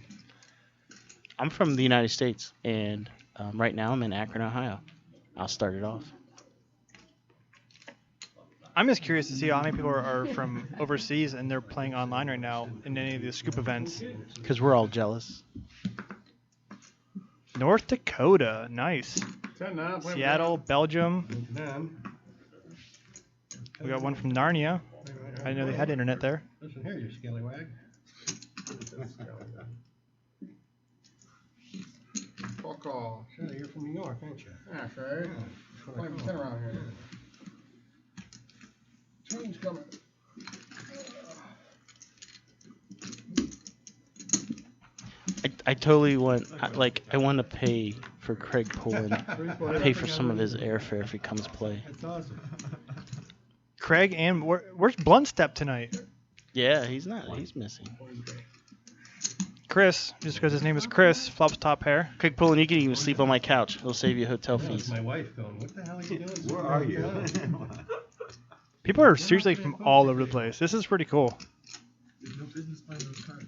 I'm from the United States, and right now I'm in Akron, Ohio. I'll start it off. I'm just curious to see how many people are from overseas and they're playing online right now in any of the scoop events. Because we're all jealous. North Dakota, nice. Seattle, Belgium. We got one from Narnia. I didn't know they had internet there. Listen here, you scallywag. Fuck off. Sure, you're from New York, aren't you? Yeah, sure. Yeah. Playing pretend around here. Train's coming. I totally want, I want to pay for Craig Pullen, pay for some of his airfare if he comes play. That's awesome. Craig, and where's Blunt Step tonight? Yeah, he's missing. Chris, just because his name is Chris, flops top hair. Craig Pullen, you can even sleep on my couch. It'll save you hotel fees. My wife going, what the hell are you doing? Where are you? People are seriously from all over the place. This is pretty cool. There's no business playing those cards.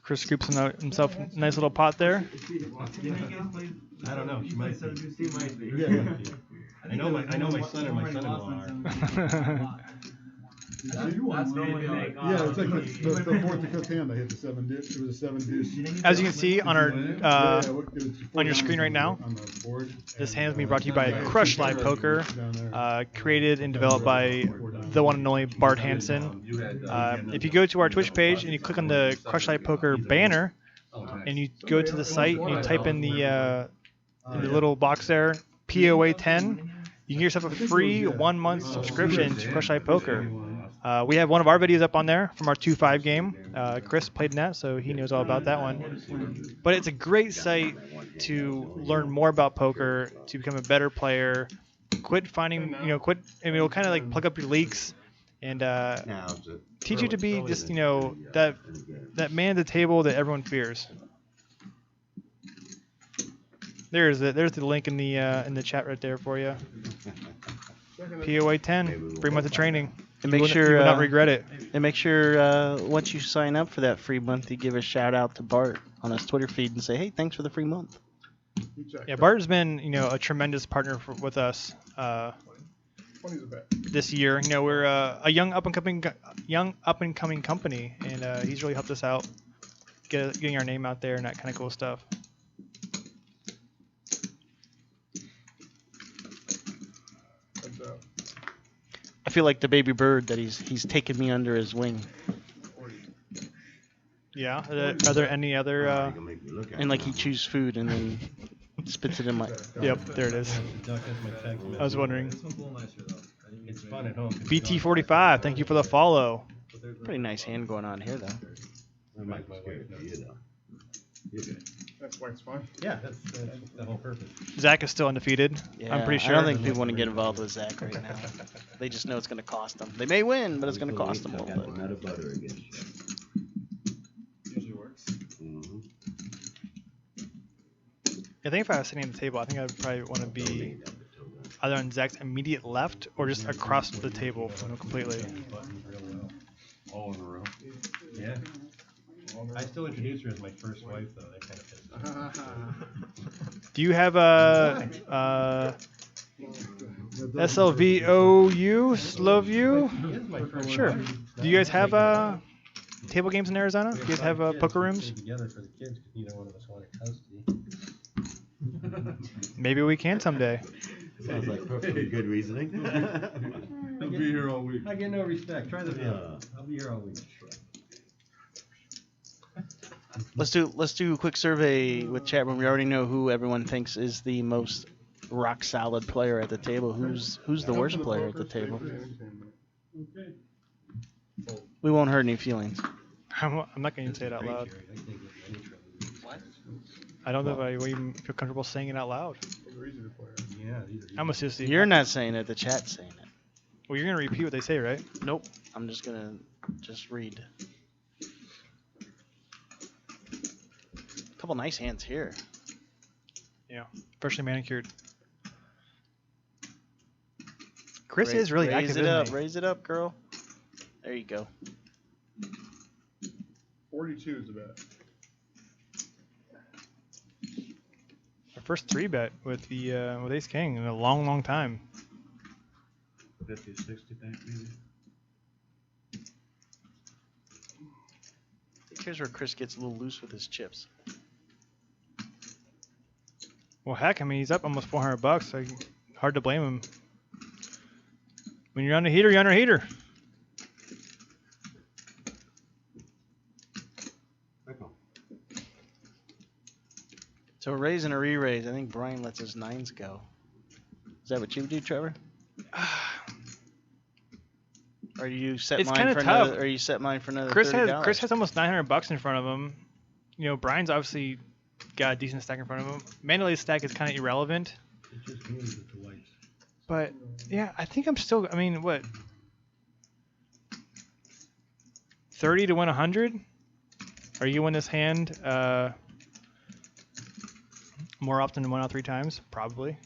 Chris scoops himself a nice little pot there. I don't know. She might be. Yeah. I know my son and my son-in-law are. Yeah, it's like the fourth to cook hand. I hit the 7 deuce. It was a 7 deuce. As you can see on our on your screen right now, this hand is being brought to you by Crush Live Poker, created and developed by the one and only Bart Hansen. If you go to our Twitch page and you click on the Crush Live Poker banner, and you go to the site and you type in the little box there, POA 10, you can get yourself a free 1 month subscription to Crush Live Poker. We have one of our videos up on there from our 2-5 game. Chris played in that, so he knows all about that one. But it's a great site to learn more about poker, to become a better player, quit finding, and it'll kind of like plug up your leaks and Now, it's teach you to be early just in that man at the table that everyone fears. There's the link in the chat right there for you. POA 10, 3 months of training. And you will not regret it. And make sure once you sign up for that free month, you give a shout out to Bart on his Twitter feed and say, "Hey, thanks for the free month." Yeah, Bart's been a tremendous partner with us this year. We're a young up and coming company, and he's really helped us out getting our name out there and that kind of cool stuff. I feel like the baby bird that he's taken me under his wing. Yeah. Are there any other? And like he chews food and then spits it in my. Yep, there it is. I was wondering. It's fun at home. BT45, thank you for the follow. Pretty nice hand going on here though. That's why it's fun. Yeah, that's the whole purpose. Zach is still undefeated. Yeah, I'm pretty sure. I don't think people want to get involved with Zach right now. They just know it's going to cost them. They may win, but it's going to cost them a little bit. Not a butter against you. Usually works. I think if I was sitting at the table, I think I'd probably want to be either on Zach's immediate left or just across the table from him completely. All in a row. Yeah. I still introduce her as my first wife, though. That kind of pisses. Do you have a SLVOU? SlovU? Sure. Do you guys have table games in Arizona? Do you guys have poker rooms? Together for the kids, because neither one of us wanted custody. Maybe we can someday. Sounds like perfectly good reasoning. I'll be here all week. I get no respect. Try the deal. I'll be here all week. Let's do a quick survey with chat room. We already know who everyone thinks is the most rock solid player at the table. Who's the worst player at the table? We won't hurt any feelings. I'm not going to say it out loud. I don't know if I even feel comfortable saying it out loud. I'm a sissy. You're not saying it. The chat's saying it. Well, you're going to repeat what they say, right? Nope. I'm just going to read. Couple nice hands here. Yeah, freshly manicured. Chris is really active. Raise it up, girl. There you go. 42 is the bet. Our first 3-bet with Ace King in a long time. 50, 60 back maybe. Here's where Chris gets a little loose with his chips. Well, heck, I mean, he's up almost $400, so hard to blame him. When you're on a heater, you're on a heater. So a raise and a re-raise. I think Brian lets his 9s go. Is that what you do, Trevor? Or you set It's mine kind for of tough. another? Or you set mine for another Chris $30? has almost $900 in front of him. Brian's obviously got a decent stack in front of him. Mandalay's stack is kind of irrelevant. But yeah, I think I'm still. I mean, what? 30 to win 100? Are you win this hand more often than 1 out of 3 times? Probably.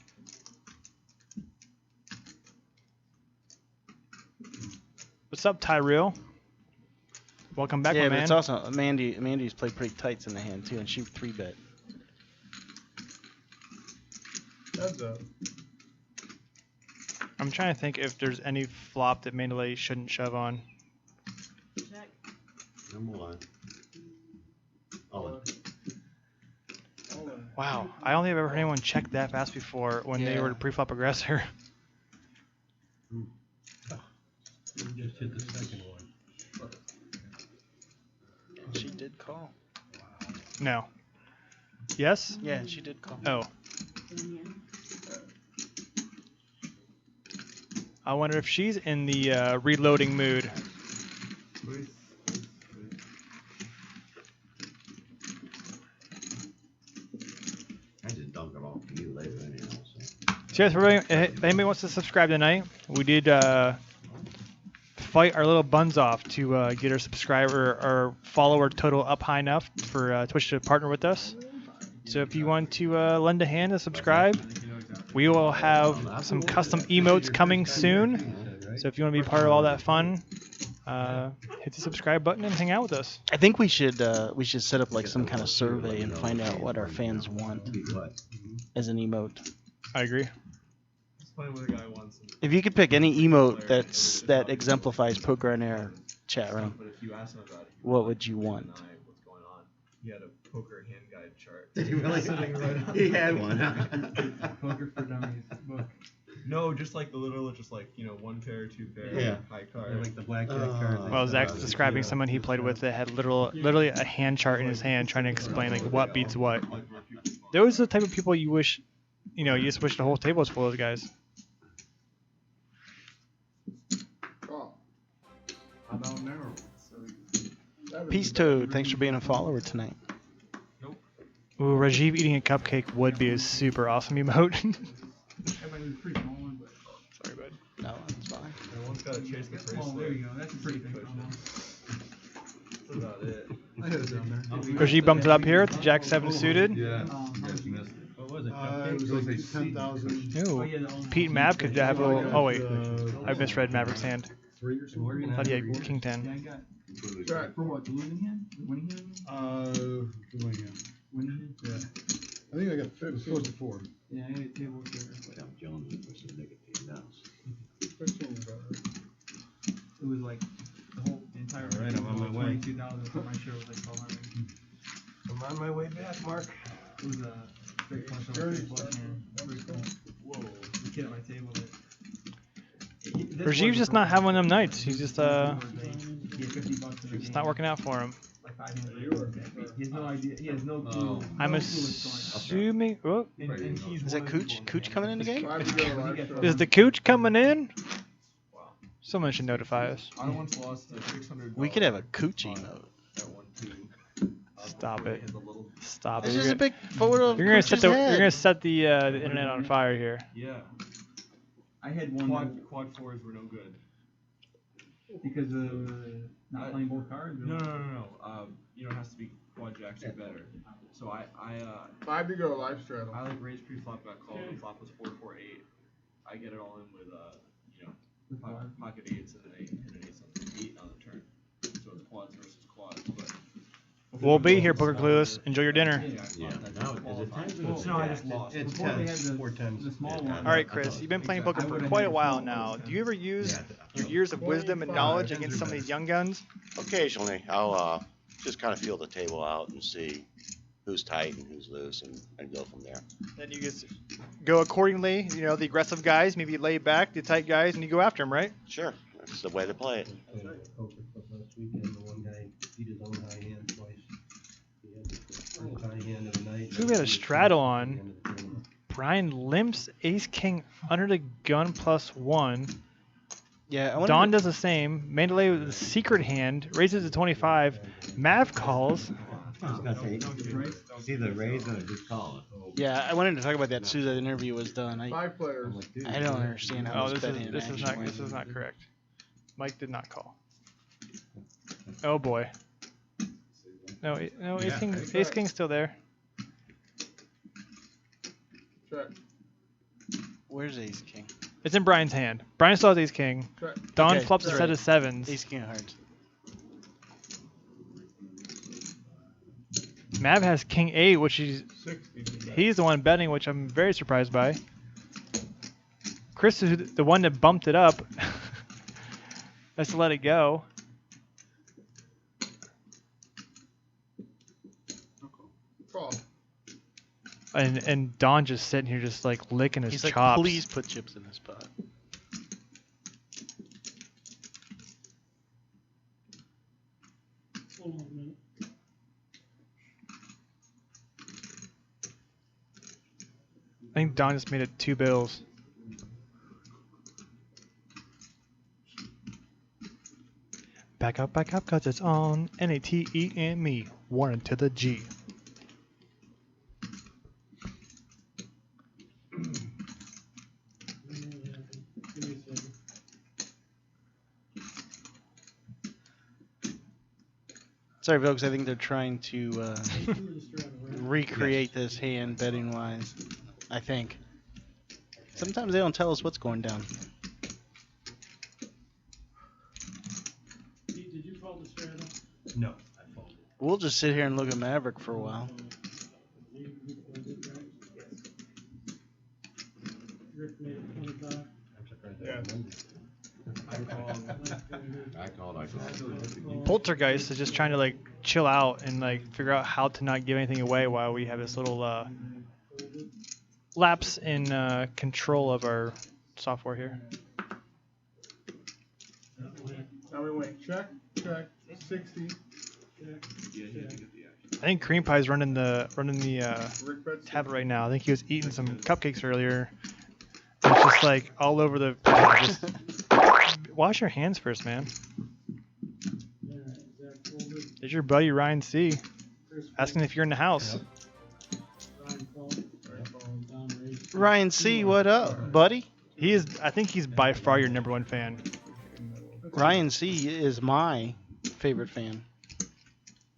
What's up, Tyrell? Welcome back, yeah, my but man. it's also Amandy's played pretty tights in the hand too, and she 3-bet. Heads up. I'm trying to think if there's any flop that Mandalay shouldn't shove on. Check. Number 1. All in. Wow, I don't think I've ever heard anyone check that fast before when they were the pre-flop aggressor. You just hit the second one. She did call. No. Yes? Yeah, she did call. Oh. I wonder if she's in the reloading mood. I just dunk it off to you later anyhow. So. So if anybody wants to subscribe tonight, we did fight our little buns off to get our subscriber or follower total up high enough for Twitch to partner with us. So if you want to lend a hand and subscribe, we will have some custom emotes coming soon. So if you want to be part of all that fun, hit the subscribe button and hang out with us. I think we should set up like some kind of survey and find out what our fans want as an emote. I agree. If you could pick any emote that exemplifies Poker on Air chat room, what would you want? He had a poker hand guide chart. Did he really? Sitting right He had one. Poker for Dummies book. No, just like the little, just like, you know, 1 pair, 2 pair, Yeah. high card. And like the blackjack card. Well, Zach's describing someone he played with that had literally a hand chart in his hand trying to explain like what beats what. Those are the type of people you wish, you just wish the whole table was full of those guys. How about now? Peace Toad, thanks for being a follower tonight. Ooh, Rajiv eating a cupcake would be a super awesome emote. Everybody was pretty small one, but. Sorry, bud. No, it's fine. One's got to chase the first. Oh, there you go. That's a pretty big one. That's about it. I had it down there. Rajiv bumped it up here with the Jack 7 suited. Yeah. Missed it. What was it? It was like 10,000. Ooh, Pete and Mav could have a little. Oh, wait. I misread Maverick's hand. 3 or something. I thought he had King 10. Yeah, I got. For what? The losing hand? The winning hand? Winning hand. Winning hand? Yeah. I think I got it was close to 4. Yeah, I got a table here. Tom Jones was a negative now. It was like the whole entire. All right, I'm on my way. 22,000. So my share was like 1,200. I'm on my way back, Mark. It was a straight flush over straight flush hand. Pretty cool. Whoa. The kid at my table that. Rajiv's just not having one of them nights. He's just Yeah, $50 it's not working out for him. Like 5 hands later. He has no idea. He has no clue. I'm assuming. Oh, And he's Is that Cooch? Cooch coming in the game? is the Cooch coming in? Someone should notify us. I once lost $600. We could have a Cooch emote. Stop it. Stop it. This You're is a gonna- big photo of You're gonna set Cooch's the head. you're gonna set the internet on fire here. Yeah. I had one Quad 4s were no good. because of not playing both cards. or No, what? no. You know, it has to be quad jacks or better. So I 5 to go, live straddle. I like raised pre-flop, got called. The flop was 4-4-8. I get it all in with you know, pocket 8s and an ace on 8 on the turn. So it's quads versus quads, but. We'll be here, Poker Clueless. Enjoy your dinner. Yeah. Now, is it 10? Well, no, I just lost. It's Before they had 10s. the- 4 10s. The small one. All right, Chris. You've been playing poker for quite a while now. Do you ever use your years of wisdom and knowledge against some of these young guns? Occasionally, I'll just kind of feel the table out and see who's tight and who's loose and go from there. Then you just go accordingly. You know, the aggressive guys, maybe lay back, the tight guys, and you go after them, right? Sure, that's the way to play it. Poker club last weekend, the one guy beat his own high hand twice. He had the first high hand of the night. So we had a straddle on. Brian limps ace king under the gun +1. Yeah, I Don does the same. Mandalay with the secret hand raises to 25. Mav calls. I was gonna say, it's either raise or just call it. Yeah, I wanted to talk about that as soon as the interview was done. 5 players. I don't understand how Oh, this betting this is actually not correct. Mike did not call. Oh boy. No, ace king's still there. Check. Where's ace king? It's in Brian's hand. Brian still has ace king. Check. Don Okay, flops a sorry. set of 7s. Ace king of hearts. Mav has king 8, which he's 60. the one betting, which I'm very surprised by. Chris is the one that bumped it up. Let's let it go. Call. And Don just sitting here just like licking his He's like, chops. please put chips in this pot. I think Don just made it 2 bills. Back up, cause it's on. N-A-T-E and me. 1 to the G. Sorry, folks. I think they're trying to recreate this hand betting wise. I think. Sometimes they don't tell us what's going down. Pete, did you call the straddle? No, I folded. We'll just sit here and look at Maverick for a while. Rick made it 25. Yeah. I called. Poltergeist is just trying to like chill out and like figure out how to not give anything away while we have this little lapse in control of our software here. Now we wait. Check. 60. I think Cream Pie's running the tab right now. I think he was eating some cupcakes earlier. It's just like all over the. Just wash your hands first, man. There's your buddy Ryan C. asking if you're in the house. Ryan C, what up, buddy? He is. I think he's by far your #1 fan. Ryan C is my favorite fan.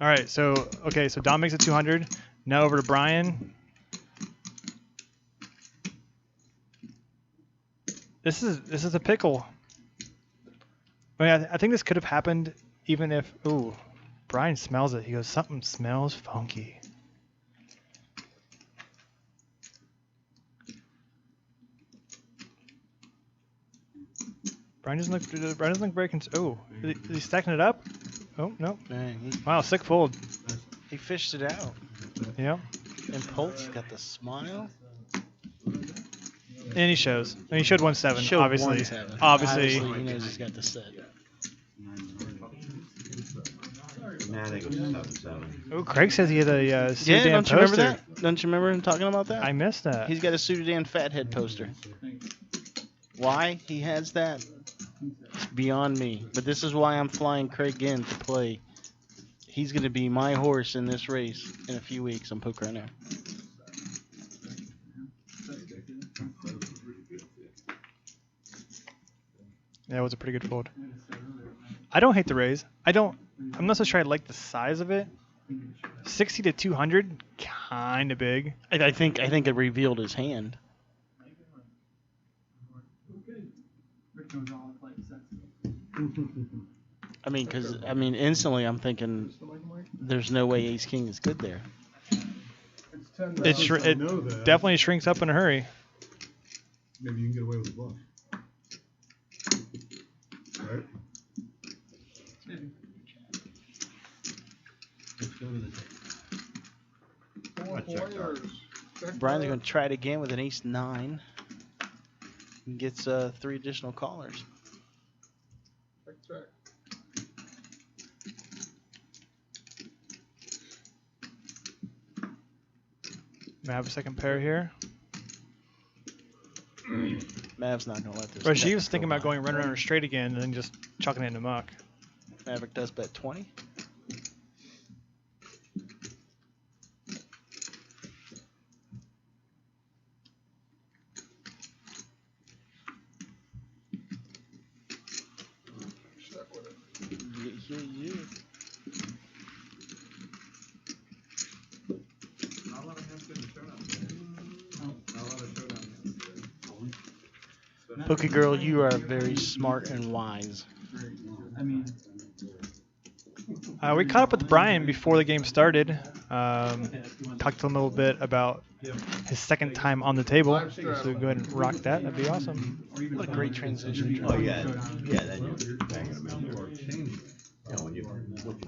All right, so Dom makes it 200. Now over to Brian. This is a pickle. I mean, I think this could have happened even if. Ooh, Brian smells it. He goes, something smells funky. Brian doesn't look very oh, is he stacking it up? Oh, no. Man, Wow, sick fold. He fished it out. Yeah. And Polt's got the smile. And he shows. And he showed 1-7, Showed obviously. 1-7. Obviously. He knows he's got the set. Nah, they go 7-7. Oh, Craig says he had a Yeah, Sudan don't you poster. remember that? Don't you remember him talking about that? I missed that. He's got a Sudan Fathead poster. Why he has that? It's beyond me. But this is why I'm flying Craig in to play. He's going to be my horse in this race in a few weeks on Poker On Air. Yeah, it was a pretty good fold. I don't hate the raise. I'm not so sure I like the size of it. 60 to 200, kind of big. I think it revealed his hand. Instantly I'm thinking there's no way Ace King is good there. It definitely shrinks up in a hurry. Maybe you can get away with a bluff. Right? Brian's going to try it again with an Ace-9. And gets 3 additional callers. Check. Mav a second pair here. Mav's not going to let this. Rajiv's thinking about going run around straight again and then just chucking it in the muck. Maverick does bet 20. Yeah. Pokey Girl, you are very smart and wise. We caught up with Brian before the game started. Talked to him a little bit about his second time on the table. So go ahead and rock that. That'd be awesome. What a great transition. Oh yeah, then you're banging them in. Yeah, when you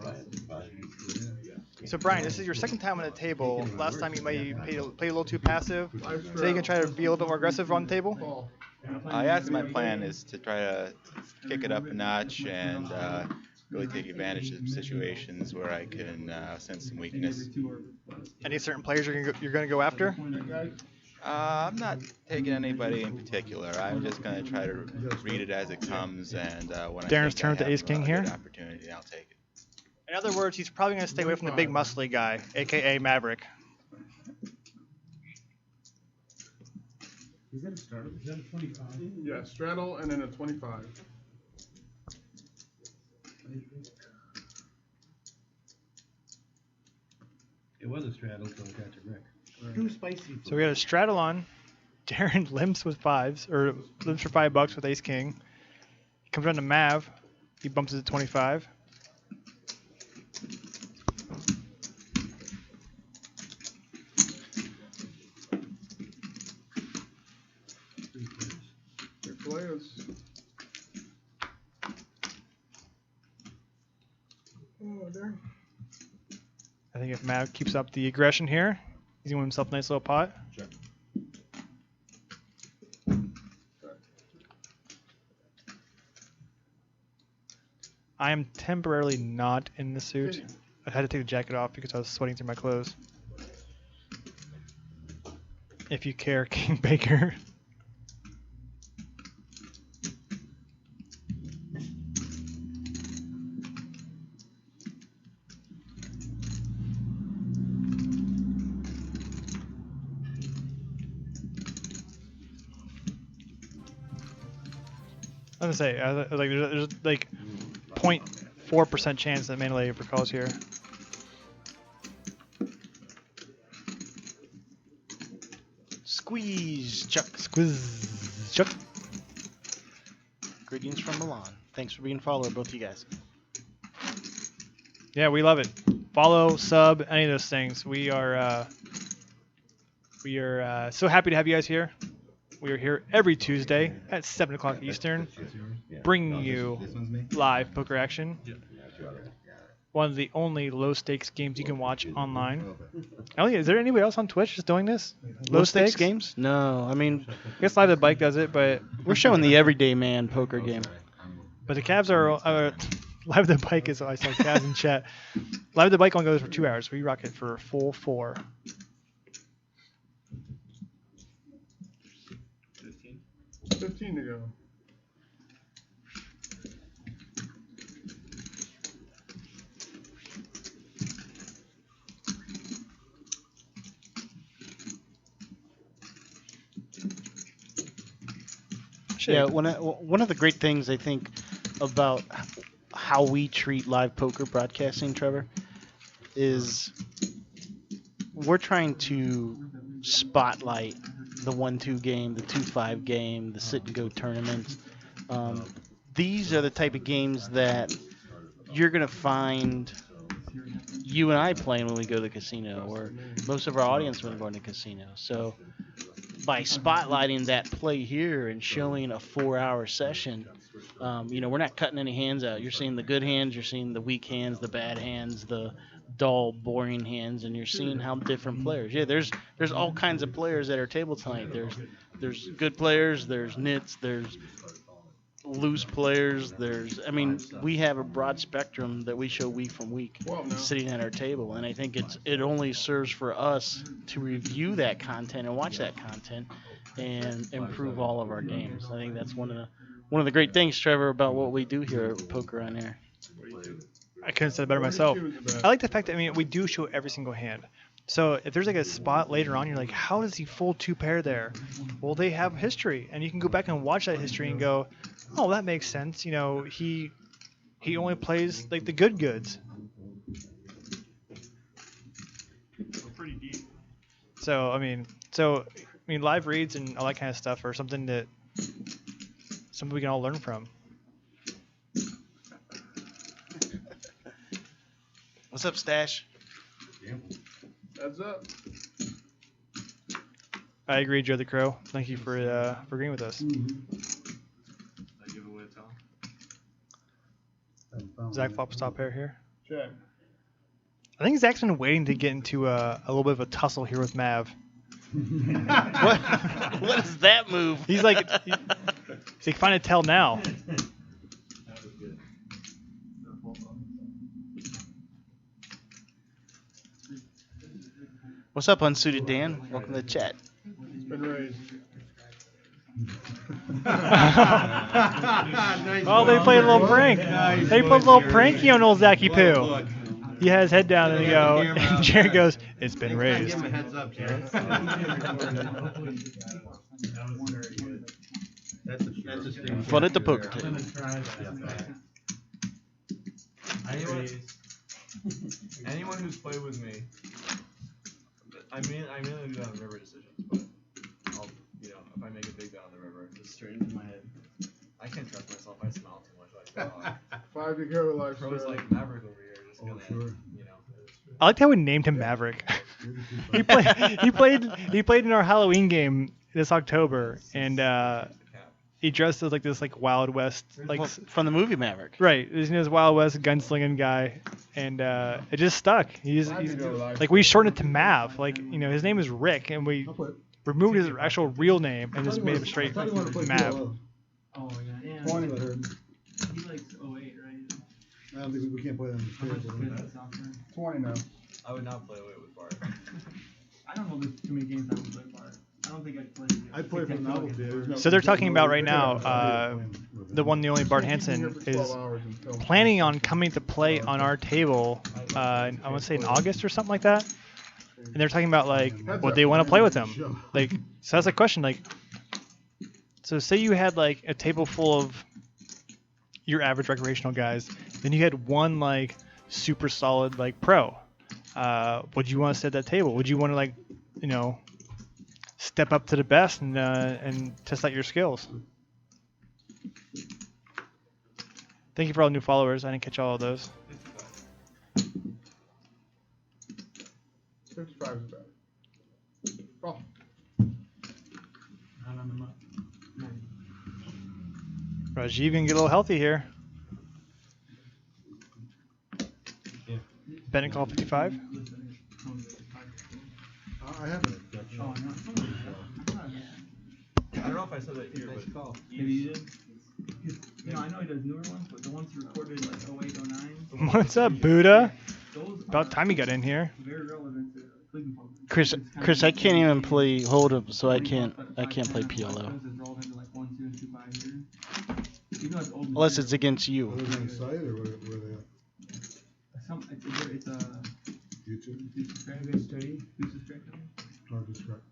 buy it. So Brian, this is your second time on the table. Last time you might played a little too passive. Today you can try to be a little bit more aggressive on the table. That's my plan, is to try to kick it up a notch and really take advantage of situations where I can sense some weakness. Any certain players you're going to go after? I'm not taking anybody in particular. I'm just going to try to read it as it comes, and when Darren's I turn think to Ace King here. good opportunity, I'll take it. In other words, he's probably going to stay away from the big muscly guy, aka Maverick. Is that a straddle? Is that a 25? Yeah, straddle and then a 25. It was a straddle, so it got to Rick. Too spicy. So we got a straddle on. Darren limps with fives, or limps for $5 with ace king. He comes down to Mav. He bumps it to 25. Good players. Oh, there. I think if Mav keeps up the aggression here, he's gonna win himself a nice little pot. Check. I am temporarily not in the suit. I had to take the jacket off because I was sweating through my clothes. If you care, King Baker. I was gonna say, like, there's like 0.4% chance that Mandalay ever calls here. Squeeze, Chuck. Squeeze, Chuck. Greetings from Milan. Thanks for being follower, both you guys. Yeah, we love it. Follow, sub, any of those things. We are so happy to have you guys here. We are here every Tuesday at 7 o'clock Eastern, bringing you live poker action. One of the only low-stakes games you can watch online. Elliot, is there anybody else on Twitch just doing this? Low stakes games? No, I mean, I guess Live the Bike does it, but we're showing the everyday man poker game. But the Cavs are Live the Bike is, I saw Cavs in chat. Live the Bike only goes for 2 hours. We rock it for a full 4. 15 to go. Yeah, one of the great things I think about how we treat live poker broadcasting, Trevor, is we're trying to spotlight the 1-2 game, the 2-5 game, the sit-and-go tournaments. These are the type of games that you're going to find you and I playing when we go to the casino, or most of our audience when we're going to the casino. So by spotlighting that play here and showing a 4-hour session, we're not cutting any hands out. You're seeing the good hands, you're seeing the weak hands, the bad hands, the dull, boring hands, and you're seeing how different players. Yeah, there's all kinds of players at our table tonight. There's good players, there's nits, there's loose players, we have a broad spectrum that we show week from week sitting at our table, and I think it only serves for us to review that content and watch that content and improve all of our games. I think that's one of the great things, Trevor, about what we do here at Poker on Air. I couldn't say it better myself. I like the fact that we do show every single hand. So if there's like a spot later on, you're like, how does he fold 2 pair there? Well, they have history, and you can go back and watch that history and go, oh, that makes sense. He only plays like the good goods. Pretty deep. So live reads and all that kind of stuff are something we can all learn from. What's up, Stash? Heads up. I agree, Joe the Crow. Thank you for agreeing with us. I give away a towel. Zach flops top pair here. Check. I think Zach's been waiting to get into a little bit of a tussle here with Mav. What is that move? He's like, he's like, find a tell now. What's up, Unsuited Dan? Welcome to the chat. It's been raised. Oh, they played a little prank. They put a little pranky on old Zachy Poo. He has his head down and and Jared goes, it's been raised. Give him a heads up, Jared. That's a stream. Fun at the poker table. Anyone who's played with me I mainly do that on river decisions, but I'll, if I make a big bet on the river, it's just straight into my head. I can't trust myself. I smile too much. Like, 5 to go, like pros like Maverick over here, just gonna, I liked how we named him Maverick. he played in our Halloween game this October, and he dressed as like this like Wild West from the movie Maverick. Right, he's this Wild West gunslinging guy, and it just stuck. He's like we shortened it to Mav. Like his name is Rick, and we removed his actual real name and just made him straight Mav. Oh, yeah. 20 I heard. He likes 08, right? I don't think we can't play that on the table. 20 now. I would not play away with Bart. I don't know there's too many games I would play Bart. I don't think I'd play. I'd play for the novelty. So they're talking about right now, the one, the only Bart Hansen is planning on coming to play on our table. I want to say in August or something like that. And they're talking about like would they want to play with him? Like, so that's a question. Like, so say you had like a table full of your average recreational guys, then you had one like super solid like pro. Would you want to sit at that table? Would you want to like, step up to the best and test out your skills? Thank you for all the new followers. I didn't catch all of those. 55 is bad. Oh. Rajiv can get a little healthy here. Yeah. Bennett call 55. I haven't. I don't know if I said that here, but Maybe you did. I know he does newer ones, but the ones he recorded like 08, 09. What's up, Buddha? About time you got in here. Very relevant to Cleveland folks. Chris, I can't even play Holdem, so I can't play PLO. Unless it's against you. Are they on site or where are they at? It's a YouTube? study. Hard to describe.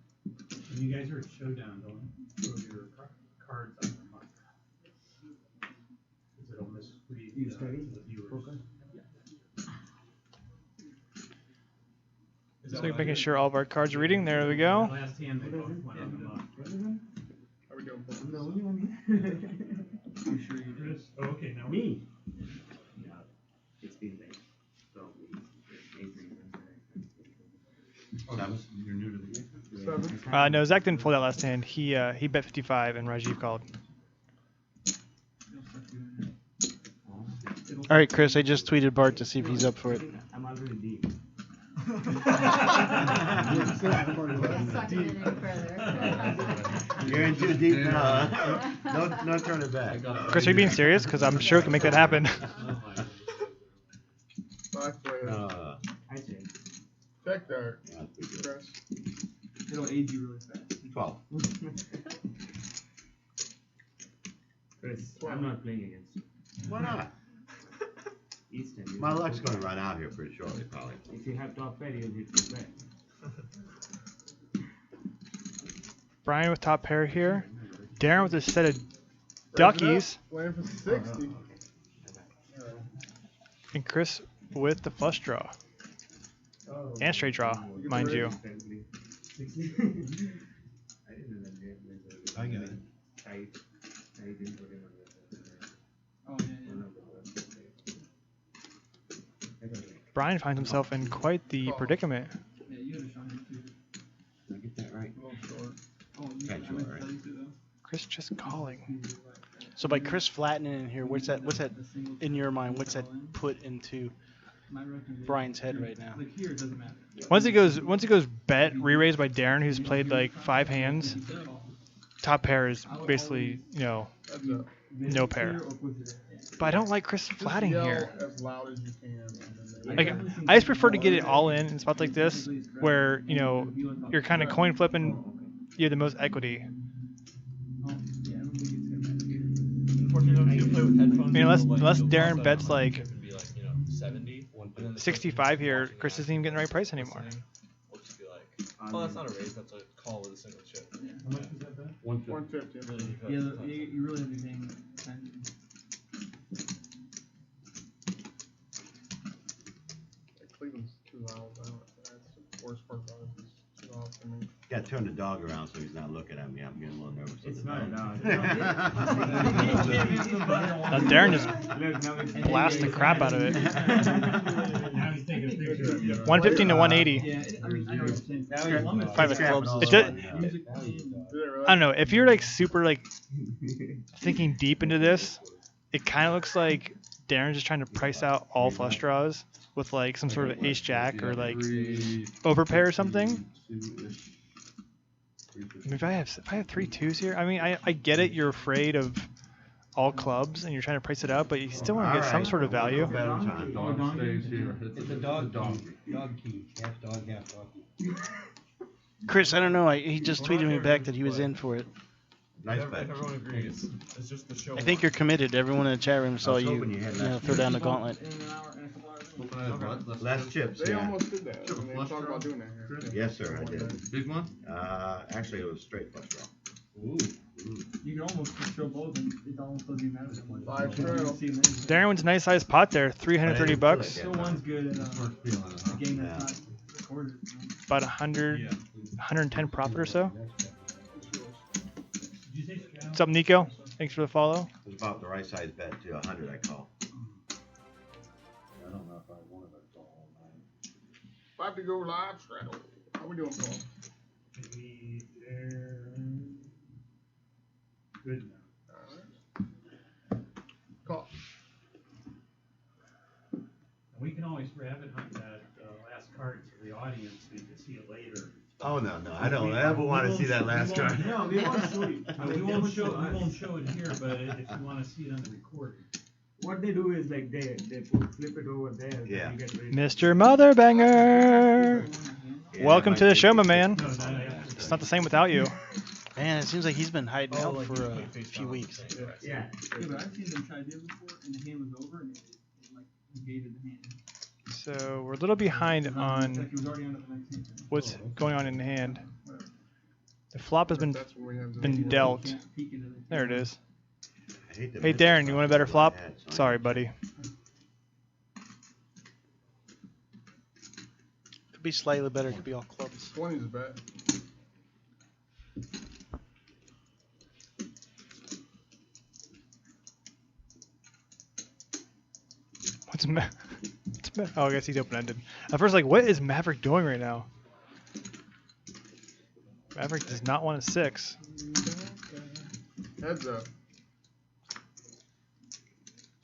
And you guys are at Showdown, don't throw your cards on the front. Because it'll mislead the viewers. Okay. So we're making sure all of our cards are reading. There we go. Last hand they both went on the muck. Are we doing I'm sure you did. Oh, okay, now me. You're new to the game? No, Zach didn't fold that last hand. He bet 55 and Rajiv called. All right, Chris, I just tweeted Bart to see if he's up for it. I'm already deep. You're in too deep now. No turning back. Chris, are you being serious? Because I'm sure we can make that happen. I see. Check there. Press. It'll age you really fast. 12. Chris, I'm not playing against you. Why not? Easton. My luck's going to run out here pretty shortly, probably. If you have top pair, you'll hit the bet. Brian with top pair here. Darren with a set of duckies. Playing for 60. And Chris with the flush draw. And straight draw, mind you. I get it. Brian finds himself in quite the predicament. Yeah, you had a shot here too. Did I get that right? Kind of right. Chris just calling. So by Chris flattening in here, what's that in your mind? What's that put into Brian's head right now? Like here, it doesn't matter. Once it goes bet re-raised by Darren, who's played like 5 hands. Top pair is basically no pair. But I don't like Chris flatting here. As loud as you can. Like I just prefer to get it all in spots like this, where you're kind of coin flipping. You have the most equity. I mean, unless Darren bets like 65 here, Chris isn't even getting the right price anymore. We'll just be like, well, that's not a raise, that's a call with a single chip. How much is that bet? 150. Yeah, you really have to be paying attention. Cleveland's too loud. That's the worst part about it. Got to turn the dog around so he's not looking at me. I'm getting a little nervous. It's not a dog. Darren just blasted the crap out of it. 115 to 180. Five of clubs. I don't know. If you're like super like thinking deep into this, it kind of looks like Darren's just trying to price out all flush draws with like some sort of ace jack or like overpair or something. I mean, if I have 3 2s here, I mean, I get it. You're afraid of all clubs and you're trying to price it out, but you still want to get some sort of value. It's a dog key. Half dog, half doggy. Chris, I don't know. He just tweeted me back that he was in for it. Nice bet. Everyone agrees. It's just the show. I think you're committed. Everyone in the chat room saw you, throw down the gauntlet. Last chips. They Yeah. almost did that. When they talked about doing that here. Yes, sir, I did. Big one? Actually, it was straight flush draw. Ooh. You can almost just show both and it almost doesn't even matter. Darren wins a nice sized pot there, $330. Still one's good at a game that's not recorded. About 110 profit or so. What's up, Nico? Thanks for the follow. It was about the right size bet to 100. I call. I don't know if I wanted to call, man. About to go live straddle. How we doing, Paul? Good now. Call. We can always rabbit hunt that last card to the audience so you can see it later. Oh no, I don't ever want to see that last card. No, we won't show you. We won't show it here, but if you want to see it on the recording. What they do is like they flip it over there. Yeah. Mr. Motherbanger! Welcome to the show, my man. It's not the same without you. Man, it seems like he's been hiding out for a few weeks. Yeah, but I've seen them try to do it before, and the hand was over, and it like negated the hand. So we're a little behind on Like it was already on the next hand. what's going on in the hand. The flop has been dealt. There it is. Hey Darren, you want a better flop? Sorry, buddy. Could be slightly better. Could be all clubs. 20 is a bet. What's oh, I guess he's open-ended. At first, like, what is Maverick doing right now? Maverick does not want a 6. Heads up.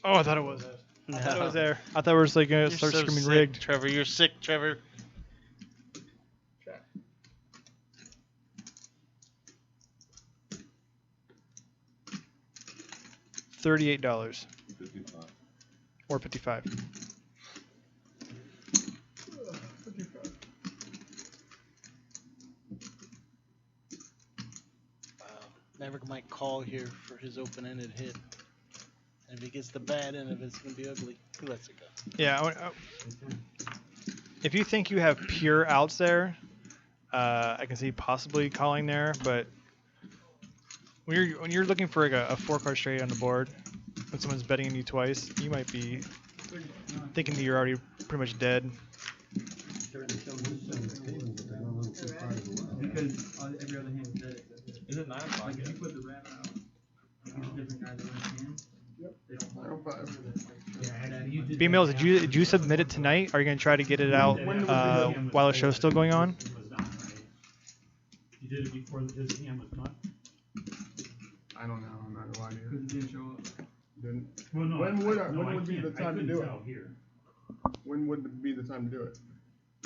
Oh, I thought it was. I thought it was there. I thought it was like gonna You're start so screaming sick, rigged. Trevor, you're sick, Trevor. $38 or 55. Maverick might call here for his open-ended hit. And if he gets the bad end of it, it's going to be ugly. He lets it go. Yeah. If you think you have pure outs there, I can see possibly calling there. But when you're looking for like a 4-card straight on the board, when someone's betting on you twice, you might be thinking that you're already pretty much dead. Because every other hand is dead. Is it 9 o'clock? Like if you put the rabbit out, it's a different guy that wins hand. Yep. They don't play. 905. B Mills, did you submit it tonight? Are you gonna try to get it out while the show's still going on? You did it before his hand was not. I don't know. I'm not gonna lie to you. Because it didn't show up. Didn't. Well, no, when would be can't. the time to I do couldn't it? tell here. When would be the time to do it?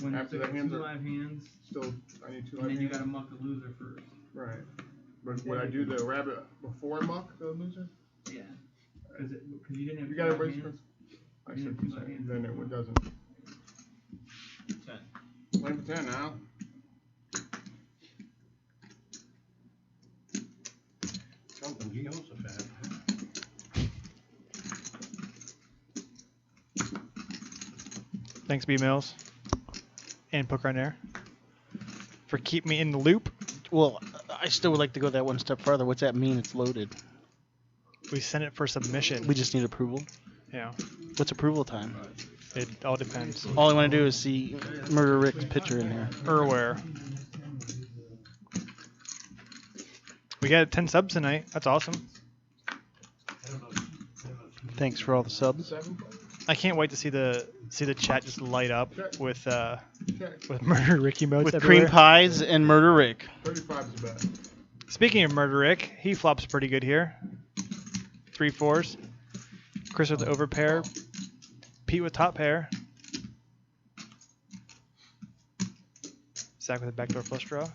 When After it's the like hands 2 are live hands, still, I need 2 and live then you hands. gotta muck the loser first. Right. But would I do the rabbit before muck the loser? Yeah. Because you didn't have You 2 gotta live raise hands. I You should didn't have 2 live hands. then it doesn't. 10. Playing for 10 now. Something he owns a fan. Thanks, B Mills and Poker on Air for keeping me in the loop. Well, I still would like to go that one step further. What's that mean? It's loaded. We sent it for submission. We just need approval. Yeah. What's approval time? It all depends. All I want to do is see Murder Rick's picture in here. Or where? We got 10 subs tonight. That's awesome. Thanks for all the subs. I can't wait to see the chat just light up with Murder Rick emotes With everywhere. cream pies and Murder Rick. 35 is bad. Speaking of Murder Rick, he flops pretty good here. 3 4s. Chris with the over pair. Pete with top pair. Zach with a backdoor flush draw.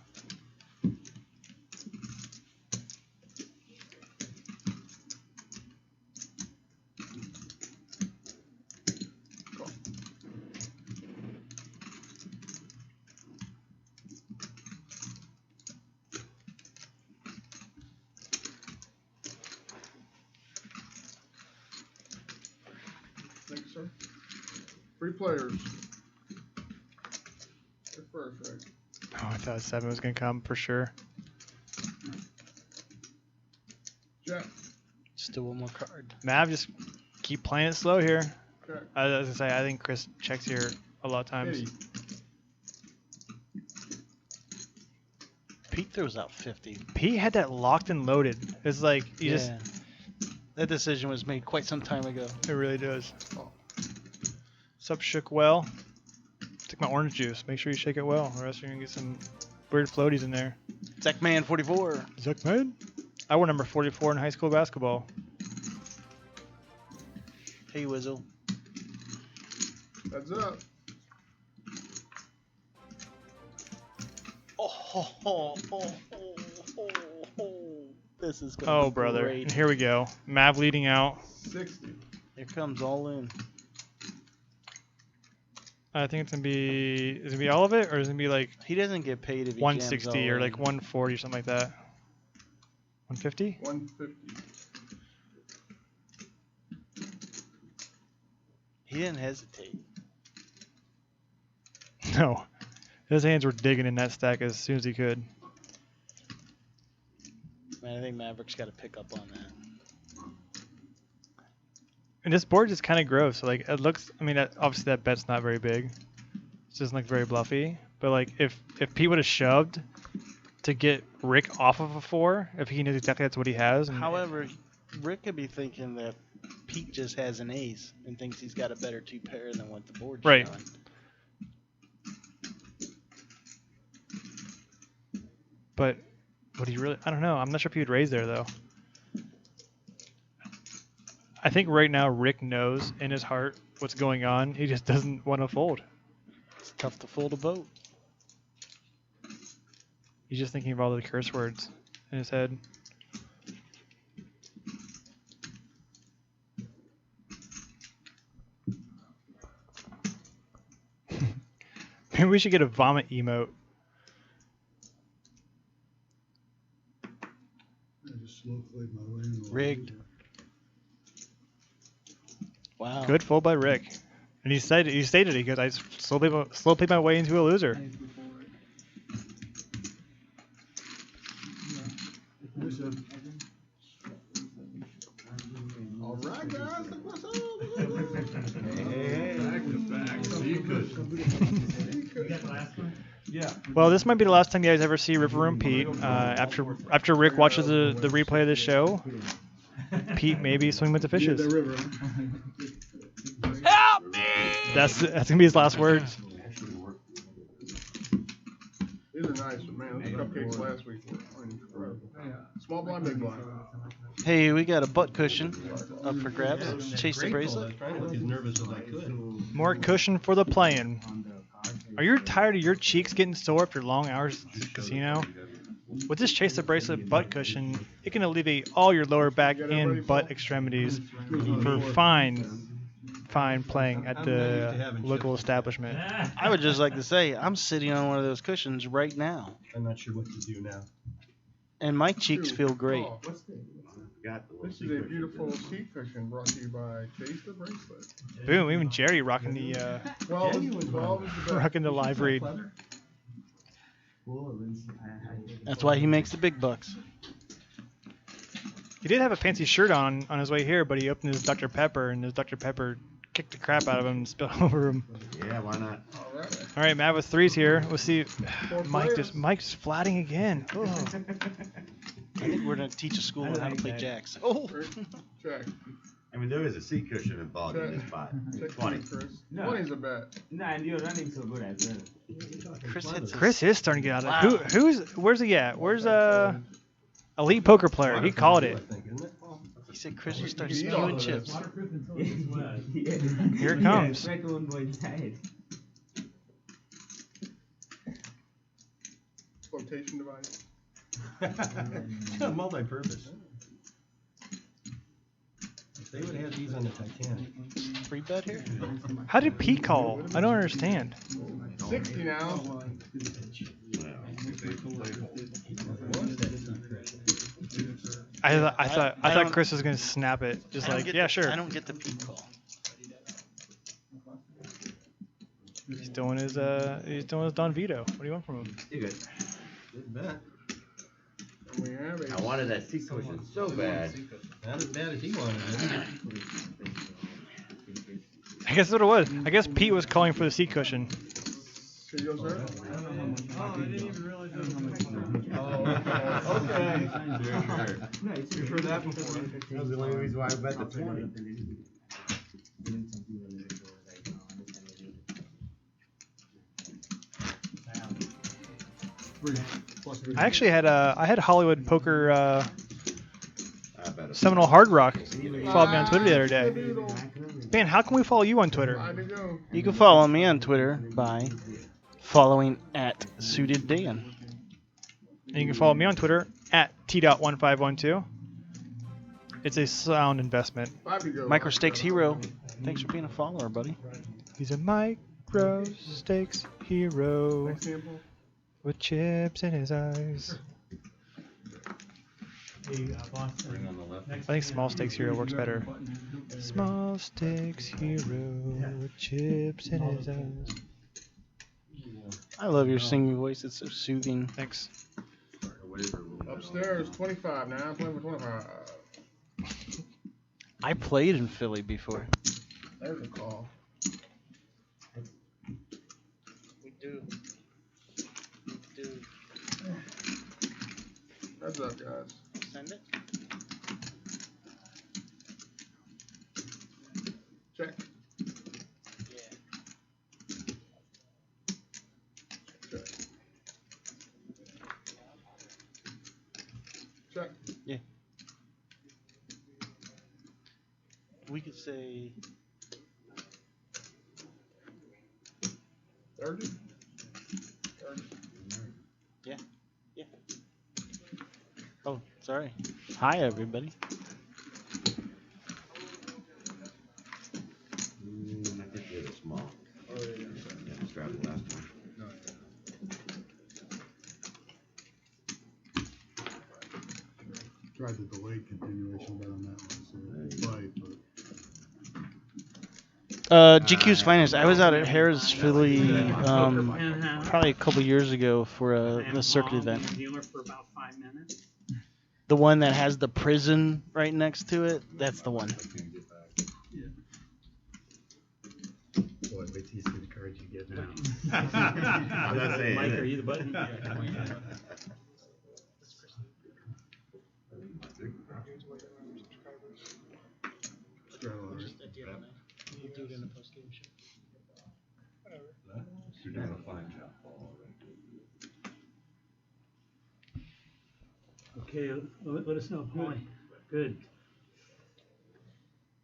Thanks, sir. 3 players. You're first, right? Oh, I thought 7 was going to come for sure. Jack. Still one more card. Mav, just keep playing it slow here. Okay. I was going to say, I think Chris checks here a lot of times. Kitty. Pete throws out 50. Pete had that locked and loaded. It's like, you just... That decision was made quite some time ago. It really does. Sup, shook well. Take my orange juice. Make sure you shake it well, or else you're going to get some weird floaties in there. Zachman 44. Zachman? I wore number 44 in high school basketball. Hey, Wizzle. Heads up. This is going to be brother. great. And here we go. Mav leading out. 60. Here comes all in. I think it's going to be... Is it going to be all of it, or is it going to be like... He doesn't get paid if he 160 jams all or like in. 140 or something like that. 150? 150. He didn't hesitate. No. His hands were digging in that stack as soon as he could. Man, I think Maverick's got to pick up on that. And this board just kind of gross. So like it looks, I mean, obviously that bet's not very big. It doesn't look very bluffy. But like if Pete would have shoved to get Rick off of a 4, if he knows exactly that's what he has. And However, Rick could be thinking that Pete just has an ace and thinks he's got a better 2 pair than what the board's Right. showing. But would he really? I don't know. I'm not sure if he would raise there though. I think right now Rick knows in his heart what's going on. He just doesn't want to fold. It's tough to fold a boat. He's just thinking of all the curse words in his head. Maybe we should get a vomit emote. I just slow played my way in. Rigged. Wow. Good fold by Rick. And he stated it because I slow played my way into a loser. All right, guys. Look what's up. Yeah. Well, this might be the last time you guys ever see River Room Pete. After Rick watches the replay of this show, Pete maybe swing with the fishes. Help me! That's gonna be his last words. These are nice, but man, those cupcakes last week were incredible. Small blind, big blind. Hey, we got a butt cushion up for grabs. Chase the bracelet. Trying to look as nervous as I could. More cushion for the playing. Are you tired of your cheeks getting sore after long hours at the casino? With this Chase the Bracelet butt cushion, it can alleviate all your lower back and butt extremities for fine playing at the local establishment. I would just like to say, I'm sitting on one of those cushions right now. I'm not sure what to do now. And my cheeks feel great. Oh, this is a beautiful seat cushion brought to you by Chase the Bracelet. Boom! Even Jerry rocking the 12 is the best. rocking the live read. That's why he makes the big bucks. He did have a fancy shirt on his way here, but he opened his Dr. Pepper, and his Dr. Pepper kicked the crap out of him and spilled over him. Yeah, why not? All right, Matt with 3s here. We'll see. Mike just flatting again. Oh. I think we're gonna teach a school on how to play jacks. Oh. Check. I mean, there is a seat cushion involved in this pot. Check 20. Chris. No. 20 is a bet. No, and you're running so good as well. Chris is starting to get out of Wow. it. Where's he at? Where's elite poker player? He called it. He said Chris will start spewing chips. Here it comes. Flotation device. Multi-purpose. If they would have these on the Titanic. Free bet here? How did Pete call? I don't understand. 60 now. I thought Chris was gonna snap it, just like, yeah, sure. I don't get the Pete call. He's doing his Don Vito. What do you want from him? You good? Good bet. We have a I wanted that seat cushion so bad. Not as bad as he wanted it. I guess that's what it was. I guess Pete was calling for the seat cushion. Here you go, sir. Oh, I didn't even realize that was on my Oh, okay. Nice. You've heard that before. That was the only reason why I bet the 20. I actually had Hollywood Poker Seminole Hard Rock followed me on Twitter the other day. Man, how can we follow you on Twitter? You can follow me on Twitter by following @SuitedDan. And you can follow me on Twitter @T.1512. It's a sound investment. Micro Stakes Hero. Thanks for being a follower, buddy. He's a micro stakes hero with chips in his eyes. I think small stakes hero works better. Small stakes hero with chips in his eyes. I love your singing voice. It's so soothing. Thanks. Upstairs, 25 now. I'm playing for 25. I played in Philly before. There's a call. We do. Heads up, guys. Send it. Check. Check. Check. Yeah. We could say 30. Yeah. Yeah. Oh, sorry. Hi, everybody. I think you're the small. Oh, yeah. Yeah, strap the last one. Tried the delayed continuation bet on that one, so right, but GQ's finest. I was out at Harris, Philly, probably a couple years ago for the circuit event. Dealer for about 5 minutes. The one that has the prison right next to it. That's the one. Boy, wait till you see the cards you get now. I'm not saying Mike, it. are you the button? You're doing a fine job, Paul. Okay, let us know. Point. Good.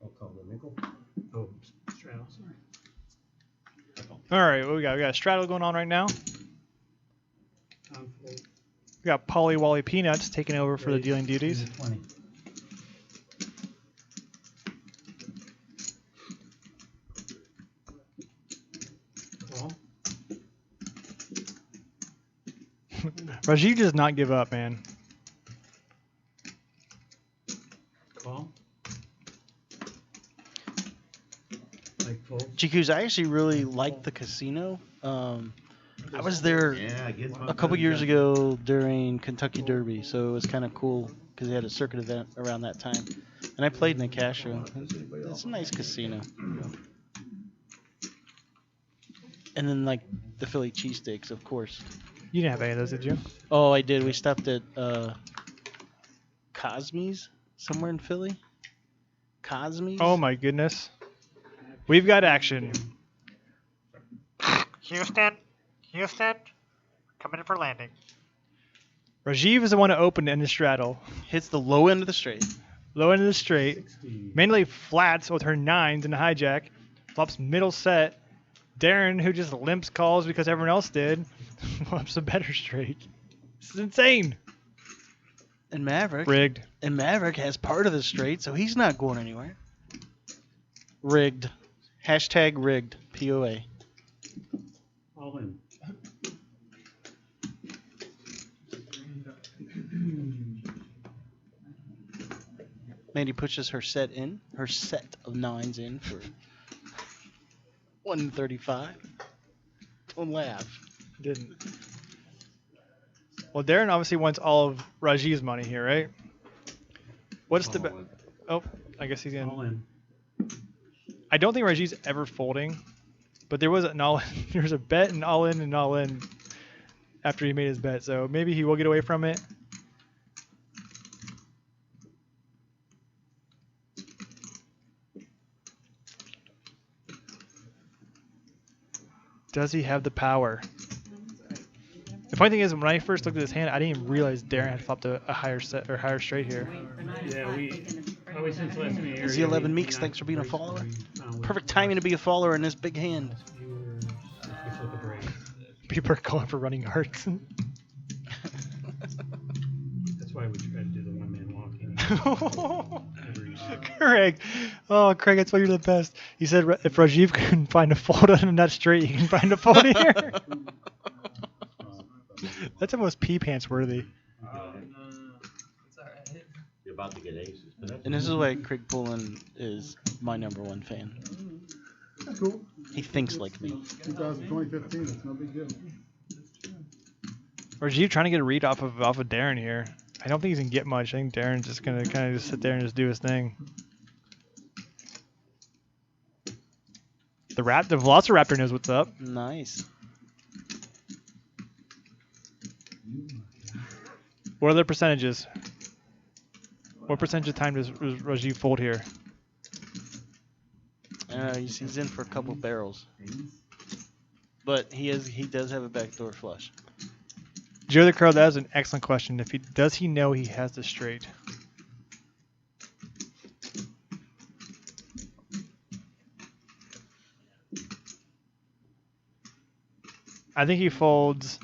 I'll call the nickel. Oh, straddle, sorry. All right, what we got? We got a straddle going on right now. We got Polly Wally Peanuts taking over for the dealing duties. 20. Call. Rajiv does not give up, man. Call. Like full. GQ's, I actually really liked the casino. I was there a couple years ago during Kentucky Derby, so it was kind of cool because they had a circuit event around that time. And I played in the cash room. It's a nice casino. And then, like, the Philly cheesesteaks, of course. You didn't have any of those, did you? Oh, I did. We stopped at Cosme's somewhere in Philly. Cosme's. Oh my goodness. We've got action. Houston, coming in for landing. Rajiv is the one to open in the straddle. Hits the low end of the straight. Low end of the straight. Mainly flats with her 9s in the hijack. Flops middle set. Darren, who just limps calls because everyone else did, flops a better straight. This is insane. And Maverick. Rigged. And Maverick has part of the straight, so he's not going anywhere. Rigged. Hashtag rigged. POA. All in. Mandy pushes her set of 9s in for 135. Don't laugh. Didn't. Well, Darren obviously wants all of Rajiv's money here, right? What's the... Oh, I guess he's in. All in. I don't think Rajiv's ever folding, but there was an all-in. There was a bet and all in after he made his bet, so maybe he will get away from it. Does he have the power? The funny thing is, when I first looked at his hand, I didn't even realize Darren had flopped a higher set or higher straight here. Yeah, we always since last in the area. Z11 Meeks, thanks for being a follower. Perfect timing to be a follower in this big hand. People are calling for running hearts. That's why we try to do the one-man walking. Craig. Oh, Craig, that's why you're the best. He said if Rajiv can find a fold on a nut straight, he can find a fold here. That's almost pee pants worthy. You're about to get aces. And this is why Craig Pullen is my #1 fan. That's cool. He thinks like me. 2015, it's no big deal. Rajiv trying to get a read off of Darren here. I don't think he's gonna get much. I think Darren's just gonna kind of just sit there and just do his thing. The Velociraptor knows what's up. Nice. What are the percentages? What percentage of time does Rajiv fold here? He's in for a couple barrels, but he does have a backdoor flush. Joe the Crow, that is an excellent question. Does he know he has the straight? I think he folds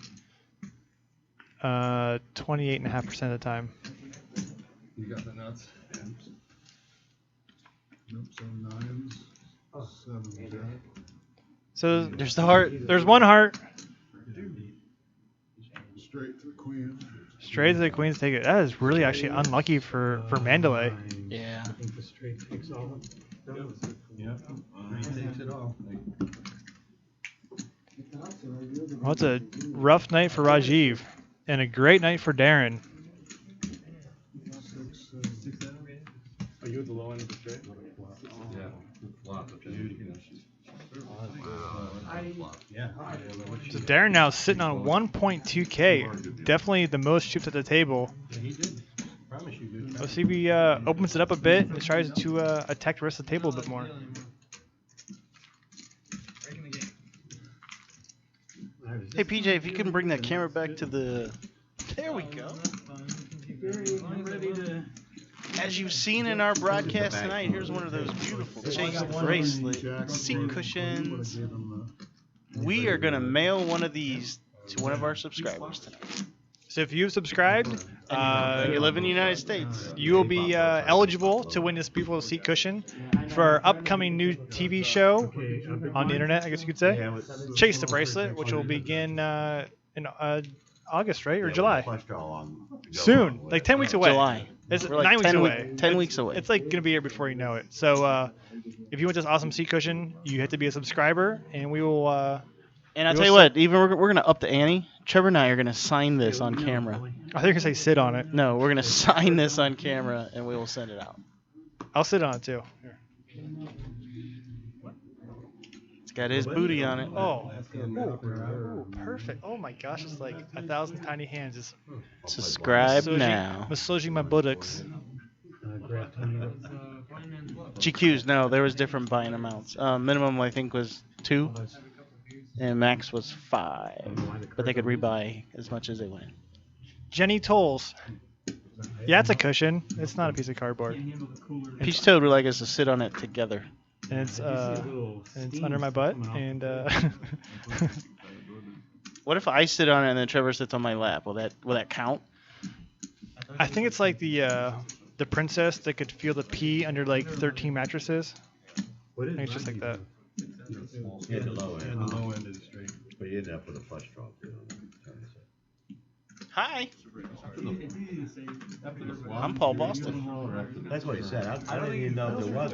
28.5% of the time. You got the nuts. Nope, so 9s, 7s, Jack. So there's the heart. There's one heart. Straight to the queen. Straight to the queens, take it. That is really actually unlucky for Mandalay. Yeah. I think the straight takes all of those. Yeah. Takes it all. Well, it's a rough night for Rajiv and a great night for Darren. Are you at the low end of the straight? Yeah. Flop. Yeah. So Darren now sitting on 1.2K. Definitely the most chips at the table. Yeah, he did. Promise you, dude. Let's see if he opens it up a bit and tries to attack the rest of the table a bit more. Hey PJ, if you can bring that camera back to the... There we go. As you've seen in our broadcast tonight, here's one of those beautiful chased bracelet seat cushions. We are going to mail one of these to one of our subscribers tonight. So if you've subscribed, you live in the United States, you will be eligible to win this beautiful seat cushion for our upcoming new TV show on the internet, I guess you could say. Chase the Bracelet, which will begin in August, right? Or July? Soon. Like 10 weeks away. July. It's We're like 9 weeks 10 away. 10 weeks away. It's like going to be here before you know it. So if you want this awesome seat cushion, you have to be a subscriber, and we will... and I'll tell you what, even we're going to up the ante. Trevor and I are going to sign this on camera. I think you're going to say sit on it. No, we're going to sign this on camera, and we will send it out. I'll sit on it, too. Here. It's got his booty on it. Oh, ooh, perfect. Oh my gosh, it's like 1,000 tiny hands just Subscribe now. massaging my buttocks. GQs, no, there was different buying amounts. Minimum, I think, was 2, and max was 5. But they could rebuy as much as they wanted. Jenny Tolles. Yeah, it's a cushion. It's not a piece of cardboard. Peach Toad would like us to sit on it together. And it's under my butt. And what if I sit on it and then Trevor sits on my lap? Will that count? I think it's like the princess that could feel the pee under like 13 mattresses. I think it's just like that. Yeah, the low end. The low end is straight. But you end up with a flush draw too. Hi. I'm Paul Boston. That's what he said. I don't even know if there was.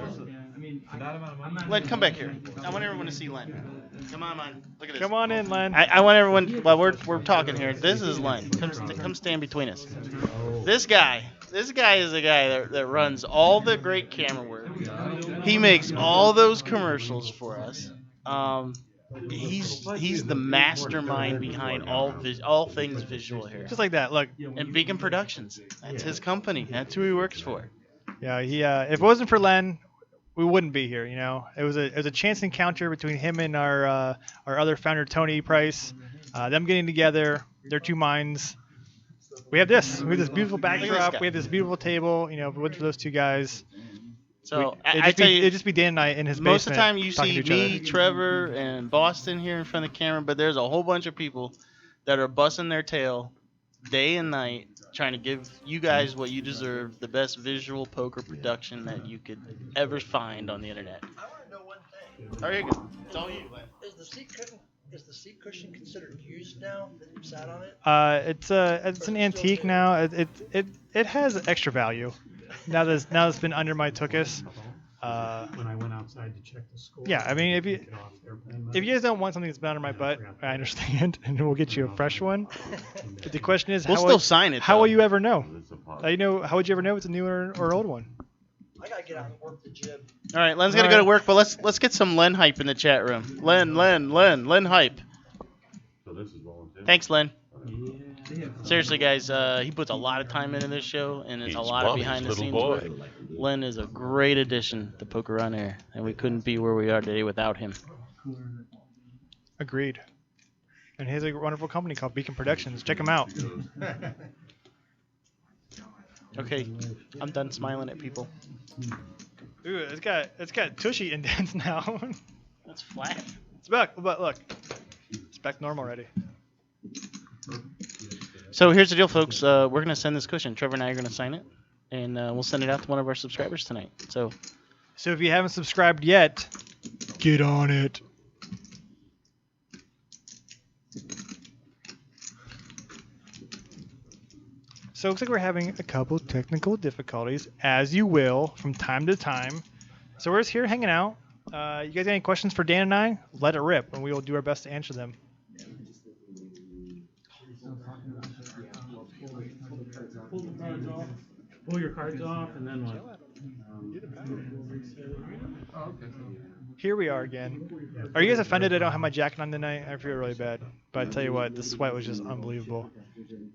Len, come back here. I want everyone to see Len. Come on, man. Look at this. Come on in, Len. I want everyone. While we're talking here, this is Len. Come stand between us. This guy is the guy that runs all the great camera work. He makes all those commercials for us. He's the mastermind behind all things visual here. Just like that, look. And Beacon Productions. That's his company. That's who he works for. Yeah, he. If it wasn't for Len, we wouldn't be here. You know, it was a chance encounter between him and our other founder Tony Price. Them getting together, their two minds. We have this. We have this beautiful backdrop. We have this beautiful table. You know, if it wasn't for those two guys. So it'd just be Dan and I in his basement. Most of the time you see me, Trevor, and Boston here in front of the camera, but there's a whole bunch of people that are busting their tail day and night trying to give you guys what you deserve, the best visual poker production that you could ever find on the internet. I want to know one thing. There you go. It's all you, Len. Is the seat cushion considered used now that you've sat on it? It's an antique now. It has extra value. Now it's been under my tuchus. When I went outside to check the score. Yeah, I mean, if you guys don't want something that's been under my butt, I understand, and we'll get you a fresh one. But the question is, we'll still sign it. How will you ever know? How would you ever know if it's a new or old one? I gotta get out and work the jib. All right, Len's gonna go to work, but let's get some Len hype in the chat room. Len hype. So this is volunteer. Thanks, Len. Seriously, guys, he puts a lot of time into this show, and it's a lot of behind-the-scenes work. Len is a great addition to Poker on Air, and we couldn't be where we are today without him. Agreed. And he has a wonderful company called Beacon Productions. Check him out. Okay, I'm done smiling at people. Ooh, it's got tushy indents now. That's flat. It's back, but look, it's back normal already. So here's the deal, folks. We're going to send this cushion. Trevor and I are going to sign it, and we'll send it out to one of our subscribers tonight. So if you haven't subscribed yet, get on it. So it looks like we're having a couple technical difficulties, as you will, from time to time. So we're just here hanging out. You guys got any questions for Dan and I? Let it rip, and we will do our best to answer them. Pull your cards off, and then what? Here we are again. Are you guys offended I don't have my jacket on tonight? I feel really bad. But I tell you what, the sweat was just unbelievable.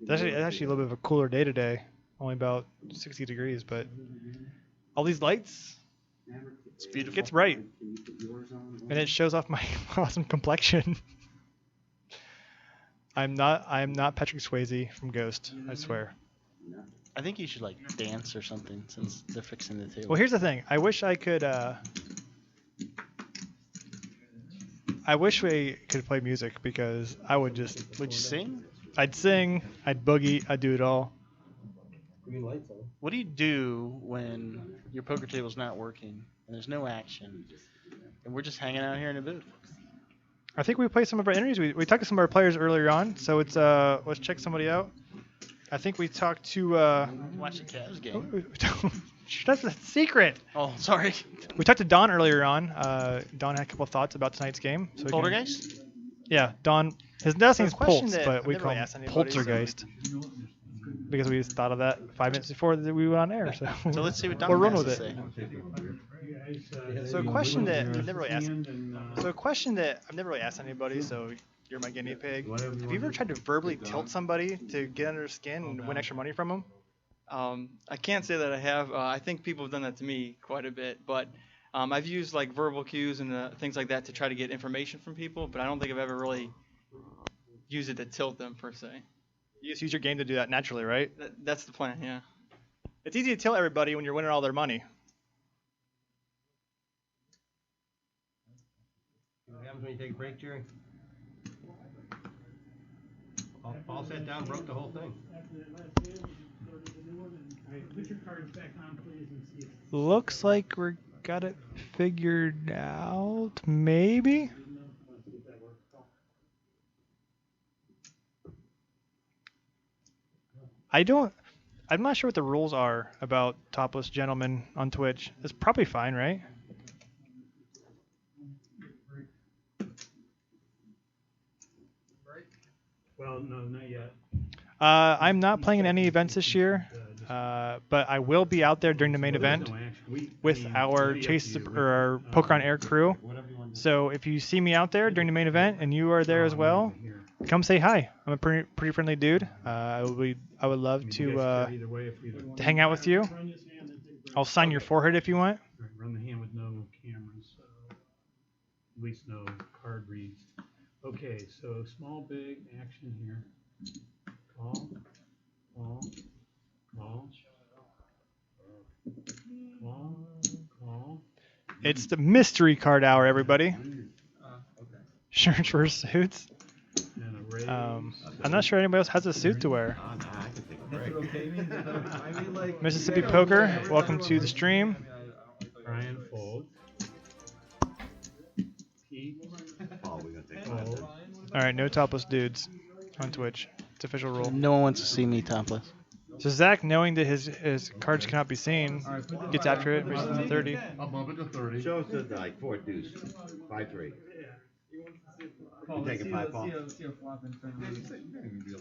It's actually a little bit of a cooler day today. Only about 60 degrees, but all these lights, it's beautiful. It gets bright. And it shows off my awesome complexion. I'm not Patrick Swayze from Ghost, I swear. I think you should like dance or something since they're fixing the table. Well, here's the thing. I wish I could we could play music because I would just... Would you sing? I'd sing, I'd boogie, I'd do it all. Green lights on. What do you do when your poker table's not working and there's no action and we're just hanging out here in a booth? I think we played some of our interviews. We talked to some of our players earlier on, so it's let's check somebody out. I think we talked to... Watch the Cavs game. That's a secret. Oh, sorry. We talked to Don earlier on. Don had a couple of thoughts about tonight's game. So Poltergeist? Yeah, Don. His last name's Poltz, but we I've call never him asked anybody, Poltergeist. Because we just thought of that 5 minutes before we went on air. So let's see what Don we'll run has with to it. say. So a question that we never really asked. So a question that I've never really asked anybody, so you're my guinea pig. Have you ever tried to verbally tilt somebody to get under their skin and win extra money from them? I can't say that I have. I think people have done that to me quite a bit, but I've used like verbal cues and things like that to try to get information from people, but I don't think I've ever really used it to tilt them per se. You just use your game to do that naturally, right? That's the plan, yeah. It's easy to tilt everybody when you're winning all their money. What happens when you take a break, Jerry? Paul sat down, broke the whole thing. Put your cards back on, please, and see if Looks like we got it figured out, maybe? I'm not sure what the rules are about topless gentlemen on Twitch. It's probably fine, right? Well, no, not yet. I'm not playing in any events this year, but I will be out there during the main event with our our Poker on Air crew. So if you see me out there during the main event and you are there as well, come say hi. I'm a pretty friendly dude. I would love to hang out with you. I'll sign your forehead if you want. Run the hand with no cameras, so at least no card reads. Okay, so small, big action here. Call, call, call, call. It's the mystery card hour, everybody. Shirts versus suits. I'm not sure anybody else has a suit to wear. Mississippi Poker, welcome to the stream. Brian fold. All right, no topless dudes on Twitch. It's official rule. No one wants to see me topless. So Zach, knowing that his cards cannot be seen, gets after it, raises to 30. I'll bump it to 30. Shows the like 4 deuce, 5-3. You take a 5 ball. See a flop in front of you.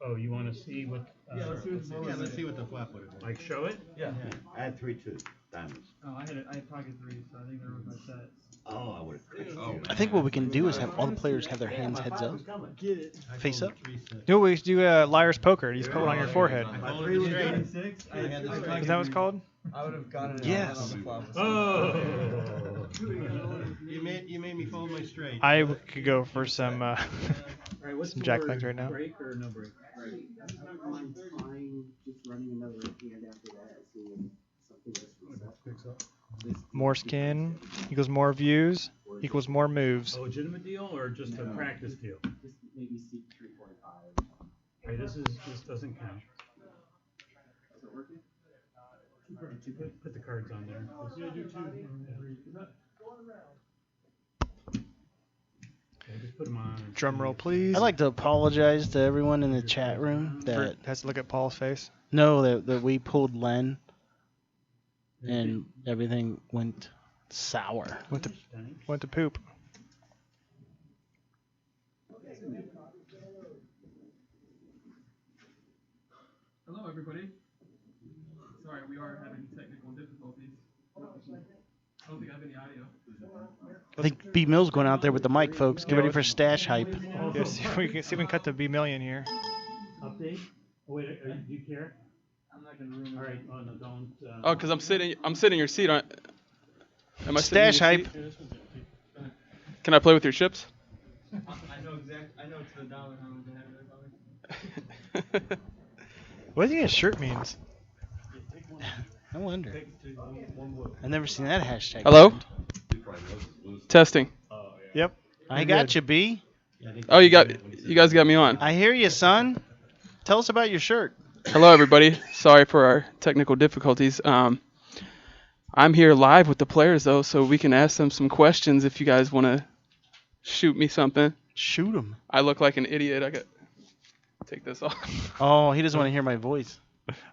Oh, you want to see what? Let's see what the flop would have. Like show it? Yeah. I had 3-2 diamonds. Oh, I had pocket threes, so I think there was my set. Oh, I would have. I think what we can do is have all the players have their hands heads up, face up. No, we should do Liar's Poker. You just put one on your forehead. My 3 was 86. Is that what's called? I would have gotten it Yes. on the flop. Oh. You made me fold my straight. I could go for some All right, what's some the jack word? legs right now. Break or no break? I'm trying just running another hand after that, seeing something just picks up. More skin equals more views equals more moves. A legitimate deal or just a practice deal? Just maybe seek 3.5. Hey, this doesn't count. Is it working? Put the cards on there. Okay, just put them on. Drum roll, please. I'd like to apologize to everyone in the chat room that has to look at Paul's face. No, that we pulled Len, and everything went sour. Went to poop. Hello, everybody. Sorry, we are having technical difficulties. I don't think I have any audio. I think B Mill's going out there with the mic, folks. Get ready for stash hype. Yeah, see if we can cut the B million here. Update? Oh, wait, do you care? I'm not gonna ruin it. All right. Oh no, don't. Oh, because I'm sitting in your seat. Am I Stash sitting in hype. your seat? Can I play with your chips? I know to the dollar how much I have there, probably. What do you think his shirt means? I wonder. I've never seen that hashtag. Hello? Testing. Yep. I got you, B. Oh, you guys got me on. I hear you, son. Tell us about your shirt. Hello, everybody. Sorry for our technical difficulties. I'm here live with the players, though, so we can ask them some questions if you guys want to shoot me something. Shoot them. I look like an idiot. I got take this off. Oh, he doesn't want to hear my voice.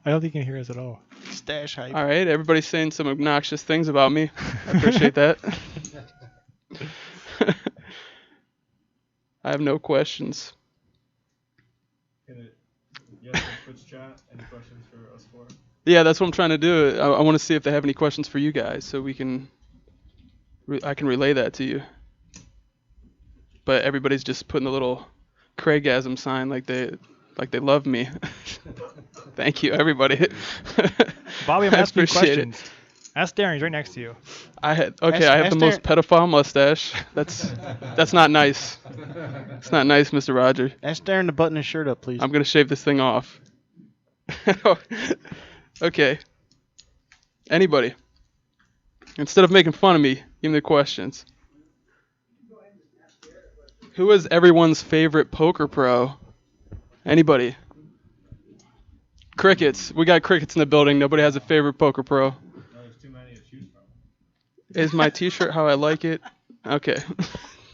I don't think he can hear us at all. Stash hype. All right, everybody's saying some obnoxious things about me. I appreciate that. I have no questions. Twitch chat. Any questions for us four? Yeah, that's what I'm trying to do. I want to see if they have any questions for you guys, so we can I can relay that to you. But everybody's just putting a little Craigasm sign like they love me. Thank you, everybody. Bobby, I'm I asking you appreciate it. questions. Ask Darren. He's right next to you. I have the most pedophile mustache. That's not nice. It's not nice, Mr. Roger. Ask Darren to button his shirt up, please. I'm gonna shave this thing off. Okay. Anybody? Instead of making fun of me, give me the questions. Who is everyone's favorite poker pro? Anybody? Crickets. We got crickets in the building. Nobody has a favorite poker pro. There's too many to choose from. Is my t-shirt how I like it? Okay.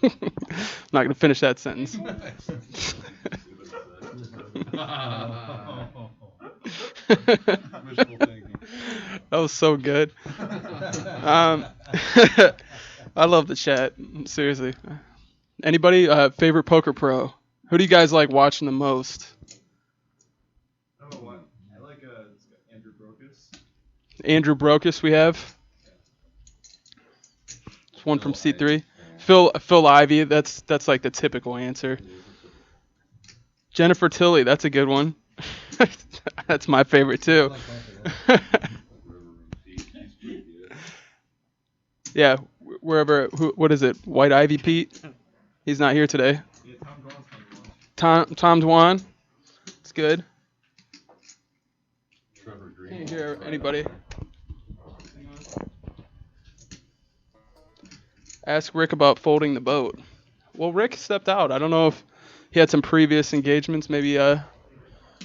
Not going to finish that sentence. That was so good. I love the chat. Seriously. Anybody favorite poker pro? Who do you guys like watching the most? Oh, what? I like Andrew Brockus. Andrew Brockus we have. It's one from C3. Phil Ivey, that's like the typical answer. Jennifer Tilley, that's a good one. That's my favorite too. Yeah, wherever. What is it? White Ivy Pete? He's not here today. Yeah, Tom Dwan. It's good. Trevor Green. Can't hear anybody. Ask Rick about folding the boat. Well, Rick stepped out. I don't know if he had some previous engagements. Maybe had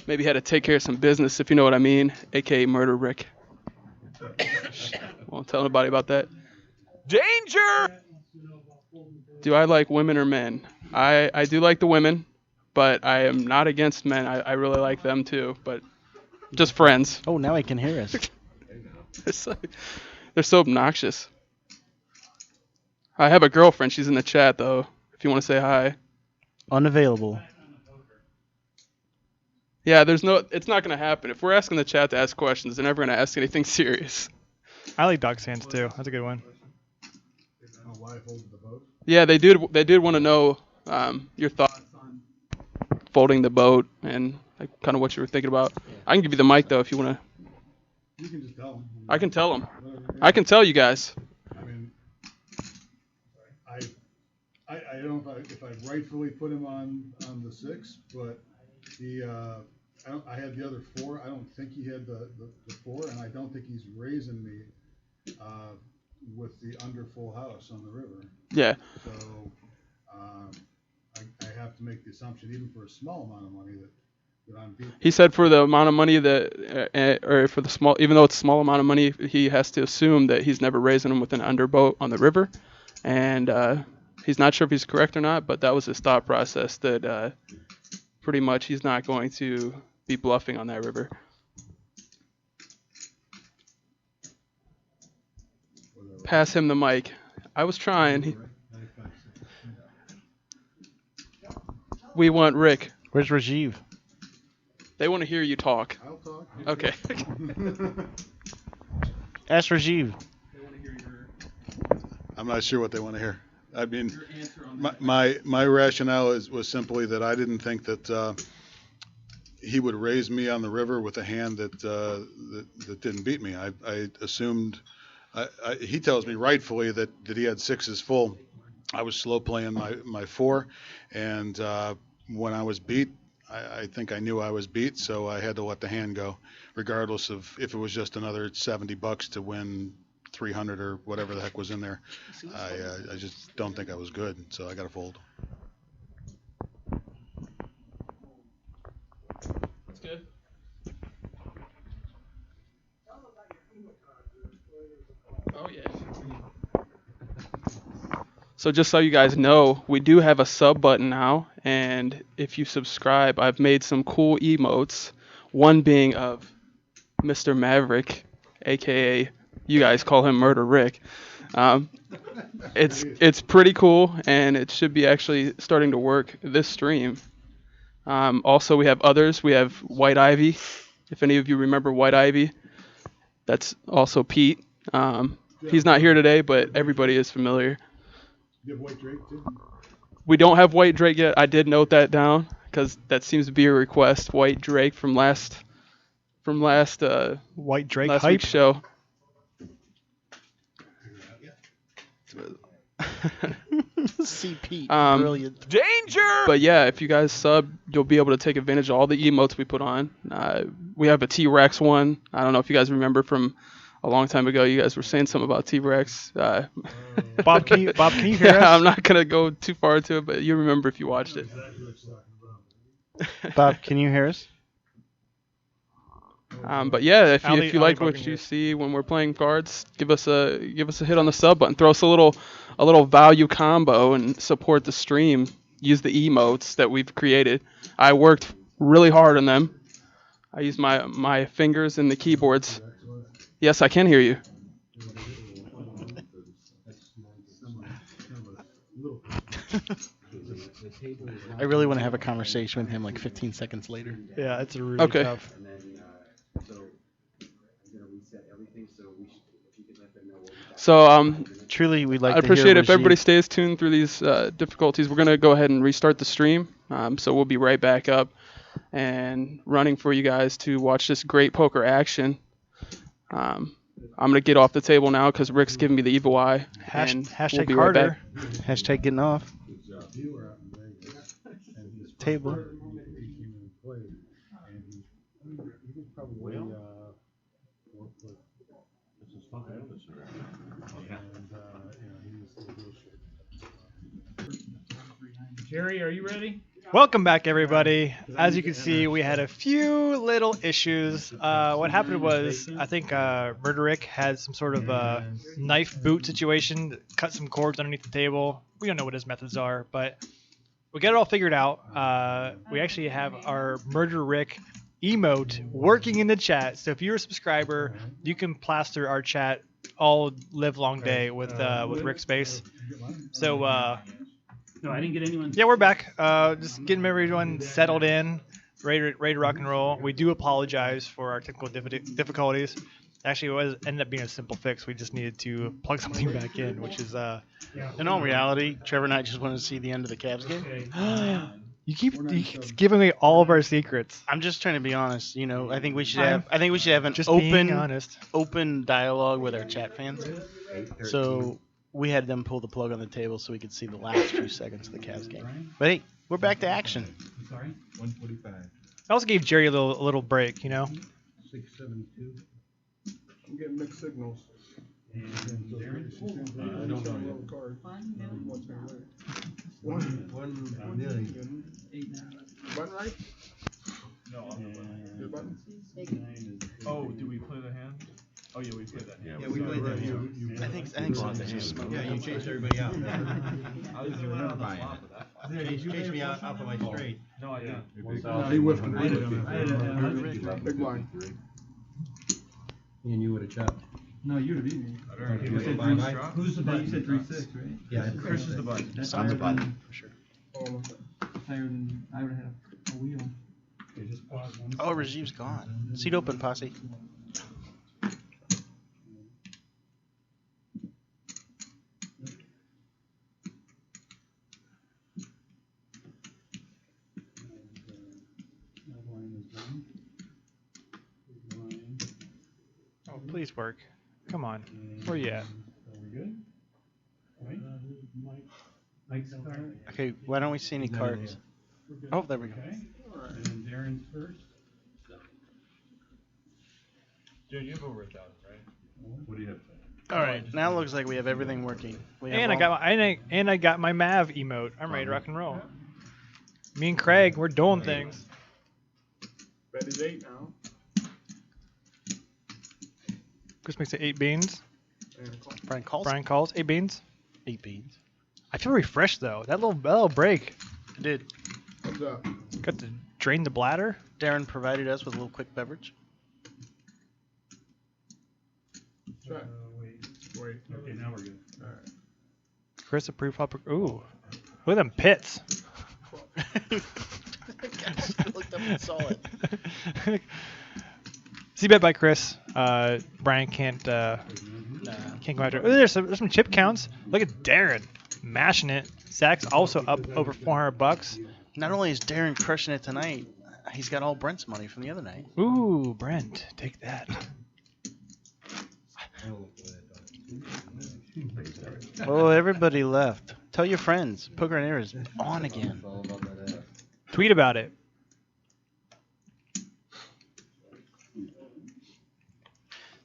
to take care of some business, if you know what I mean. AKA Murder Rick. Won't tell anybody about that. Danger! Do I like women or men? I do like the women, but I am not against men. I really like them too, but just friends. Oh, now he can hear us. They're so obnoxious. I have a girlfriend. She's in the chat, though, if you want to say hi. Unavailable. Yeah, it's not going to happen. If we're asking the chat to ask questions, they're never going to ask anything serious. I like dog sands too. That's a good one. Yeah, they did want to know your thoughts on folding the boat and like kind of what you were thinking about. I can give you the mic though if you want to. You can just tell them. I can tell them. I can tell you guys. I mean, I don't know if I rightfully put him on the 6, but I had the other 4. I don't think he had the 4, and I don't think he's raising me with the under full house on the river. Yeah. So I have to make the assumption, even for a small amount of money, that I'm beat. He said for the amount of money that, or for the small, even though it's a small amount of money, he has to assume that he's never raising him with an underboat on the river, and he's not sure if he's correct or not, but that was his thought process that pretty much he's not going to be bluffing on that river. Pass him the mic. I was trying. We want Rick. Where's Rajiv? They want to hear you talk. I'll talk. Okay. Ask Rajiv. I'm not sure what they want to hear. I mean, my rationale was simply that I didn't think that he would raise me on the river with a hand that didn't beat me. I assumed. He tells me rightfully that he had 6s full. I was slow playing my 4, and when I was beat, I think I knew I was beat, so I had to let the hand go, regardless of if it was just another $70 to win 300 or whatever the heck was in there. I just don't think I was good, so I got to fold. That's good. Oh yeah. So just so you guys know, we do have a sub button now, and if you subscribe, I've made some cool emotes. One being of Mr. Maverick, aka you guys call him Murder Rick. It's pretty cool, and it should be actually starting to work this stream. Also, we have others. We have White Ivy. If any of you remember White Ivy, that's also Pete. He's not here today, but everybody is familiar. You have White Drake too? We don't have White Drake yet. I did note that down because that seems to be a request. White Drake from last White Drake last hype. week's show. CP, brilliant. Danger! But yeah, if you guys sub, you'll be able to take advantage of all the emotes we put on. We have a T-Rex one. I don't know if you guys remember from a long time ago. You guys were saying something about T-Rex. Bob, can you hear us? Yeah, I'm not gonna go too far into it, but you remember if you watched it. Bob, can you hear us? But yeah, if Ali- you like Ali what Bob you can see when we're playing cards, give us a hit on the sub button. Throw us a little value combo and support the stream. Use the emotes that we've created. I worked really hard on them. I used my fingers and the keyboards. Yes, I can hear you. I really want to have a conversation with him like 15 seconds later. Yeah, it's a really Okay. tough. So Truly, we'd like I'd to hear appreciate it if everybody Rajiv. stays tuned through these difficulties. We're gonna go ahead and restart the stream. So we'll be right back up and running for you guys to watch this great poker action. I'm gonna get off the table now because Rick's giving me the evil eye. And Hashtag we'll be Carter. right back. Hashtag getting off. Table. Jerry, are you ready? Welcome back, everybody. As you can see, we had a few little issues. What happened was, I think Murderick had some sort of knife boot situation, cut some cords underneath the table. We don't know what his methods are, but we got it all figured out. We actually have our Murderick emote working in the chat. So if you're a subscriber, you can plaster our chat all live long day with Rick's Space. So No, I didn't get anyone. yeah, we're back. Just getting everyone settled in, ready to rock and roll. We do apologize for our technical difficulties. Actually, it ended up being a simple fix. We just needed to plug something back in, which is In all reality, Trevor and I just wanted to see the end of the Cavs game. you keep giving away all of our secrets. I'm just trying to be honest. You know, I think we should have an Just being open honest. open dialogue with our chat fans. So we had them pull the plug on the table so we could see the last few seconds of the Cavs game. But hey, we're back to action. Sorry? 145. I also gave Jerry a little break, you know. 672. I'm getting mixed signals. And I don't know. Card. One million. Button right? No, on the button. Good button? Oh, do we play the hand? Oh yeah, we played that hand. Yeah, we played that hand. I think so. Yeah, you chased everybody out. I was doing another buy in. Chased me out of my straight. No, I didn't. No, he whiffed completely. Big blind. And you would have chopped. No, you would have beat me. Alright, You said bye. three- Who's the button? You said 3-6, right? Yeah, Chris is the button. That's I'm the higher button, than- for sure. Higher than I would have had a wheel. Oh, Rajiv's gone. Seat open, posse. Oh, please work. Come on. Where you at? Are we good? Right? Mike's card. Okay, why don't we see any cards? Oh, there we go. Okay. And Darren's first. Dude, you have over 1,000, right? What do you have? All right, now it looks like we have everything working. We have And I all- got I got my Mav emote. I'm ready to rock and roll. Me and Craig, we're doing things. Bet is 8 now. Chris makes it 8 beans. Brian calls. Brian calls 8 beans. 8 beans. I feel refreshed though. That little break. I did. What's up? Got to drain the bladder. Darren provided us with a little quick beverage. Try. Wait. Okay, now we're good. All right. Chris approved flopper. Ooh, look at them pits. I just looked up and saw it. C bet by Chris. Brian can't Can't go after. Oh, there's some chip counts. Look at Darren mashing it. Zach's also up over $400. Not only is Darren crushing it tonight, he's got all Brent's money from the other night. Ooh, Brent, take that. Oh, everybody left. Tell your friends. Poker on Air is on again. Tweet about it.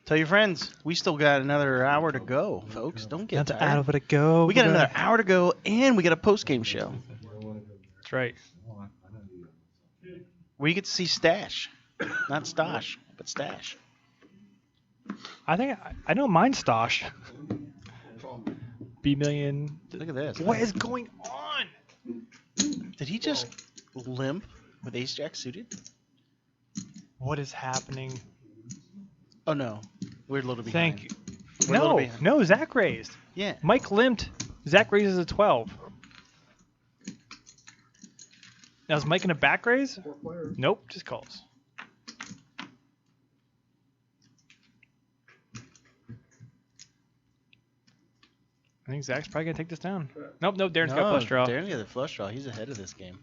Tell your friends. We still got another hour to go, folks. Don't get Another tired. hour to go. We got another hour to go, and we got a post-game show. That's right. Where you get to see Stash. Not Stosh, but Stash. I think I know mine, Stosh. B million. Look at this. What is going on? Did he just limp with ace jack suited? What is happening? Oh no, we're a little behind. Thank you. We're a little No, behind. no, Zach raised. Yeah. Mike limped. Zach raises a 12. Now is Mike in a back raise? Nope, just calls. I think Zach's probably gonna take this down. Nope, Darren's got flush draw. Darren's got the flush draw. He's ahead of this game.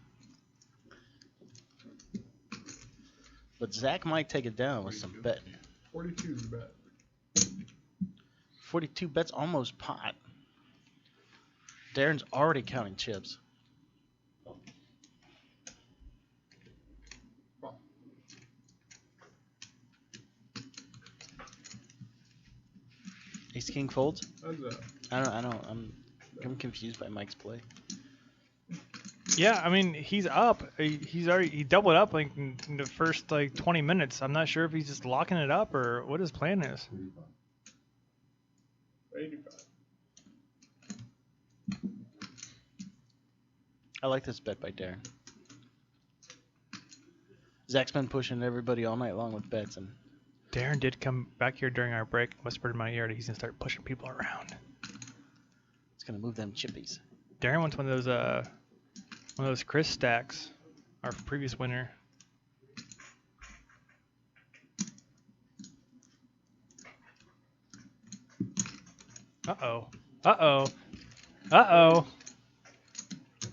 But Zach might take it down with some betting. 42 is bet. 42 bets almost pot. Darren's already counting chips. Ace King folds? I don't. I'm confused by Mike's play. Yeah, I mean he's up. He doubled up like in the first like 20 minutes. I'm not sure if he's just locking it up or what his plan is. 85. I like this bet by Darren. Zach's been pushing everybody all night long with bets, and Darren did come back here during our break, whispered in my ear that he's gonna start pushing people around. it's gonna move them chippies. Darren wants one of those Chris stacks, our previous winner. Uh-oh. Uh-oh. Uh-oh.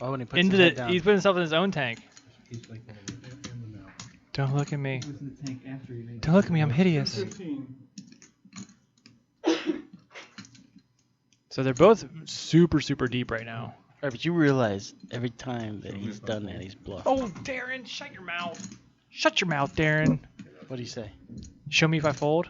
Oh, and he puts his head down. He's put himself in his own tank. Don't look at me. Don't look at me, I'm hideous. So they're both super, super deep right now. Right, but you realize every time that he's done that, he's bluffed. Oh, Darren, shut your mouth. Shut your mouth, Darren. What do you say? Show me if I fold.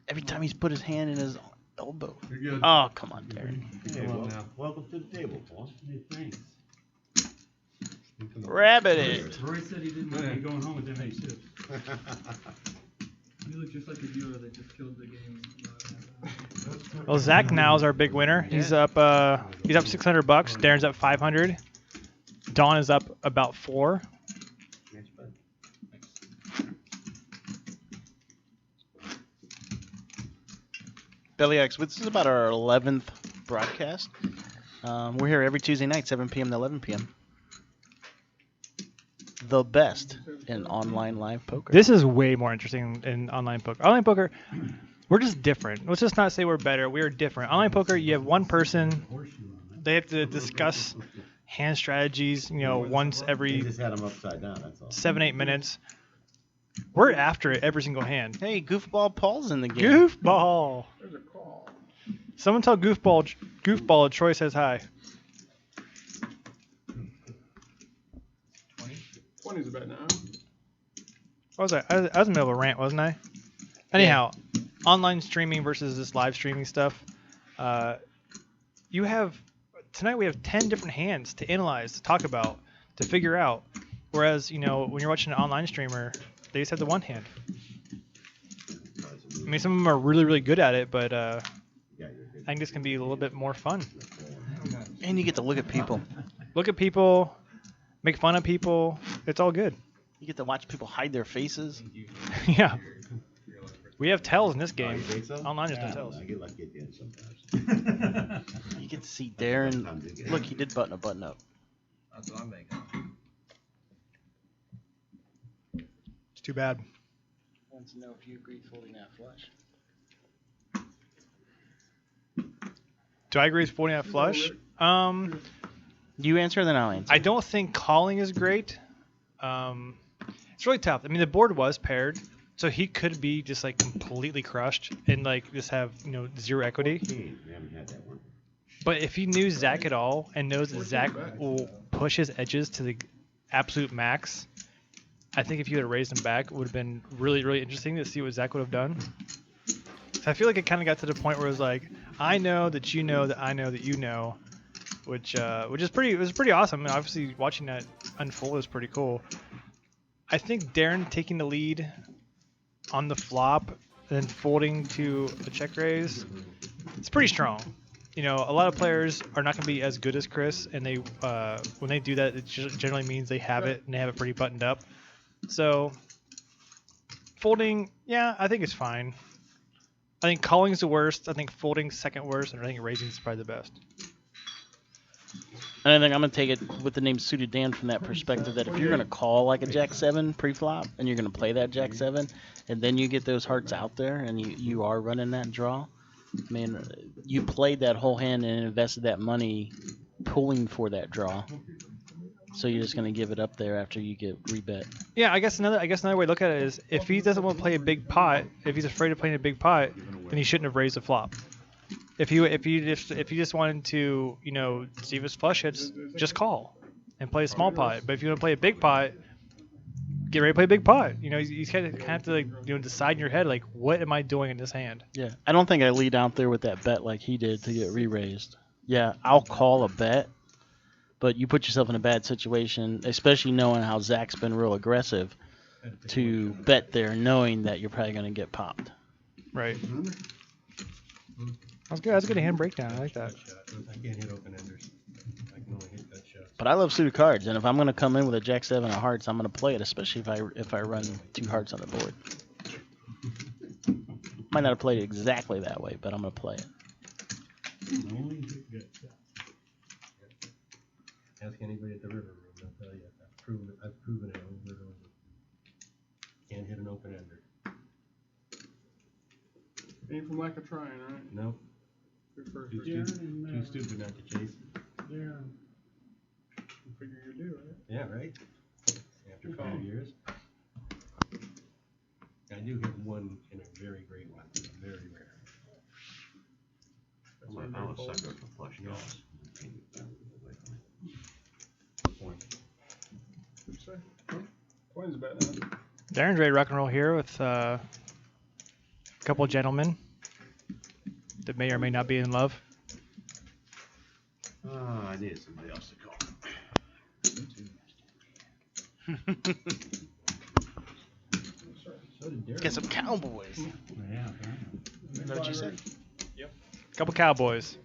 Every time he's put his hand in his elbow. You're good. Oh, come on, Darren. Hey, welcome to the table, Paul. Hey, thanks. Rabbit it. Roy said he didn't want me going home with them 8 chips. You look just like a dealer that just killed the game. Well, Zach now is our big winner. He's up $600. Darren's up 500. Don is up about 4. Belly X, this is about our 11th broadcast. We're here every Tuesday night, 7 p.m. to 11 p.m. The best in online live poker. This is way more interesting in online poker. Online poker, we're just different. Let's just not say we're better. We're different. Online poker, you have one person. They have to discuss hand strategies, once every You just had them upside down, that's all. 7-8 minutes. We're after it every single hand. Hey, Goofball Paul's in the game. Goofball. Someone tell Goofball Troy says hi. 20's a bet now. What was I? I was in the middle of a rant, wasn't I? Anyhow, online streaming versus this live streaming stuff. Tonight we have 10 different hands to analyze, to talk about, to figure out. Whereas, when you're watching an online streamer, they just have the one hand. I mean, some of them are really, really good at it, but I think this can be a little bit more fun. And you get to look at people. Look at people, make fun of people. It's all good. You get to watch people hide their faces. Yeah. We have tells in this game. You think so? Online there's no tells. I get lucky at the end sometimes. You get to see Darren. Look, he did button a button up. That's what I'm making. It's too bad. Wants to know if you agree folding that flush. Do I agree with folding that flush? You answer, then I'll answer. I don't think calling is great. It's really tough. I mean, the board was paired, so he could be just like completely crushed and like just have zero equity. We haven't had that one. But if he knew Zach at all and knows that Zach will push his edges to the absolute max, I think if you had raised him back, it would have been really, really interesting to see what Zach would have done. So I feel like it kind of got to the point where it was like, I know that you know that I know that you know, which is pretty. It was pretty awesome. And obviously, watching that unfold was pretty cool. I think Darren taking the lead on the flop, then folding to a check raise, it's pretty strong. A lot of players are not going to be as good as Chris, and they when they do that, it generally means they have it and they have it pretty buttoned up. So folding, yeah, I think it's fine. I think calling is the worst. I think folding second worst, and I think raising is probably the best. And I think I'm going to take it with the name Suited Dan from that perspective that if you're going to call like a Jack 7 pre-flop and you're going to play that Jack 7 and then you get those hearts out there and you are running that draw, I mean, you played that whole hand and invested that money pulling for that draw. So you're just going to give it up there after you get rebet. Yeah, I guess another way to look at it is if he doesn't want to play a big pot, if he's afraid of playing a big pot, then he shouldn't have raised the flop. If you just wanted to, see if his flush hits, just call and play a small pot. But if you want to play a big pot, get ready to play a big pot. You kind of have to decide in your head like, what am I doing in this hand? Yeah, I don't think I lead out there with that bet like he did to get re-raised. Yeah, I'll call a bet, but you put yourself in a bad situation, especially knowing how Zach's been real aggressive to bet there, knowing that you're probably going to get popped. Right. That's good. That's a good hand breakdown. I like that. I can't hit open enders. I can only hit gut shots. But I love suited cards, and if I'm going to come in with a Jack 7 of hearts, I'm going to play it, especially if I run 2 hearts on the board. Might not have played it exactly that way, but I'm going to play it. Only hit gut shots. Ask anybody at the river room, they'll tell you. I've proven it over and over. Can't hit an open ender. Ain't from lack of trying, right? Nope. Good first. Too stupid not to chase. Yeah. You figure you do, right? Yeah, right? After 5 years. I do hit one in a very great one. Very rare. I'm a sucker for flush draws. Coin's bad now. Darren's ready to rock and roll here with a couple of gentlemen that may or may not be in love. I needed somebody else to call. Get some cowboys. Yeah. Is that what you said? Yep. Couple cowboys.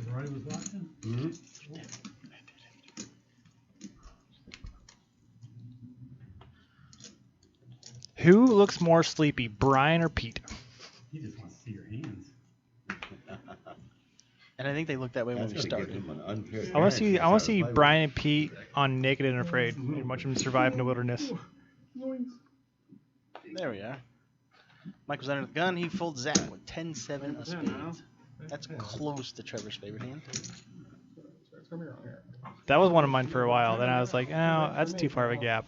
Roy was watching? Mm-hmm. Who looks more sleepy, Brian or Pete? He just wants to see your hands. And I think they looked that way when we started. I want to see Brian and Pete on Naked and Afraid and watch them survive in the wilderness. There we are. Mike was under the gun. He folds Zach with 10-7 of spades. That's close to Trevor's favorite hand. That was one of mine for a while. Then I was like, oh, that's too far of a gap.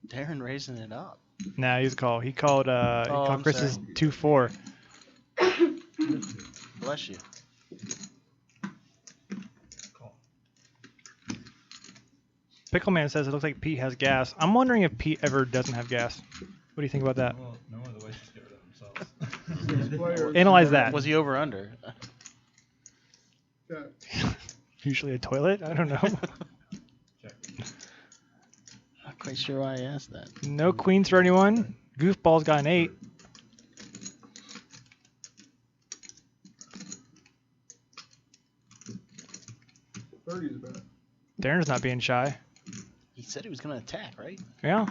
Darren raising it up. Nah, he's called. He called Chris's 2-4. Bless you. Pickleman says it looks like Pete has gas. I'm wondering if Pete ever doesn't have gas. What do you think about that? Well, no other way to get rid of themselves. Analyze that. Was he over under? Usually a toilet? I don't know. Not quite sure why I asked that. No queens for anyone. Goofball's got an 8. Darren's not being shy. He said he was going to attack, right? Yeah.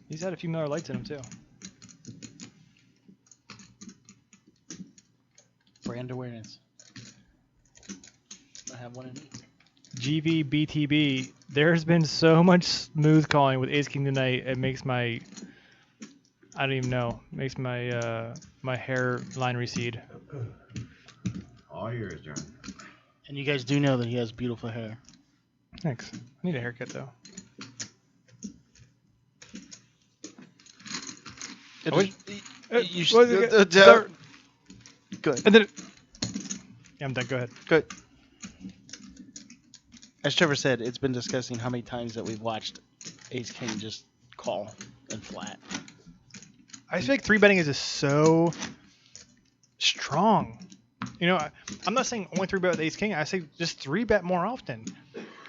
He's had a few Miller Lights in him, too. Brand awareness. have one in each. GVBTB. There's been so much smooth calling with Ace King tonight. It makes my, I don't even know, makes my my hairline recede. All yours, John. And you guys do know that he has beautiful hair. Thanks. I need a haircut though. You should, good. And then, yeah, I'm done. Go ahead. Good. As Trevor said, it's been discussing how many times that we've watched Ace King just call and flat. I feel like 3-betting is just so strong. You know, I'm not saying only 3-bet with Ace King. I say just 3-bet more often.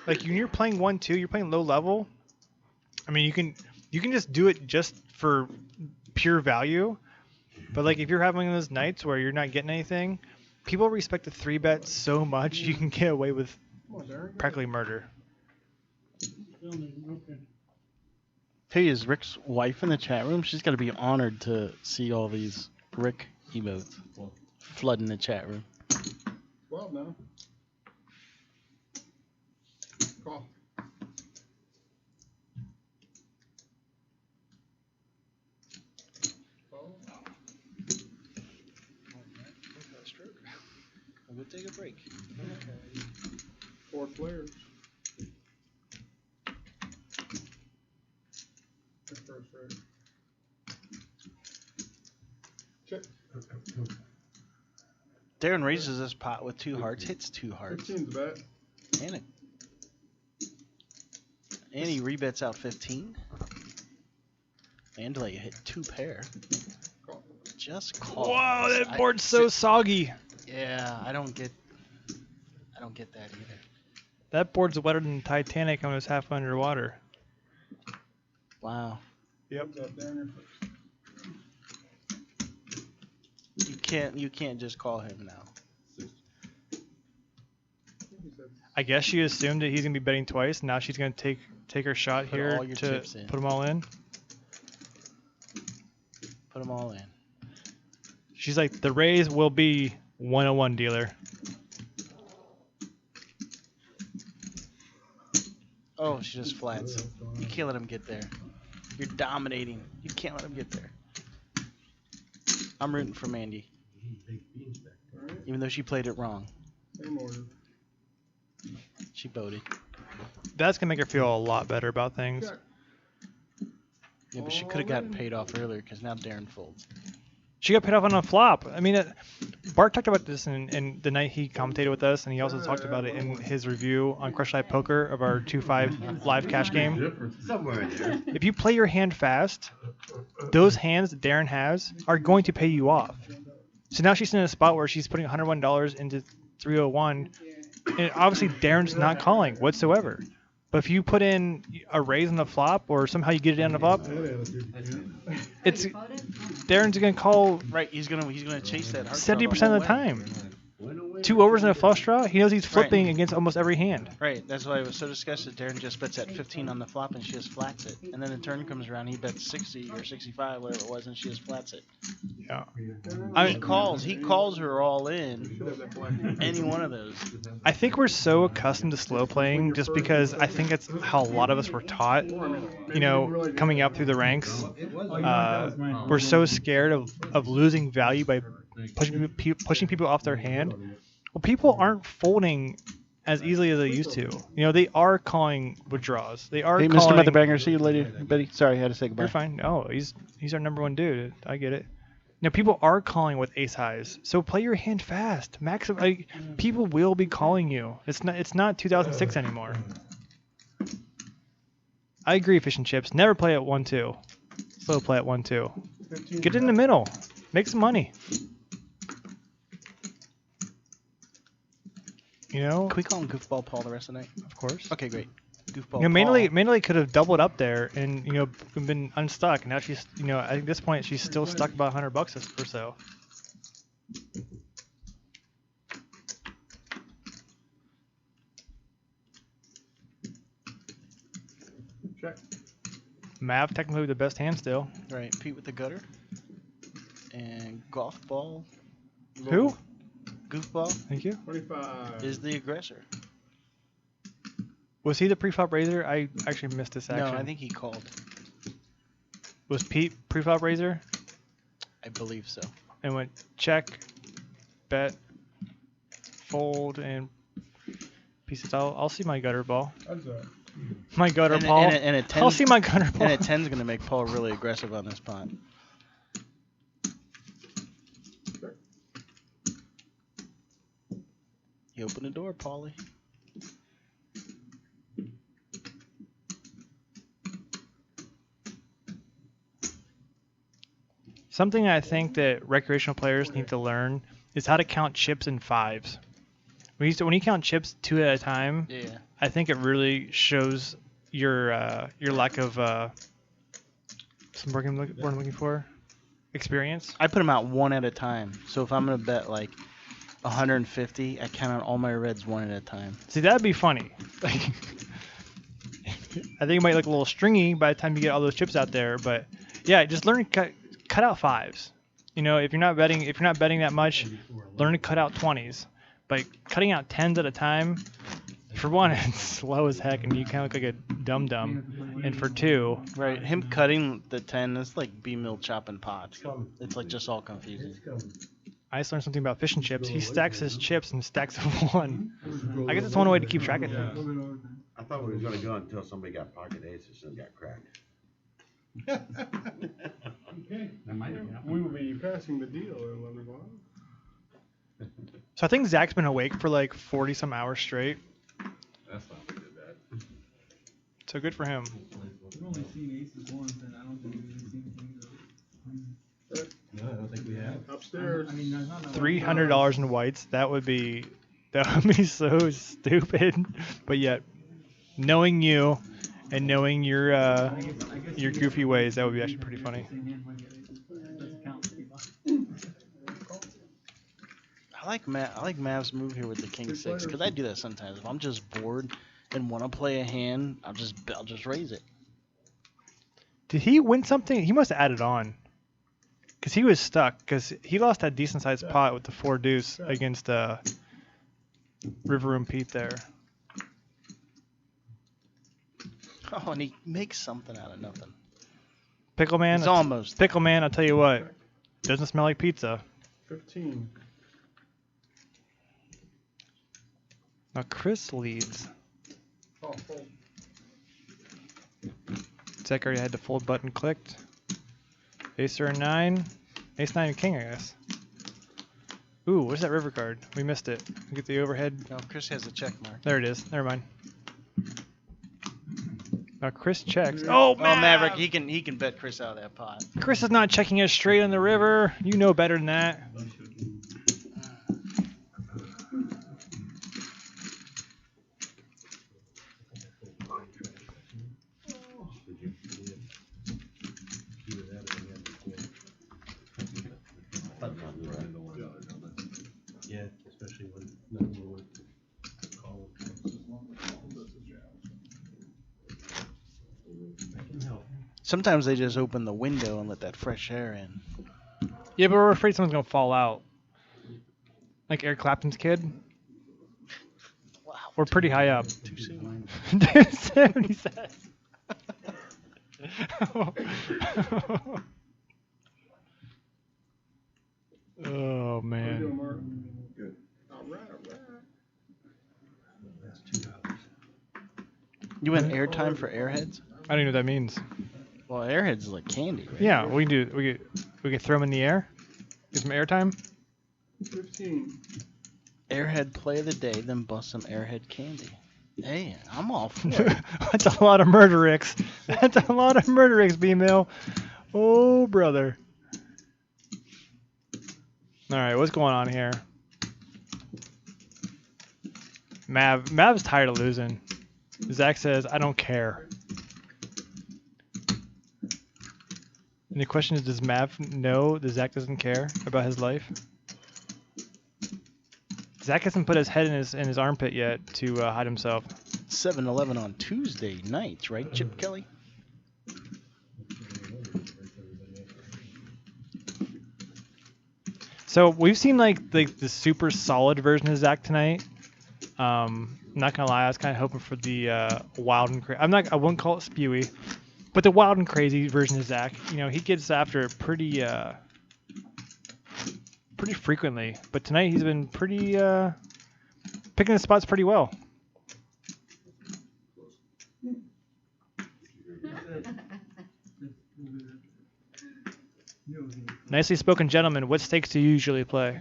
Like when you're playing 1-2, you're playing low level. I mean, you can just do it just for pure value. But like if you're having those nights where you're not getting anything, people respect the 3-bet so much you can get away with practically murder. Hey, is Rick's wife in the chat room? She's got to be honored to see all these Rick emotes flooding the chat room. Well, no. Call. We'll take a break. Okay. 4 players. First, right. Check. Darren raises this pot with 2 hearts, hits 2 hearts. 15's the bet. And he rebets out 15. Mandalay hit 2 pair. Call. Just call. Whoa, that board's so soggy. Yeah, I don't get that either. That board's wetter than Titanic when it was half underwater. Wow. Yep. You can't just call him now. I guess she assumed that he's gonna be betting twice. Now she's gonna take her shot Put here all your to chips in. put them all in. Put them all in. She's like, the raise will be 101, dealer. Oh, she just flats. You can't let him get there. You're dominating. You can't let him get there. I'm rooting for Mandy. Even though she played it wrong. Same order. She voted. That's gonna make her feel a lot better about things. Yeah, but she could have gotten paid off earlier because now Darren folds. She got paid off on a flop. I mean, Bart talked about this in the night he commentated with us, and he also talked about it in his review on Crush Live Poker of our 2-5 live cash game. Somewhere in there. If you play your hand fast, those hands that Darren has are going to pay you off. So now she's in a spot where she's putting $101 into 301, and obviously Darren's not calling whatsoever. But if you put in a raise on the flop, or somehow you get it on the flop, it's Darren's gonna call. Right, he's gonna chase that. 70% of the time. 2 overs and a flush draw. He knows he's flipping against almost every hand. Right, that's why it was so disgusted. Darren just bets at 15 on the flop and she just flats it. And then the turn comes around, he bets 60 or 65, whatever it was, and she just flats it. Yeah. He calls her all in. Any one of those. I think we're so accustomed to slow playing just because I think that's how a lot of us were taught, you know, coming up through the ranks. We're so scared of losing value by pushing people off their hand. Well, people aren't folding as easily as they used to. You know, they are calling withdrawals. They are. Hey, calling... Mr. Motherbanger, see you later, Betty. Sorry, I had to say goodbye. You're fine. Oh, he's our number 1 dude. I get it. Now, people are calling with ace highs, so play your hand fast. People will be calling you. It's not 2006 anymore. I agree, Fish and Chips. Never play at 1-2. Slow play at 1-2. Get in the middle. Make some money. You know? Can we call him Goofball Paul the rest of the night? Of course. Okay, great. Goofball You know, Paul. Manley could have doubled up there and, you know, been unstuck. Now she's, you know, at this point she's still stuck about $100 or so. Check. Mav technically the best hand still. Right, Pete with the gutter. And Golf Ball. Who? Goofball. Thank you. 25. Is the aggressor. Was he the pre-flop raiser? I actually missed this action. No, I think he called. Was Pete pre-flop raiser? I believe so. And went check, bet, fold, and pieces. I'll see my gutter ball. How's that? My gutter ball. And a 10's, I'll see my gutter ball. And a 10's going to make Paul really aggressive on this pot. You open the door, Paulie. Something I think that recreational players need to learn is how to count chips in fives. When you count chips 2 at a time, Yeah. I think it really shows your lack of some word I'm looking for experience. I put them out 1 at a time. So if I'm going to bet like 150, I count out all my reds 1 at a time. See, that'd be funny. I think it might look a little stringy by the time you get all those chips out there, but yeah, just learn to cut out fives. You know, if you're not betting that much, learn to cut out 20s. But cutting out 10s at a time, for one, it's slow as heck, and you kind of look like a dum-dum. And for two, right, him cutting the 10, it's like B-mill chopping pots. It's like just all confusing. I just learned something about fish and chips. He stacks his chips in stacks of 1. I guess it's one way to keep track of things. I thought we was gonna go until somebody got pocket aces and got cracked. Okay. We will be passing the deal at 11 o'clock. So I think Zach's been awake for like 40 some hours straight. That's not we did that. So good for him. I've only seen aces once, and I don't think we've seen things. No, I don't think we have. Upstairs. I mean, there's not $300 in whites. That would be so stupid. But yet, knowing you and knowing your goofy ways, that would be actually pretty funny. I like Mav's move here with the king 6 because I do that sometimes. If I'm just bored and want to play a hand, I'll just raise it. Did he win something? He must have added on. Because he was stuck. Because he lost that decent sized pot with the 4 deuce against River Room Pete there. Oh, and he makes something out of nothing. Pickle Man. It's almost. Pickle Man, I'll tell you what. Doesn't smell like pizza. 15. Now Chris leads. Oh, fold. Zach already had the fold button clicked. Ace or a 9. Ace 9 and king, I guess. Ooh, where's that river card? We missed it. We get the overhead. No, Chris has a check mark. There it is. Never mind. Now Chris checks. Oh, Maverick, he can bet Chris out of that pot. Chris is not checking us straight on the river. You know better than that. Yeah, especially when nothing will call. I can help. Sometimes they just open the window and let that fresh air in. Yeah, but we're afraid someone's gonna fall out. Like Eric Clapton's kid. Wow. We're pretty high up. Too soon. Too soon, he says. Oh man. Good. All right. That's $2. You went airtime for airheads? I don't even know what that means. Well, airheads is like candy, right? Yeah, we can throw them in the air. Get some airtime. 15. Airhead play of the day, then bust some airhead candy. Hey, I'm all for it. That's a lot of murderix. That's a lot of murderix, B-Mill. Oh, brother. All right, what's going on here? Mav's tired of losing. Zach says, I don't care. And the question is, does Mav know that Zach doesn't care about his life? Zach hasn't put his head in his armpit yet to hide himself. 7-Eleven on Tuesday nights, right, Chip Kelly? So we've seen like the super solid version of Zach tonight. not gonna lie, I was kind of hoping for the wild and crazy. I wouldn't call it spewy, but the wild and crazy version of Zach. You know, he gets after it pretty frequently. But tonight he's been pretty picking his spots pretty well. Nicely spoken, gentlemen. What stakes do you usually play?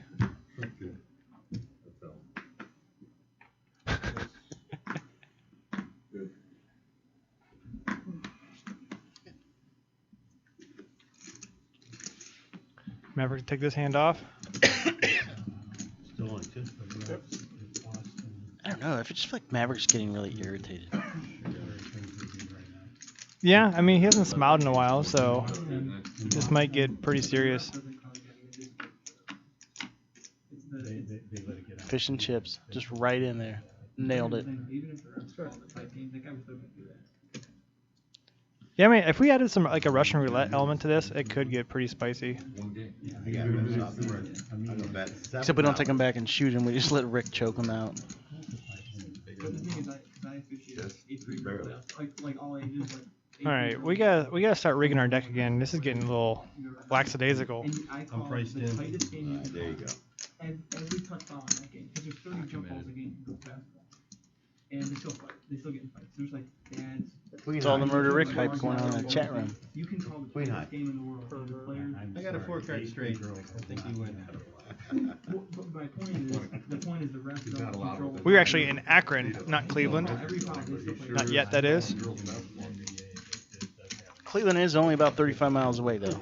Maverick, take this hand off. Still on tip. I don't know. I just feel like Maverick's getting really irritated. Yeah, I mean, he hasn't smiled in a while, so this might get pretty serious. Fish and chips, just right in there. Nailed it. Yeah, I mean, if we added some like a Russian roulette element to this, it could get pretty spicy. Except we don't take him back and shoot him. We just let Rick choke him out. All right, we gotta start rigging our deck again. This is getting a little lackadaisical. I'm priced in. There you go. Every touchdown on that game, because there's 30 jump balls a game in basketball, and they still fight. They still get in fights. There's like dads. It's all the Murder Rick hype going on in the chat room. You can call the greatest game in the world. The players. I got a 4-card straight. I think you win. But my point is the refs don't control. We were actually in Akron, not Cleveland. Not yet, that is. Cleveland is only about 35 miles away, though.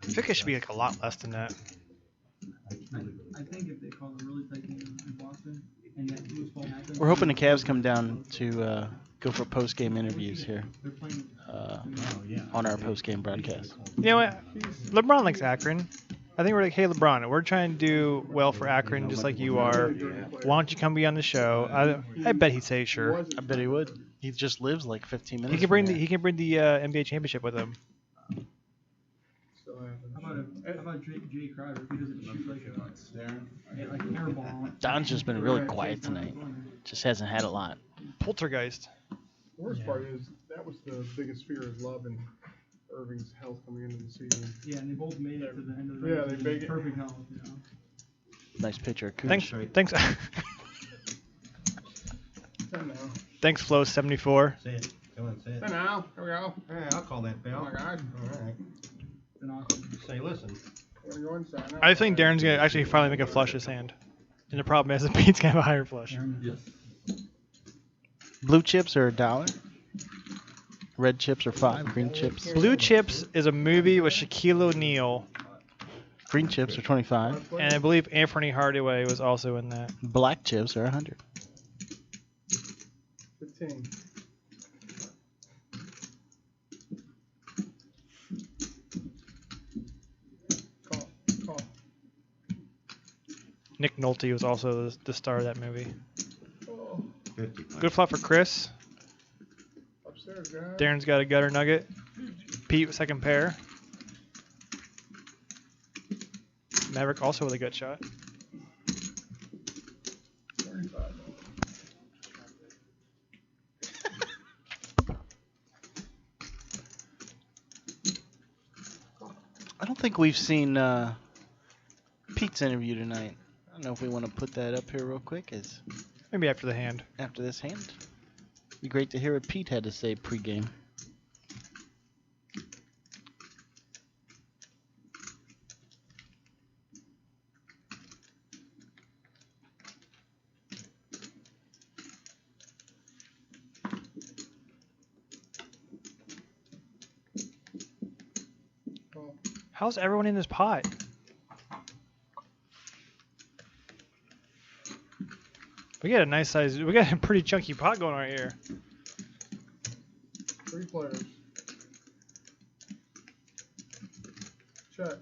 I think it should be like a lot less than that. I think if they call a really tight game in Boston and that lose ball happens. We're hoping the Cavs come down to go for post-game interviews here on our post-game broadcast. You know what? LeBron likes Akron. I think we're like, hey, LeBron, we're trying to do well for Akron just like you are. Why don't you come be on the show? I bet he'd say sure. I bet he would. He just lives like 15 minutes. He can bring the NBA championship with him. How about Jay Crowder? If he doesn't shoot like an air ball. Don's just been really quiet tonight. Just hasn't had a lot. Poltergeist. The worst part is that was the biggest fear is Love and Irving's health coming into the season. Yeah, and they both made it to the end of the Yeah, they make it. Perfect health, you know. Nice picture. Thanks. Thanks, Flo 74. Say it. Come on, say it. Hey now, here we go. Hey, I'll call that, pal. Oh my God. All right. Say, listen. We're gonna go inside now. I think Darren's gonna actually finally make a flush his hand. And the problem is, Pete's gonna have a higher flush. Yes. Blue chips are $1. Red chips are $5. Green chips. Blue Chips is a movie with Shaquille O'Neal. Green chips are $25. And I believe Anthony Hardaway was also in that. Black chips are $100. 15. Call. Nick Nolte was also the star of that movie. Oh. Good flop for Chris. Upstairs, guys. Darren's got a gutter nugget. Pete, second pair. Maverick also with a gut shot. 35. I don't think we've seen Pete's interview tonight. I don't know if we want to put that up here real quick. Maybe after the hand. After this hand. Be great to hear what Pete had to say pregame. How's everyone in this pot? We got a nice size. We got a pretty chunky pot going right here. 3 players. Check.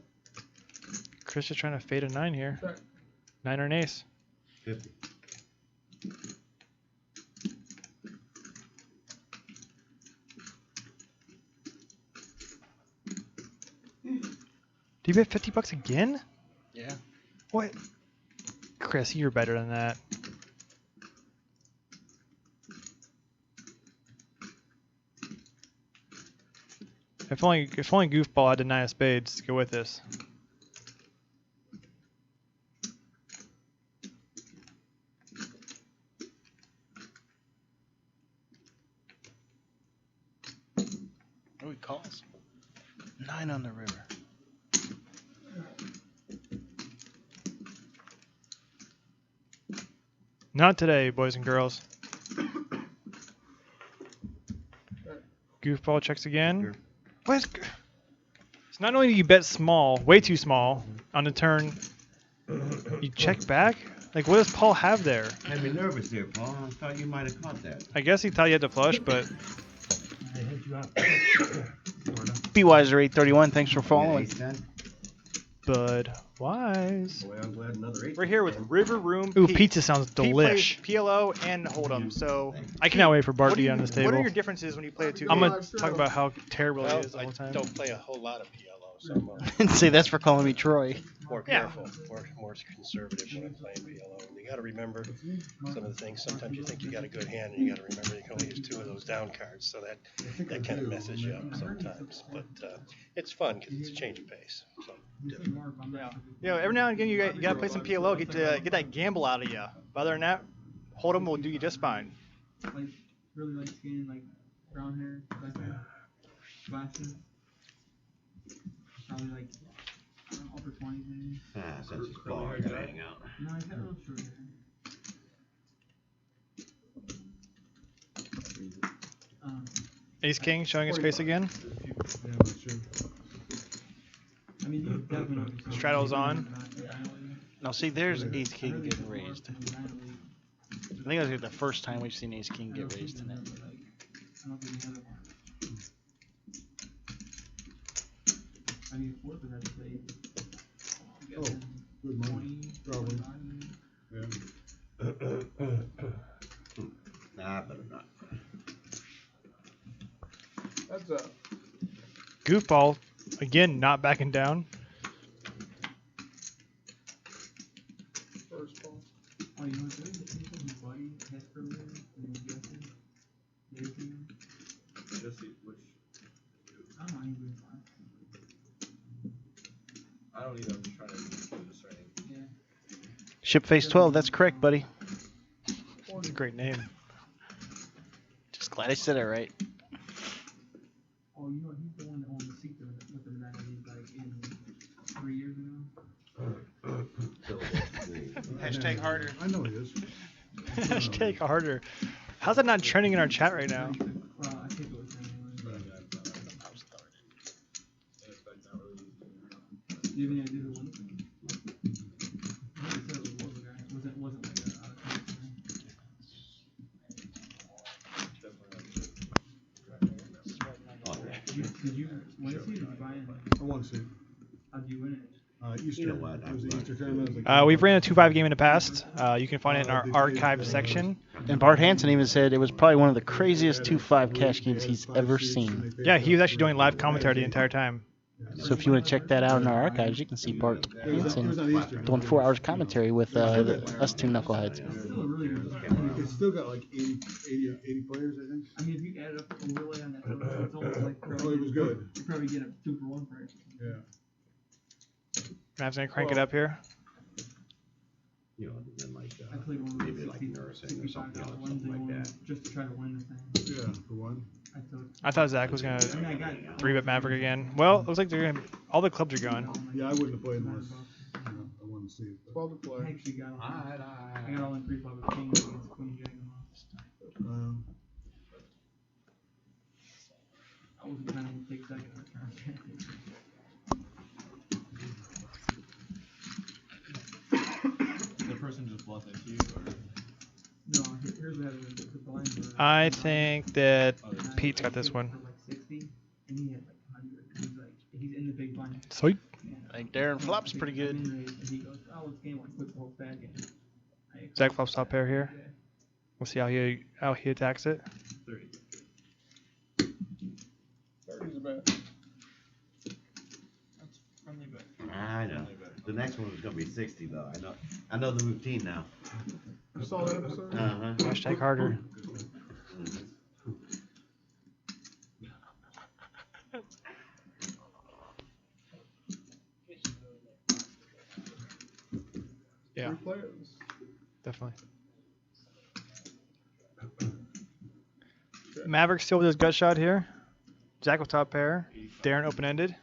Chris is trying to fade a 9 here. Check. 9 or an ace. 50. Do you bet $50 again? Yeah. What? Chris, you're better than that. If only Goofball had the 9 of spades to go with this. Oh, he calls. 9 on the river. Not today, boys and girls. Goofball checks again. What? So not only do you bet small, way too small, on the turn, you check back? Like, what does Paul have there? Had me nervous there, Paul. I thought you might have caught that. I guess he thought you had to flush, but... Be Wiser 831, thanks for following. Bud Wise. Boy, I'm glad another 8. We're here with River Room Ooh, Pete. pizza sounds Pete delish. plays PLO and Hold'em, so... I cannot wait for Bart to What be on this table. What are your differences when you play a 2 I'm game? gonna talk about how terrible Well, it is all the time. I don't play a whole lot of PLO, so I'm Say that's for calling me Troy. more Yeah. careful, more conservative when I'm playing PLO. And you got to remember some of the things. Sometimes you think you got a good hand, and you got to remember you can only use 2 of those down cards, so that kind of messes you up sometimes. But it's fun because it's a change of pace. So different. Yeah, every now and again you got to play some PLO, get that gamble out of you. But other than that, Hold'em will do you just fine. Like really light skin, like brown hair, black hair, glasses. Probably like upper 20s maybe. Since it's Paul, I gotta hang out. No, he's got real short hair. Ace King showing his face again. Yeah, I'm not sure. I mean, you definitely know. Straddle's on. Now see, there's Ace King getting raised. I think that's the first time we've seen Ace King get raised tonight. I don't think he has one. I need a 4 for that to play. Oh, good money. Probably. Yeah. Nah, better not. That's a Goofball, again, not backing down. first ball. Oh, you know what? His buddy has privilege and he's guessing. Everything. Jesse, which I don't know. He's doing fine. I don't either. I'm just trying to do this right. Yeah. Shipface 12, that's correct, buddy. That's a great name. Just glad I said it right. Oh, you know what? He's the one that owned the secret with the United like in 3 years ago. Hashtag harder. I know he is. Hashtag harder. How's that not trending in our chat right now? Well, I think it was anyway. Do you have any idea who won? I think it said it was a local guy. It wasn't like a Did you win it or did you buy it? I want to see. How'd you win it? Easter. You know what? It was the Easter tournament. We've ran a 2-5 game in the past. You can find it in our archive section. And Bart Hansen even said it was probably one of the craziest 2-5 cash games he's ever seen. Yeah, he was actually doing live commentary the entire time. So if you want to check that out in our archives, you can see Bart Hansen doing 4 hours commentary with us 2 knuckleheads. It's still got like 80 players, I think. I mean, if you add up overlay on that total, it's almost like Oh, it was good. You probably get a 2-for-1 price. Yeah. Mav's gonna crank it up here. You know, then like I played one of maybe those like 60, nursing or something else, ones something they like won that. just to try to win the thing. Yeah, for one. I thought Zach was gonna I mean, I got 3-bet Maverick again. Well, looks like they're gonna. All the clubs are gone. Yeah, I wouldn't have played unless I wanted to see it. 12 to play. I actually got all, I got all in pre-flop with King against Queen Jack and lost. I wasn't trying to take second in the turn. The person just bluffed into you, or? No, here's what happened. The blinds were. I think that Pete's got this one. For like 60, and he had like 100. He's in the big blind. Sweet. I think Darren Flop's pretty good. And he goes, oh, this game went quick the whole stack in. Zach flops top pair here. We'll see how he attacks it. 30. 30's a bet. That's friendly bet. I know. The next one is gonna be 60 though. I know the routine now. You saw that episode? Uh-huh. Hashtag harder. Yeah. 3 players. Definitely. Maverick still with his gut shot here. Jack with top pair. Darren open-ended.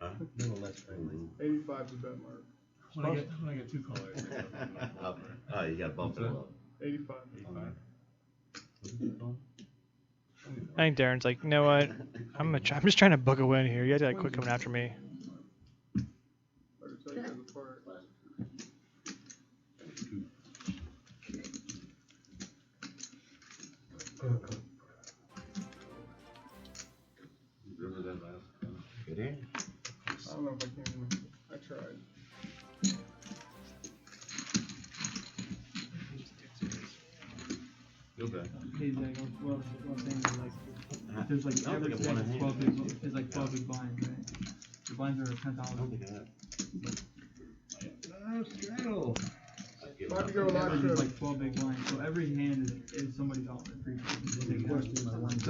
Huh? A little less friendly. 85 is a bet mark. When I get 2 callers. Oh, you gotta bump it up. 85. 85. I think Darren's like, you know what? I'm just trying to book a win here. You guys gotta quit coming after me. Better tell you guys apart. Remember that last time? Get in. I don't know if I can. I tried. Feel bad. Hey, Zach, well, one thing is like, there's like I don't every think I've won a set hand. is 12 big blinds, right? The blinds are 10,000. Straddle. Why'd you go last There's trip? like 12 big blinds, so every hand is somebody's ultimate free throw.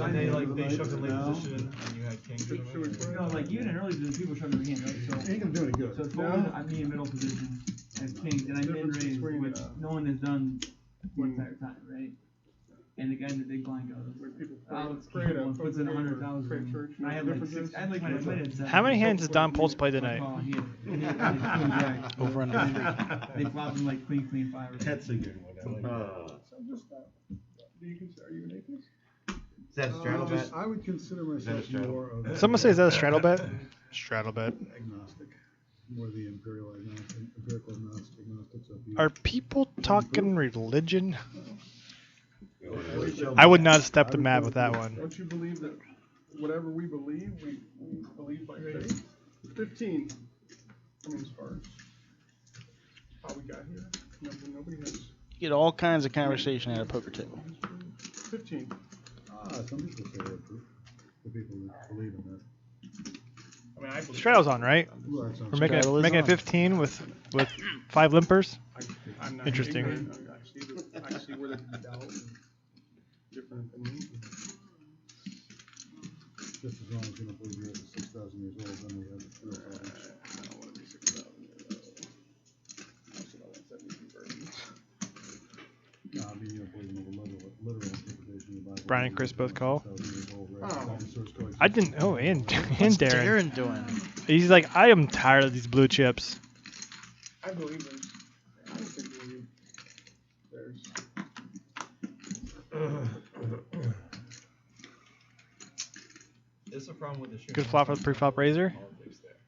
And they shoved in late position, and you had king. No, like even in early position, people shove their hand, right? So Ain't gonna do any good. So fold, I'm in middle position, I have king, and I'm in raise, which no one has done the entire time, right? And the guy in the big blind goes, Alex puts in 100,000. I had like 6. I had like my had 7. How many hands has Don Pulse played tonight? Over under. They flop him like queen 5. That's a good one. So just that. Do you consider, are you an atheist? Is that a straddle bet? I would consider Is that a myself straddle? more of Someone say, is that a straddle bet? Straddle bet. agnostic. More the empirical agnostics of you. Are people talking religion? I would not step the mat with that one. Don't you believe that whatever we believe believe by faith? 15. I mean, as far as how we got here, nobody has. You get all kinds of conversation at a poker table. 15. Some people say they're proof. The people that believe in that. I mean, I believe. Straddle's on, right? Well, that's on. We're making Straddle is it on. 15 with 5 limpers. I'm not Interesting. ignorant. I see where there's doubt and different opinions. Just as long as you don't believe you're 6,000 years old, then we have real problems. I don't want to be 6,000 years old. I also don't want 72 virgins. No, I mean, you don't believe in the literal interpretation of the Bible. Brian and Chris both call. 6,000 years old, right? Dinosaurs coexist. I didn't. Oh, and What's Darren. Darren doing? He's like, I am tired of these blue chips. I believe there's. I don't think there's. It's a problem with the shooting. Good flop for the pre-flop razor.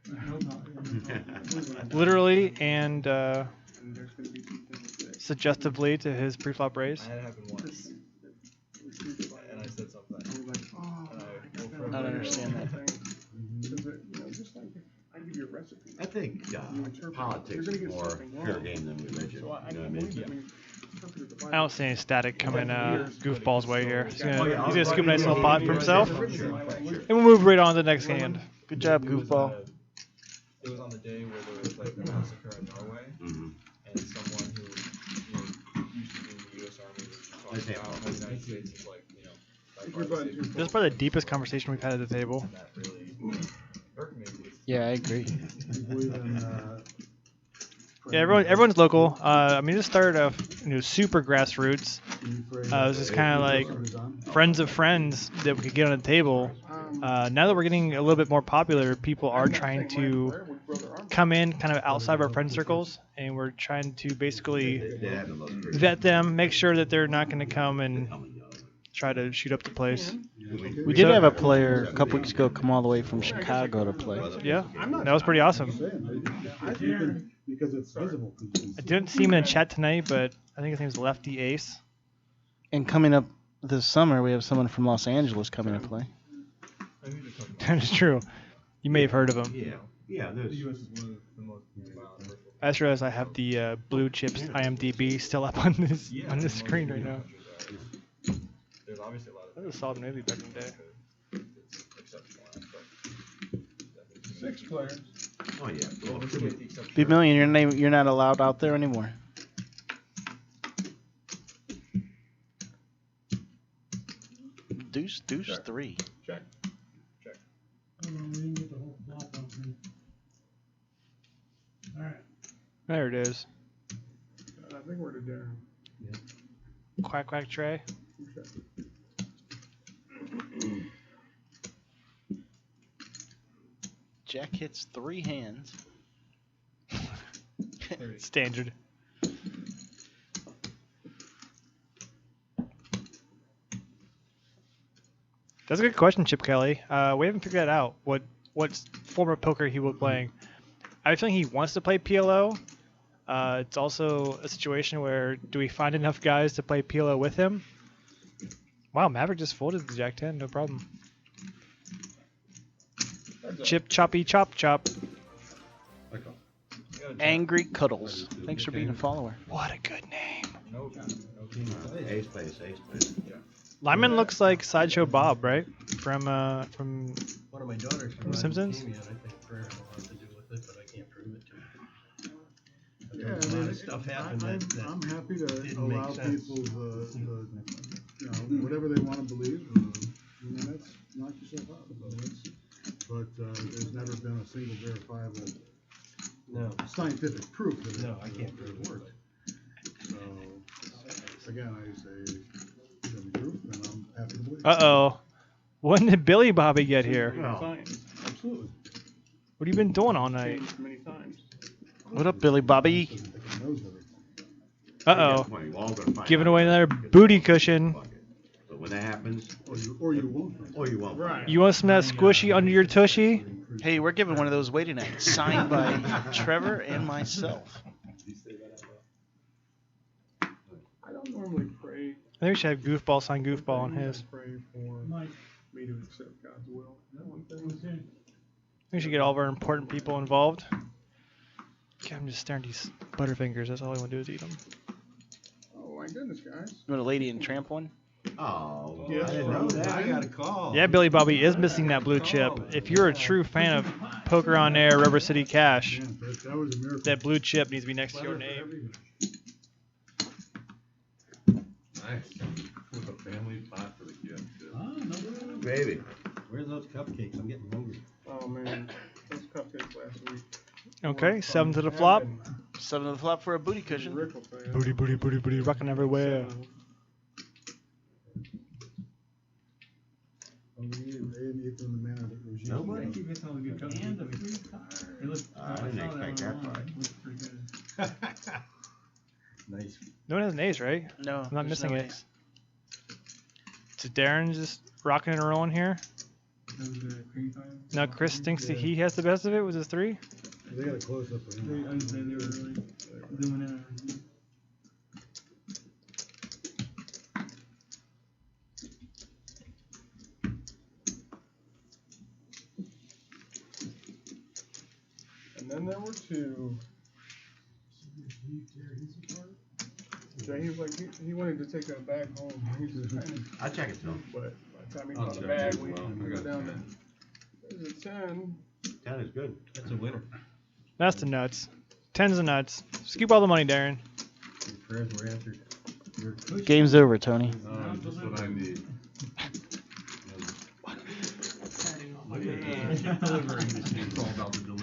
Politics Literally and And there's going to be some things that. suggestively to his pre-flop raise. I had it happen once, and I said something. I don't understand that. Just like I give you a recipe. I think politics is more fair game than religion. You know what I mean? I don't see any static coming goofballs way here. He's gonna scoop a nice little pot for himself. And we'll move right on to the next hand. Good job, goofball. It was on the day where there was like a massacre in Norway, and someone who used to be in the U.S. Army was talking about how the United States is like, This is probably the deepest conversation we've had at the table. Yeah, I agree. Yeah, everyone's local. I mean, this started off super grassroots. This is kind of like friends of friends that we could get on the table. Now that we're getting a little bit more popular, people are trying to come in kind of outside of our friend circles, and we're trying to basically vet them, make sure that they're not going to come and try to shoot up the place. We did have a player a couple weeks ago come all the way from Chicago to play. Yeah, that was pretty awesome. Because it's visible. I didn't see him in the chat tonight, but I think his name's Lefty Ace. And coming up this summer, we have someone from Los Angeles coming to play. That is true. You may have heard of him. Yeah, there's. I just realized I have the blue chips IMDb still up on this screen right now. There's obviously a lot of. That was a solid movie back in the day. It's exceptional. 6 players. Oh yeah. B Million, you're not allowed out there anymore. Deuce, 3. Check. Check. There it is. I think we're to Darren. Quack quack tray. Jack hits 3 hands. Standard. That's a good question, Chip Kelly. We haven't figured that out. What form of poker he will be playing. I think he wants to play PLO. It's also a situation where do we find enough guys to play PLO with him? Wow, Maverick just folded the Jack 10, no problem. Chip choppy chop chop. Angry Cuddles. Thanks for being a follower. What a good name. Ace plays. Lyman looks like Sideshow Bob, right? From One of my daughters from Simpsons. I think prayer had a lot to do with it, but I can't prove it to her. But Yeah, there was a lot of stuff happened that I'm happy to didn't allow make sense. people whatever they want to believe. That's knock yourself out. But there's never been a single verifiable scientific proof that No, I can't prove it. worked. So again, I say show me proof, and I'm happy to believe. Uh-oh. When did Billy Bobby get here? Science. Absolutely. What have you been doing all night? Changed many times. What up, Billy Bobby? Uh-oh. Well, you're all gonna find Giving out. away another booty cushion. But when that happens, or you won't. Or you won't. Right. You want some of that squishy under your tushy? Hey, we're giving one of those away tonight, signed by Trevor and myself. I don't normally pray. I think we should have Goofball sign Goofball on his. Pray for me to accept God's will. That one thing. We should get all of our important people involved. God, I'm just staring at these Butterfingers. That's all I want to do is eat them. Oh my goodness, guys. You want a Lady and Tramp one? Oh, Yeah. I didn't know that. I got a call. Yeah, Billy Bobby is missing that blue chip. If you're a true fan of Poker on Air, Rubber City Cash, That was a miracle. that blue chip needs to be next to your name. Nice. With a family pot for the kids. Baby. Where's those cupcakes? I'm getting hungry. Oh man, those cupcakes last week. Okay, 7 to the flop. 7 to the flop for a booty cushion. Booty, booty, booty, booty, rocking everywhere. Nobody? I didn't expect that part. Nice. No one has an ace, right? No, I'm not there's missing no it. ace. So Darren's just rocking and rolling here. Now Chris thinks that he has the best of it with his 3. They got a close up of him. I understand they were really doing it. And then there were 2. Jay, he was like, he wanted to take a bag home. He was just trying to, I'll check it to him. but by the time he I'll got the check bag, it as we well. I go got down a to, there's a 10. 10 is good. That's a winner. That's the nuts. 10's the nuts. Scoop all the money, Darren. Your prayers were answered. Your cushion. Game's over, Tony. Oh, just what I need.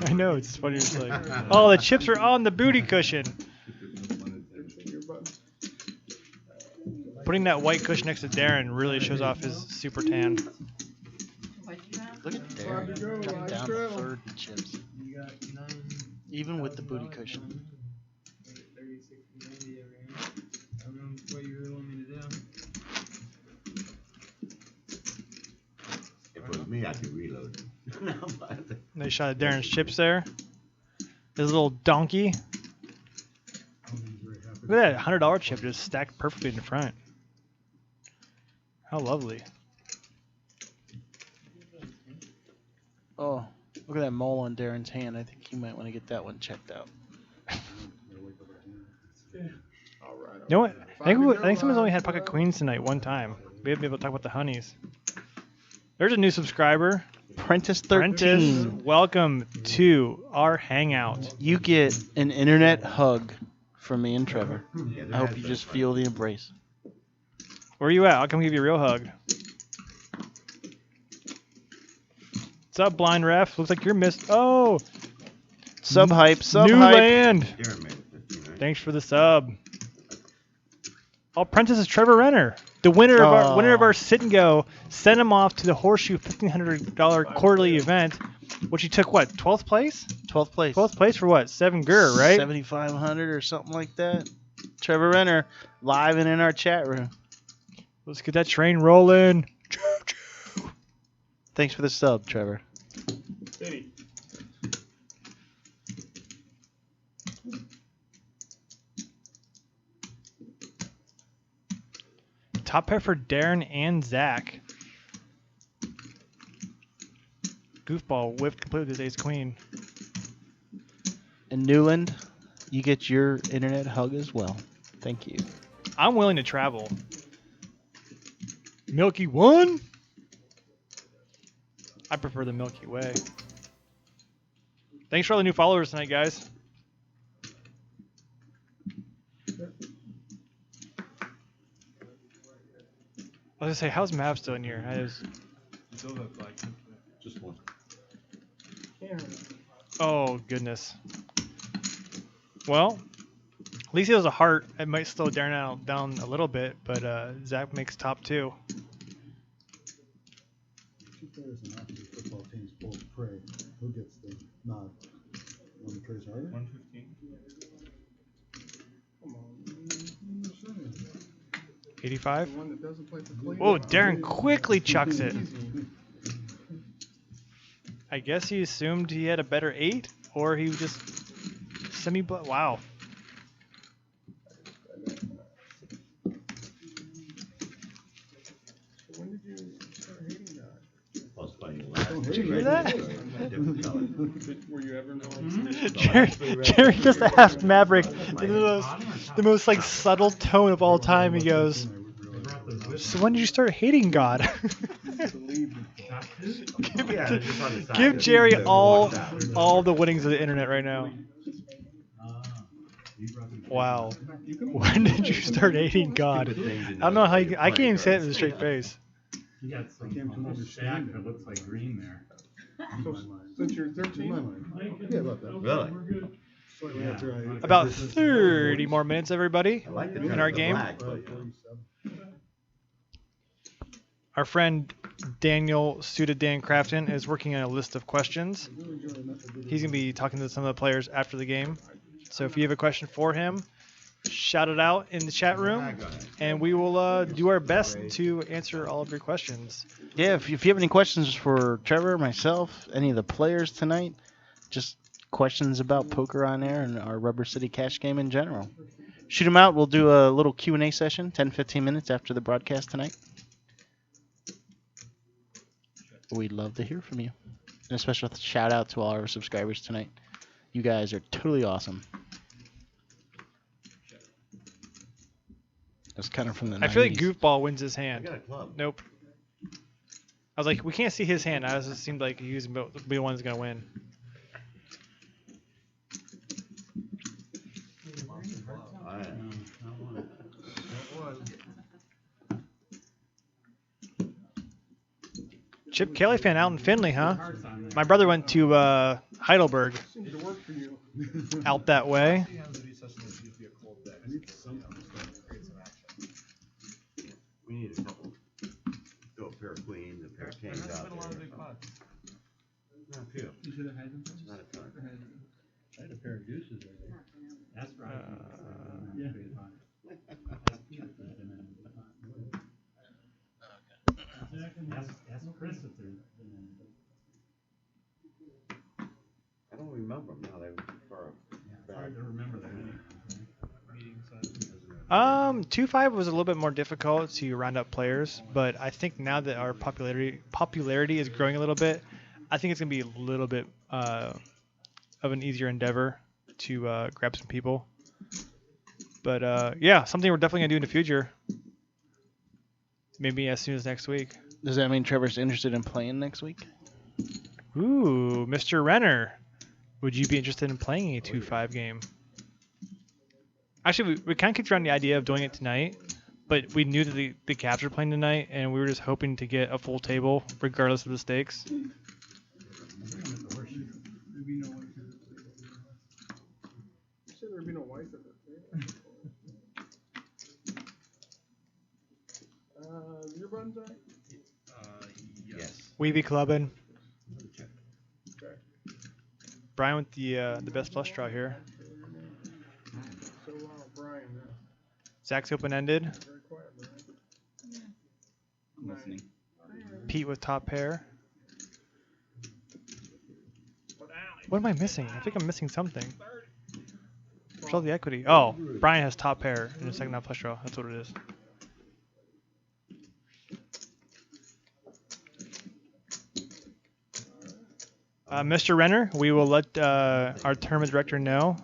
I know, it's funny. It's like, oh, the chips are on the booty cushion. Putting that white cushion next to Darren really shows off his super tan. Look at Darren. Cutting down the third in chips. Even with the booty cushion. 30, 60, 90 every hand. I don't know what you really want me to do. If it was me, I could reload. Nice shot of Darren's chips there. His little donkey. Look at that $100 chip just stacked perfectly in the front. How lovely. Oh, look at that mole on Darren's hand. I think you might want to get that one checked out. You know what? I think someone's only had pocket queens tonight one time. We haven't been able to talk about the honeys. There's a new subscriber. Prentice 13. Prentice, welcome to our hangout. You get an internet hug from me and Trevor. I hope you just feel the embrace. Where are you at? I'll come give you a real hug. What's up, blind ref? Looks like you're missed. Oh! Sub hype, sub New hype. land. Darren made it. Thanks for the sub. Oh, Prentice is Trevor Renner, the winner of our sit and go. Sent him off to the Horseshoe $1,500 quarterly event, which he took what 12th place? 12th place. 12th place for what? 7 gur, right? 7,500 or something like that. Trevor Renner, live and in our chat room. Let's get that train rolling. Thanks for the sub, Trevor. Eddie. Top pair for Darren and Zach. Goofball whipped completely with ace queen. And Newland, you get your internet hug as well. Thank you. I'm willing to travel. Milky One? I prefer the Milky Way. Thanks for all the new followers tonight, guys. I was gonna say, how's Mav still in here? Just one. Oh goodness. Well, at least he has a heart. It might slow Darren down a little bit, but Zach makes top 2. 2 players in opposite football teams both pray. Who gets the nod? One that prays harder? 115. Come on. 85. The one that doesn't play for Cleveland. Oh, Darren quickly chucks it. I guess he assumed he had a better 8, or he was just wow. When did you start hating that? Did you hear that? Were you ever involved? Jerry just asked Maverick the most like subtle tone of all time. He goes, "So when did you start hating God?" Give Jerry all the winnings of the internet right now. Wow. When did you start hating God? I don't know how I can't even say it with a straight face. You got some stack that looks like green there. So, since you're 13? Yeah, about that. Really? Slightly after I About 30 more minutes, everybody, in our game. Our friend Daniel Suda Dan Crafton is working on a list of questions. He's going to be talking to some of the players after the game. So if you have a question for him, shout it out in the chat room, and we will do our best to answer all of your questions. Yeah, if you have any questions for Trevor, myself, any of the players tonight, just questions about Poker on Air and our Rubber City Cash game in general, shoot them out. We'll do a little Q&A session, 10-15 minutes after the broadcast tonight. We'd love to hear from you. And a special shout out to all our subscribers tonight. You guys are totally awesome. That's kind of from the 90s. I feel like Goofball wins his hand. You got a club. Nope. I was like, we can't see his hand. I just seemed like he was the one who's going to win. Chip Kelly fan out in Findlay, huh? My brother went to Heidelberg. Seems to work for you. Out that way. We need a couple. Throw a pair of queens, a pair of kings out there. Not a few. You should have had them. Not a ton. I had a pair of deuces right there. That's right. Yeah. Ask Chris if they're. I don't remember them now. They were far. It's hard to remember that many meetings. 2-5 was a little bit more difficult to round up players, but I think now that our popularity is growing a little bit, I think it's gonna be a little bit of an easier endeavor to grab some people. But yeah, something we're definitely gonna do in the future. Maybe as soon as next week. Does that mean Trevor's interested in playing next week? Ooh, Mr. Renner, would you be interested in playing a 2-5 game? Actually, we kind of kicked around the idea of doing it tonight, but we knew that the Cavs were playing tonight, and we were just hoping to get a full table regardless of the stakes. You said there'd be no wife at that table. your button, Zach? Yes. We be clubbing. Okay. Brian with the best flush draw here. So Brian, Zach's open ended. very quiet, Brian. I'm listening. Pete with top pair. What am I missing? I think I'm missing something. Where's all the equity? Oh, Brian has top pair in the second half flush draw. That's what it is. Mr. Renner, we will let our tournament director know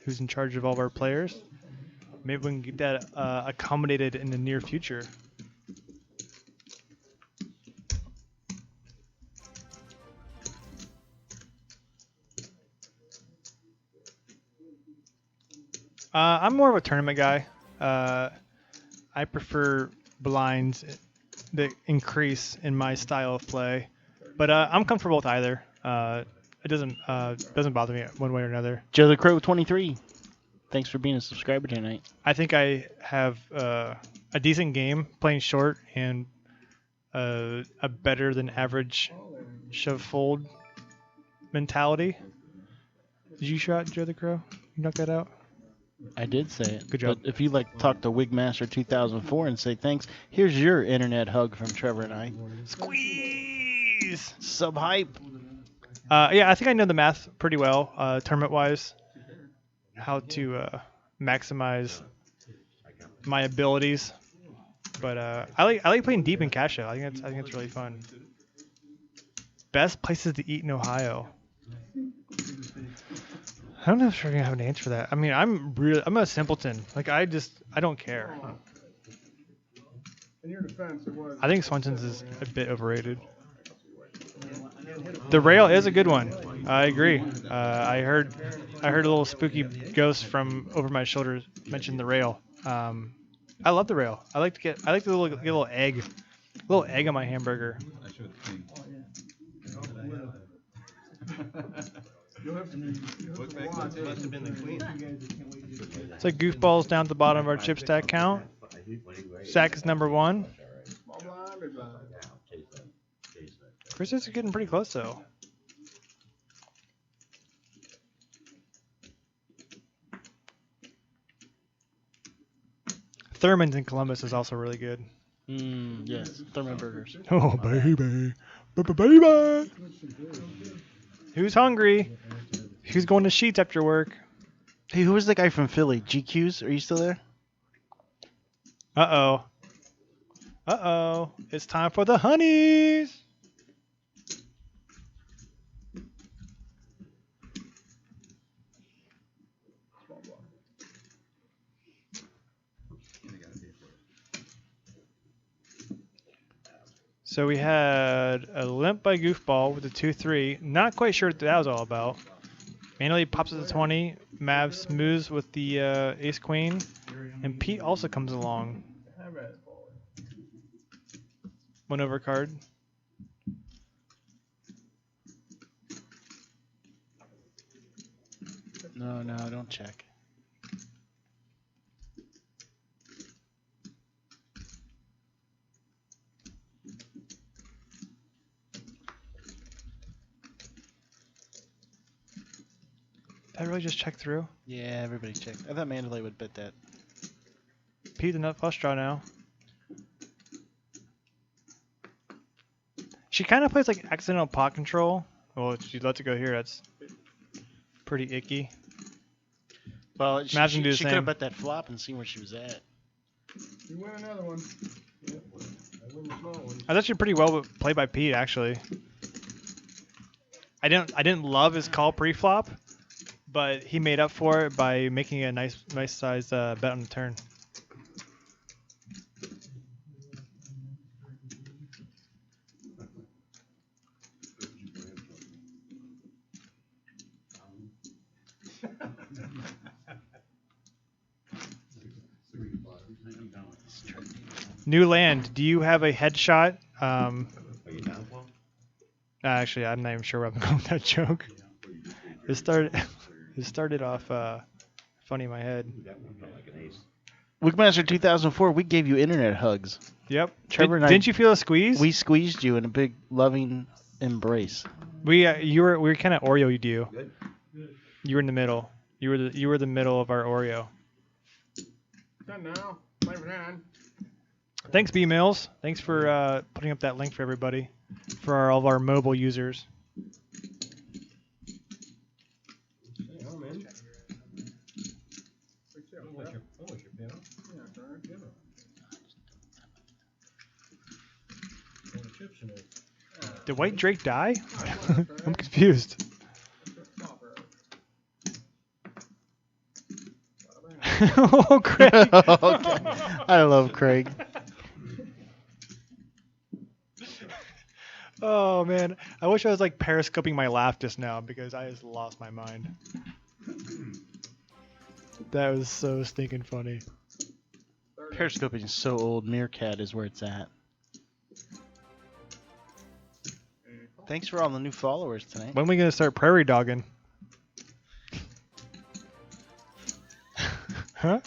who's in charge of all of our players. Maybe we can get that accommodated in the near future. I'm more of a tournament guy. I prefer blinds that increase in my style of play, but I'm comfortable with either. It doesn't bother me one way or another. Joe the Crow 23. Thanks for being a subscriber tonight. I think I have a decent game playing short and a better than average shove fold mentality. Did you shot Joe the Crow? You knocked that out? I did say it. Good job. But if you'd like to talk to Wigmaster 2004 and say thanks, here's your internet hug from Trevor and I. Squeeze! Sub hype. Yeah, I think I know the math pretty well, tournament-wise. How to maximize my abilities. But I like playing deep in cash out. I think it's really fun. Best places to eat in Ohio. I don't know if we're gonna have an answer for that. I mean, I'm a simpleton. Like I don't care. In your defense, it was. I think Swenson's is a bit overrated. The rail is a good one. I agree. I heard a little spooky ghost from over my shoulder mention the rail. I love the rail. I like to get a little egg on my hamburger. Must have been the queen. It's like goofballs down at the bottom of our chip stack count. Zach is number 1. Chris is getting pretty close though. Thurman's in Columbus is also really good. Yes, Thurman Burgers. Oh baby, baby. Who's hungry? Who's going to Sheets after work? Hey, who was the guy from Philly? GQ's? Are you still there? Uh oh. It's time for the honeys. So we had a limp by Goofball with a 2-3. Not quite sure what that was all about. Manually pops at the 20. Mav smooths with the ace queen. And Pete also comes along. One over card. No, don't check. Did I really just check through? Yeah, everybody checked. I thought Mandalay would bet that. Pete the nut flush draw now. She kind of plays like accidental pot control. Well, if she lets it go here, that's pretty icky. Well, Imagine do the she could same. have bet that flop and seen where she was at. You win another one. Yep. I win the small one. That's actually pretty well played by Pete, actually. I didn't love his call pre-flop, but he made up for it by making a nice size bet on the turn. New land. Do you have a headshot? Actually, I'm not even sure where I'm going with that joke. It started off funny in my head. Wigmaster 2004, we gave you internet hugs. Yep. Trevor and I, Didn't you feel a squeeze? We squeezed you in a big loving embrace. We we were kind of Oreo'd you. Good. You were in the middle. You were the middle of our Oreo. Done now. Play with hand. Thanks, B Mills. Thanks for putting up that link for everybody, for all of our mobile users. Hey, I'm in. I want your piano. Yeah, darn piano. All the chips in it. Did White Drake die? I'm confused. Oh, Craig. Okay. I love Craig. Oh, man. I wish I was like periscoping my laugh just now because I just lost my mind. That was so stinking funny. Periscoping is so old. Meerkat is where it's at. Thanks for all the new followers tonight. When are we going to start prairie dogging? Huh?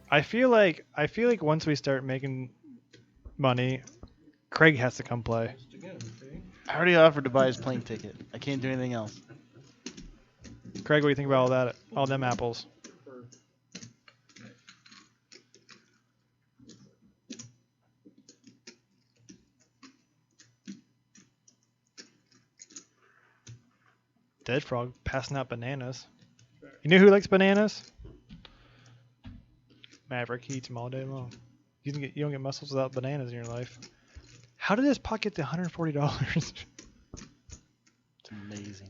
I feel like once we start making money, Craig has to come play. I already offered to buy his plane ticket. I can't do anything else. Craig, what do you think about all that? All them apples? Dead Frog passing out bananas. You know who likes bananas? Maverick. He eats them all day long. You don't get muscles without bananas in your life. How did this pot get to $140? It's amazing.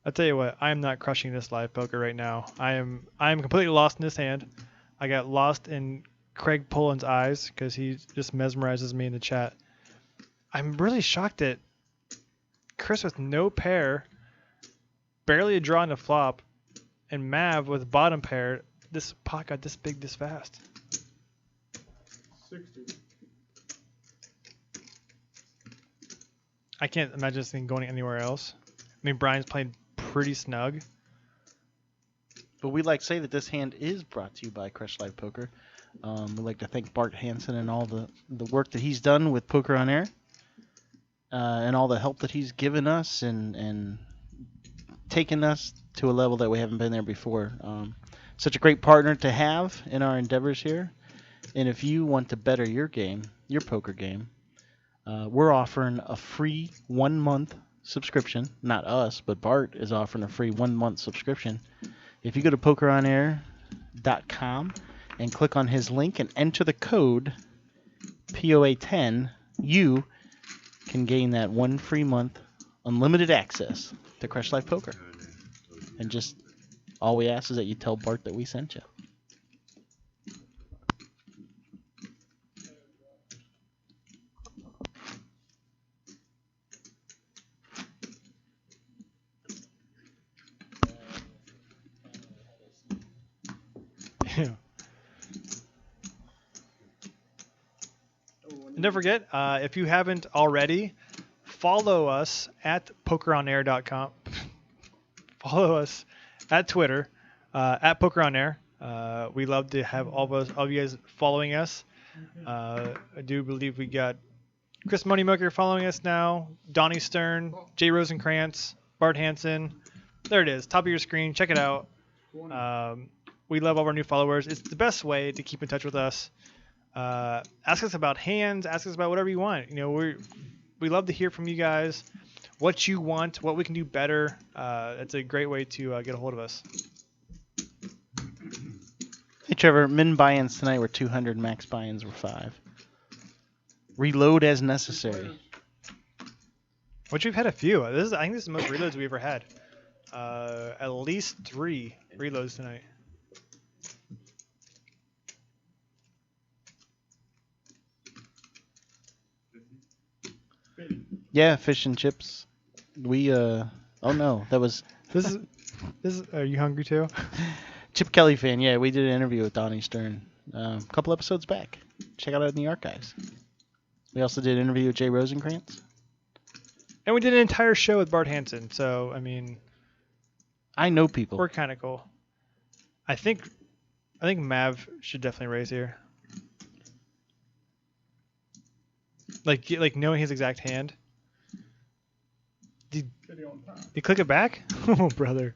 I'll tell you what, I am not crushing this live poker right now. I am completely lost in this hand. I got lost in Craig Pullen's eyes because he just mesmerizes me in the chat. I'm really shocked at Chris with no pair, barely a draw in the flop, and Mav with bottom pair. This pot got this big this fast. 60. I can't imagine this thing going anywhere else. I mean, Brian's playing pretty snug. But we'd like to say that this hand is brought to you by Crush Live Poker. We'd like to thank Bart Hansen and all the work that he's done with Poker on Air, and all the help that he's given us and taken us to a level that we haven't been there before. Such a great partner to have in our endeavors here. And if you want to better your game, your poker game, we're offering a free 1-month subscription. Not us, but Bart is offering a free 1-month subscription. If you go to pokeronair.com and click on his link and enter the code POA10, you can gain that 1 free month unlimited access to Crush Life Poker. And just all we ask is that you tell Bart that we sent you. And don't forget, if you haven't already, follow us at pokeronair.com. Follow us at Twitter, at pokeronair. We love to have all of you guys following us. I do believe we got Chris Moneymaker following us now, Donnie Stern, Jay Rosenkrantz, Bart Hansen. There it is, top of your screen. Check it out. We love all our new followers. It's the best way to keep in touch with us. Ask us about hands. Ask us about whatever you want. You know, we love to hear from you guys. What you want, what we can do better. It's a great way to get a hold of us. Hey Trevor, min buy-ins tonight were 200, max buy-ins were 5. Reload as necessary. Which we've had a few. I think this is the most reloads we ever had. At least 3 reloads tonight. Yeah, fish and chips. We oh no, that was This is. Are you hungry too? Chip Kelly fan. Yeah, we did an interview with Donnie Stern a couple episodes back. Check it out in the archives. We also did an interview with Jay Rosenkrantz. And we did an entire show with Bart Hansen. So, I mean, I know people. we're kind of cool. I think Mav should definitely raise here. Like knowing his exact hand. Did you click it back? Oh, brother.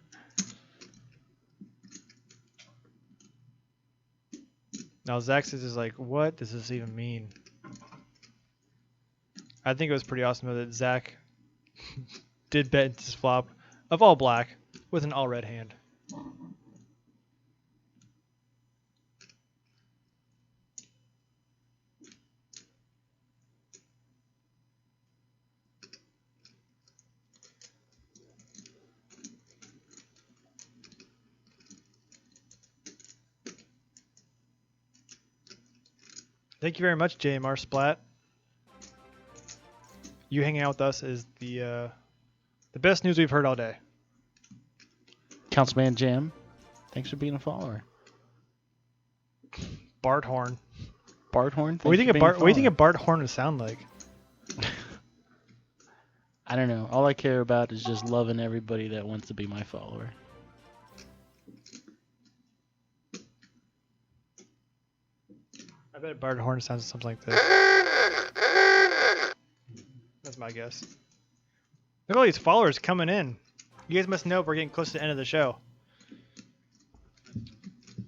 Now Zax is just like, what does this even mean? I think it was pretty awesome that Zach did bet this flop of all black with an all red hand. Thank you very much, JMR Splat. You hanging out with us is the best news we've heard all day. Councilman Jam, thanks for being a follower. Bart Horn. Bart Horn? What do you think a Bart Horn would sound like? I don't know. All I care about is just loving everybody that wants to be my follower. I bet Bart Horn sounds something like this. That's my guess. Look at all these followers coming in. You guys must know if we're getting close to the end of the show.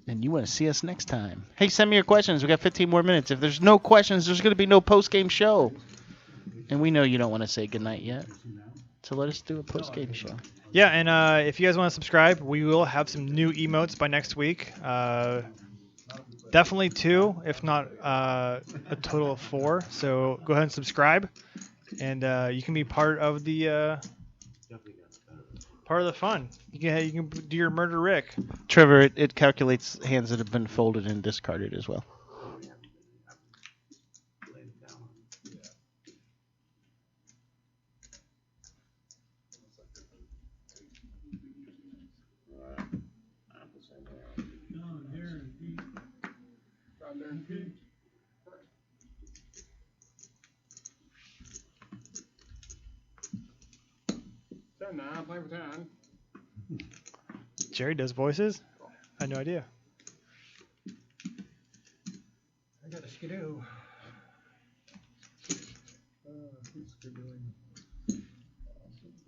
And you want to see us next time. Hey, send me your questions. We got 15 more minutes. If there's no questions, there's going to be no post-game show. And we know you don't want to say goodnight yet. So let us do a post-game show. Yeah, and if you guys want to subscribe, we will have some new emotes by next week. Definitely 2, if not a total of 4. So go ahead and subscribe, and you can be part of the fun. You can do your Murder Rick. Trevor, it calculates hands that have been folded and discarded as well. Play for 10. Jerry does voices? I had no idea. I got a skidoo.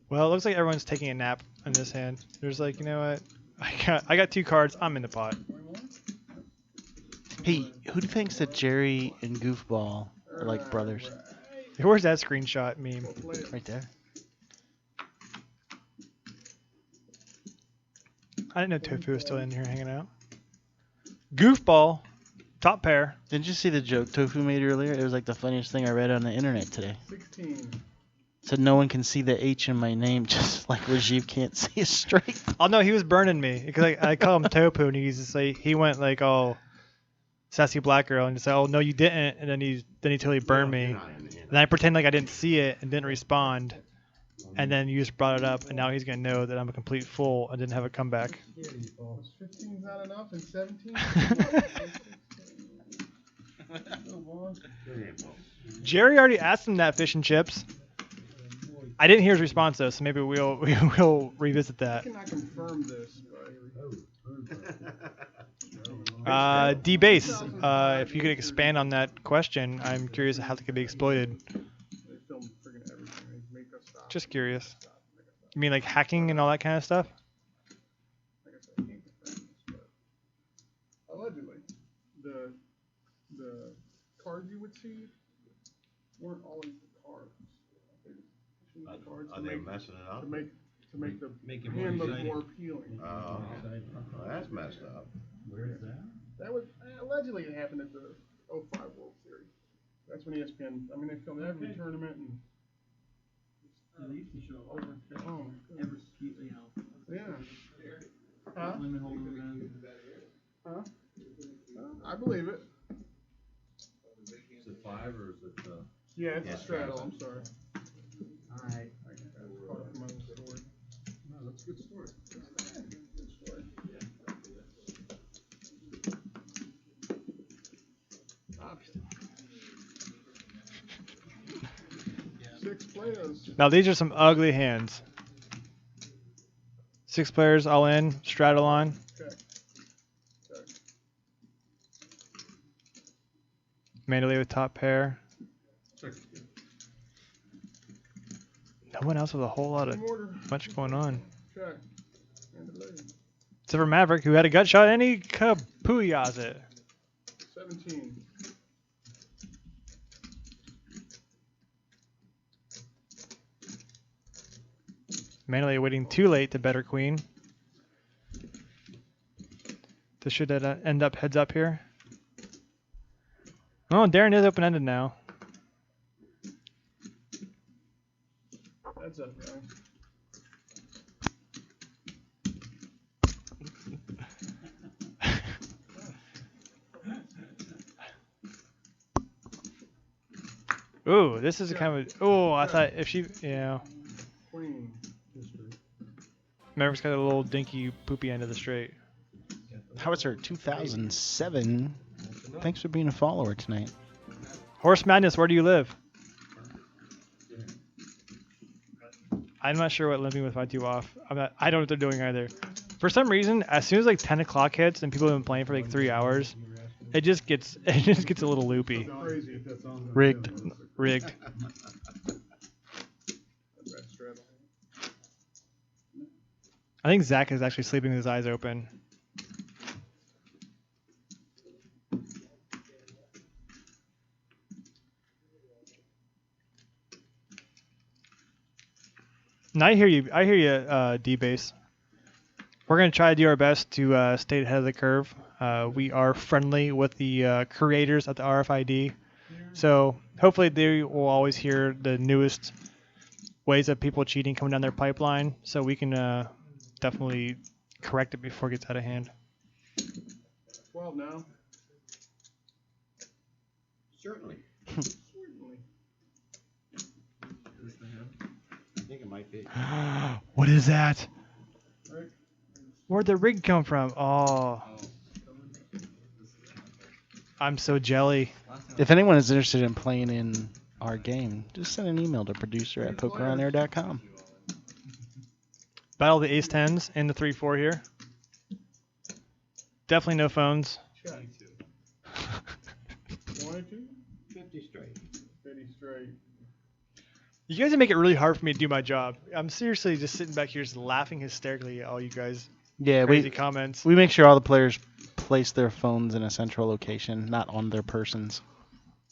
Well, it looks like everyone's taking a nap in this hand. There's like, you know what? I got 2 cards. I'm in the pot. Hey, who thinks that Jerry and Goofball are like brothers? Where's that screenshot meme? Right there. I didn't know Tofu was still in here hanging out. Goofball, top pair. Didn't you see the joke Tofu made earlier? It was like the funniest thing I read on the internet today. 16. Said no one can see the H in my name, just like Rajiv can't see a straight. Oh no, he was burning me because I call him Tofu, and he's just like he went like all sassy black girl and just said, "Oh no, you didn't," and then he totally burned me. And I pretend like I didn't see it and didn't respond. And then you just brought it up, and now he's going to know that I'm a complete fool and didn't have a comeback. Was 15 not enough and 17? Jerry already asked him that fish and chips. I didn't hear his response though, so maybe we'll revisit that. I cannot confirm this, D-Base, if you could expand on that question, I'm curious how that could be exploited. Just curious. You mean like hacking and all that kind of stuff? Allegedly, the cards you would see weren't always the cards. Are they messing it up? To make the Make it hand more look exciting. more appealing. Oh, well, that's messed up. Where is that? That was allegedly it happened at the 05 World Series. That's when ESPN. I mean, they filmed every tournament and. They used to show over Oh, every you know. yeah. Huh? Lemon Holdem event. Huh? I believe it. Is it 5 or is it? Yeah, it's a straddle. I'm sorry. Alright. Caught up in my own story. No, that's a good story. Good story. 6 players. Now these are some ugly hands. 6 players all in, straddle on. Check. Check. Manually with top pair. Check. No one else with a whole lot of much going on. Check. And delay. Except for Maverick, who had a gut shot and he kapooyahs it. 17. Manually waiting too late to better queen. This should end up heads up here. Oh, Darren is open-ended now. That's up, guy. Ooh, this is kind of. Oh, I thought if she. Yeah. Queen. Maverick's got a little dinky, poopy end of the straight. Howitzer 2007. Thanks for being a follower tonight. Horse Madness, where do you live? I'm not sure what living with might do off. I don't know what they're doing either. For some reason, as soon as like 10 o'clock hits and people have been playing for like 3 hours, it just gets a little loopy. Rigged. Rigged. I think Zach is actually sleeping with his eyes open. No, I hear you, D-Base. We're going to try to do our best to stay ahead of the curve. We are friendly with the creators at the RFID. So hopefully they will always hear the newest ways of people cheating coming down their pipeline. So we can definitely correct it before it gets out of hand. 12 now. Certainly. Certainly. I think it might be. What is that? Right. Where'd the rig come from? Oh. I'm so jelly. If anyone is interested in playing in our game, just send an email to producer@pokeronair.com. Battle the ace 10s and the 3-4 here. Definitely no phones. Check. 22? 50 straight. 50 straight. You guys make it really hard for me to do my job. I'm seriously just sitting back here just laughing hysterically at all you guys. Yeah, crazy comments. We make sure all the players place their phones in a central location, not on their persons.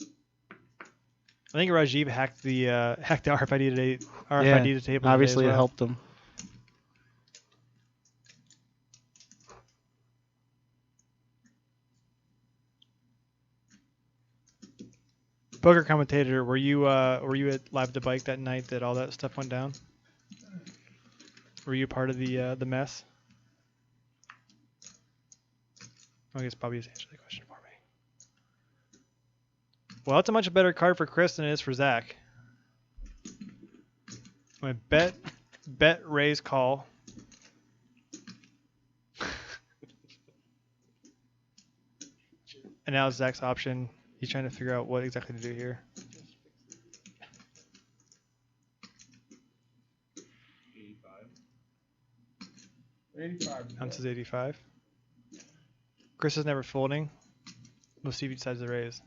I think Rajiv hacked the RFID today. RFID to table. Obviously, today as well. it helped them. Poker commentator, were you at Live at the Bike that night that all that stuff went down? Were you part of the mess? I guess Bobby just answered the question for me. Well, it's a much better card for Chris than it is for Zach. I'm gonna bet, raise, call. And now it's Zach's option. He's trying to figure out what exactly to do here. 85. Ounces 85. Chris is never folding. We'll see if he decides to raise.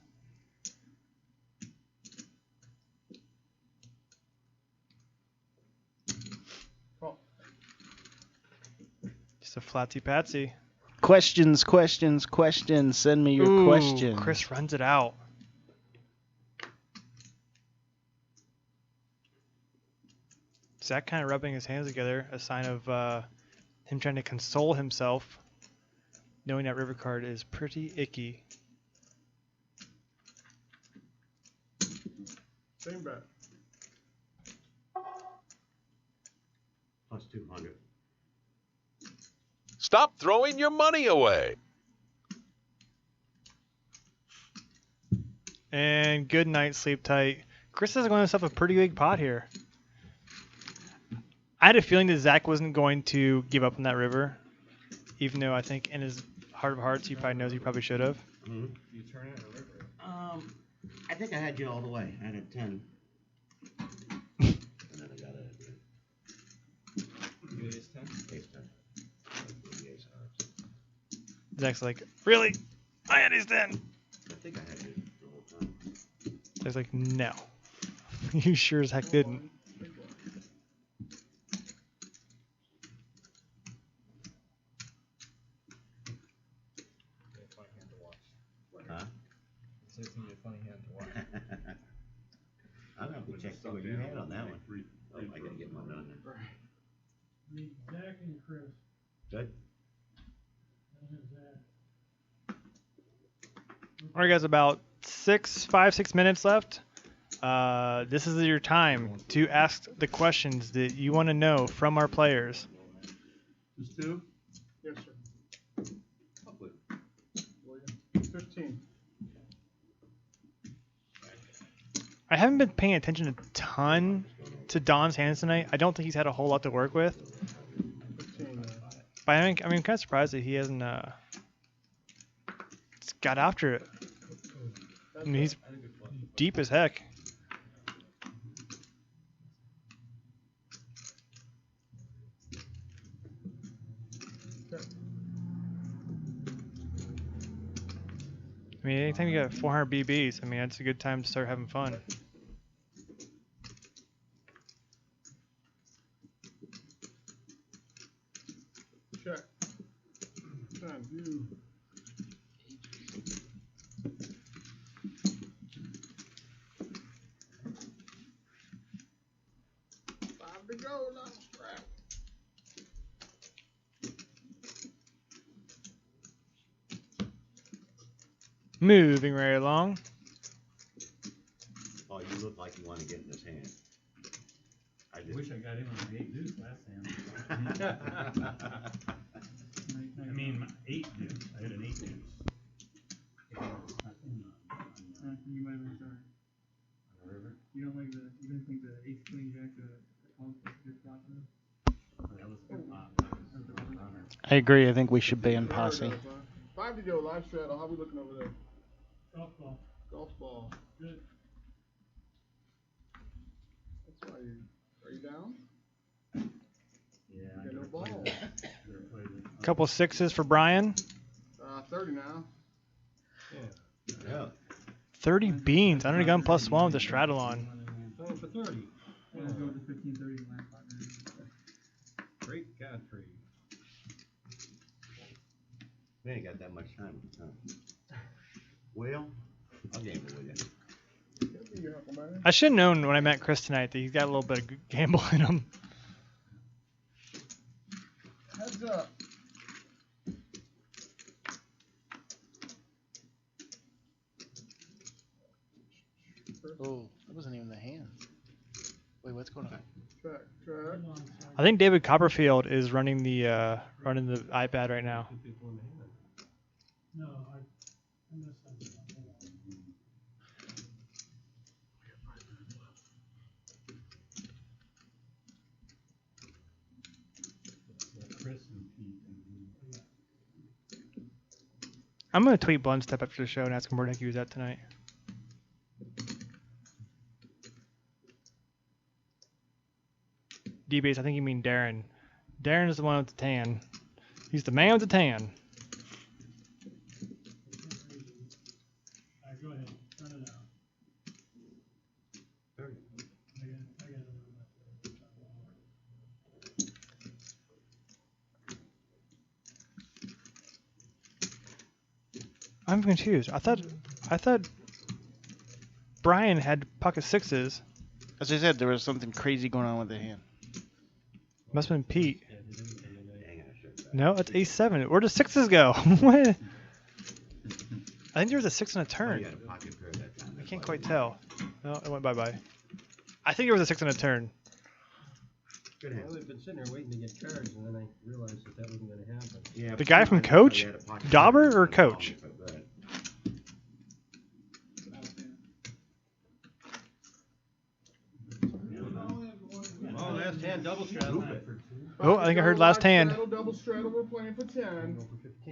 Oh. Just a flatsy patsy. Questions. Send me your questions. Chris runs it out. Zach kind of rubbing his hands together, a sign of him trying to console himself, knowing that river card is pretty icky. Same bet. Plus 200. Stop throwing your money away. And good night, sleep tight. Chris is going to himself a pretty big pot here. I had a feeling that Zach wasn't going to give up on that river, even though I think in his heart of hearts he probably knows he probably should have. Mm-hmm. You turn it a river. I think I had you all the way. I had a 10. 10. Zach's like, really? I had ace 10. I think I had it the whole time. Zach's like, no. You sure as heck didn't. Huh? So it's gonna be a funny hand to watch. I'm gonna have to check see what you had on that one. Oh, I gotta get mine on there. Zach and Chris. Good. All right, guys, about 5-6 minutes left. This is your time to ask the questions that you want to know from our players. Just 2? Yes, sir. 15. I haven't been paying attention a ton to Don's hands tonight. I don't think he's had a whole lot to work with. 15. But I'm kind of surprised that he hasn't got after it. I mean, he's deep as heck. I mean, anytime you got 400 BBs, I mean, that's a good time to start having fun. Check. 10. You. Time to go, long strap. Moving right along. Oh, you look like you want to get in this hand. I just Wish I got him on the 8 deuce last hand. I mean, 8 deuce. I had an 8 deuce. You might have been sorry. On the river. You didn't think the ace queen jack the call was a good flop enough? That was a good flop. I agree. I think we should ban posse. 5 to go, live straddle. How we looking over there? Golf ball. Golf ball. Good. That's why you. Are you down? Yeah. You got no ball. Couple sixes for Brian. 30 now. Yeah. 30 beans. I don't gun +1 with the straddle on. Going for 30. Yeah, go with the 15-30 in the last 5 minutes. Great Godfrey. We ain't got that much time. Huh? Well, I'll gamble with you. I should have known when I met Chris tonight that he's got a little bit of gamble in him. Heads up. Oh, that wasn't even the hand. Wait, what's going on? Check. I think David Copperfield is running the iPad right now. No, I missed something. Chris and Pete. I'm going to tweet Blunt Step after the show and ask him where the heck he was at tonight. D-Base, I think you mean Darren. Darren is the one with the tan. He's the man with the tan. Go ahead, run it out. I got I'm confused. I thought Brian had pocket sixes. As I said, there was something crazy going on with the hand. Must have been Pete. No, it's ace 7. Where do sixes go? What? I think there was a 6 on a turn. I can't quite tell. No, it went bye-bye. I think there was a 6 on a turn. Well, they've been sitting there waiting to get cards, and then I realized that wasn't going to happen. Yeah, The guy from Coach? Dauber or Coach? Oh, last hand double straddle. Oh, I think I heard last hand. Double straddle, we're playing for 10.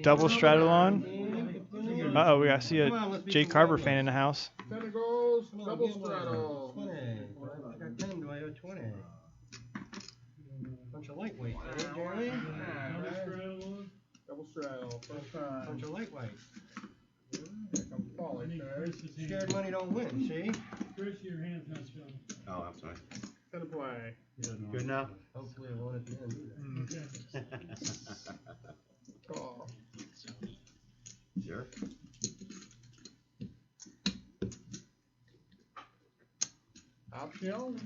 Double straddle on. Uh-oh, we got to see a Jay Carver fan in the house. 10 goes, double straddle. 20. I got 10, do I owe 20? Bunch of lightweight. First time. Bunch of lightweights. Here comes Paulie, guys. Scared money don't win, see? Chris, your hand's not showing. Oh, I'm sorry. Gonna play. Good enough? Hopefully it won't at the end. Call. Sure. Option.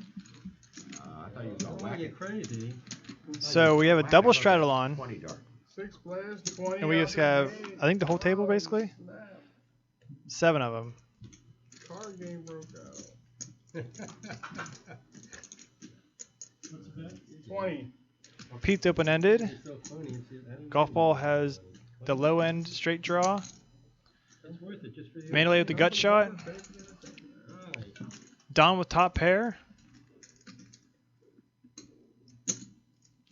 I thought you were going Why whack you it. crazy? So we have a double straddle on, 20 dark. 6 players, 20. and we just have, I think, the whole table basically. Snap. 7 of them. Card game broke out. What's the bet? 20. Pete's open-ended. It's so funny. Golf ball has the low end straight draw. That's worth it just for the Mandalay with the gut shot. Don with top pair.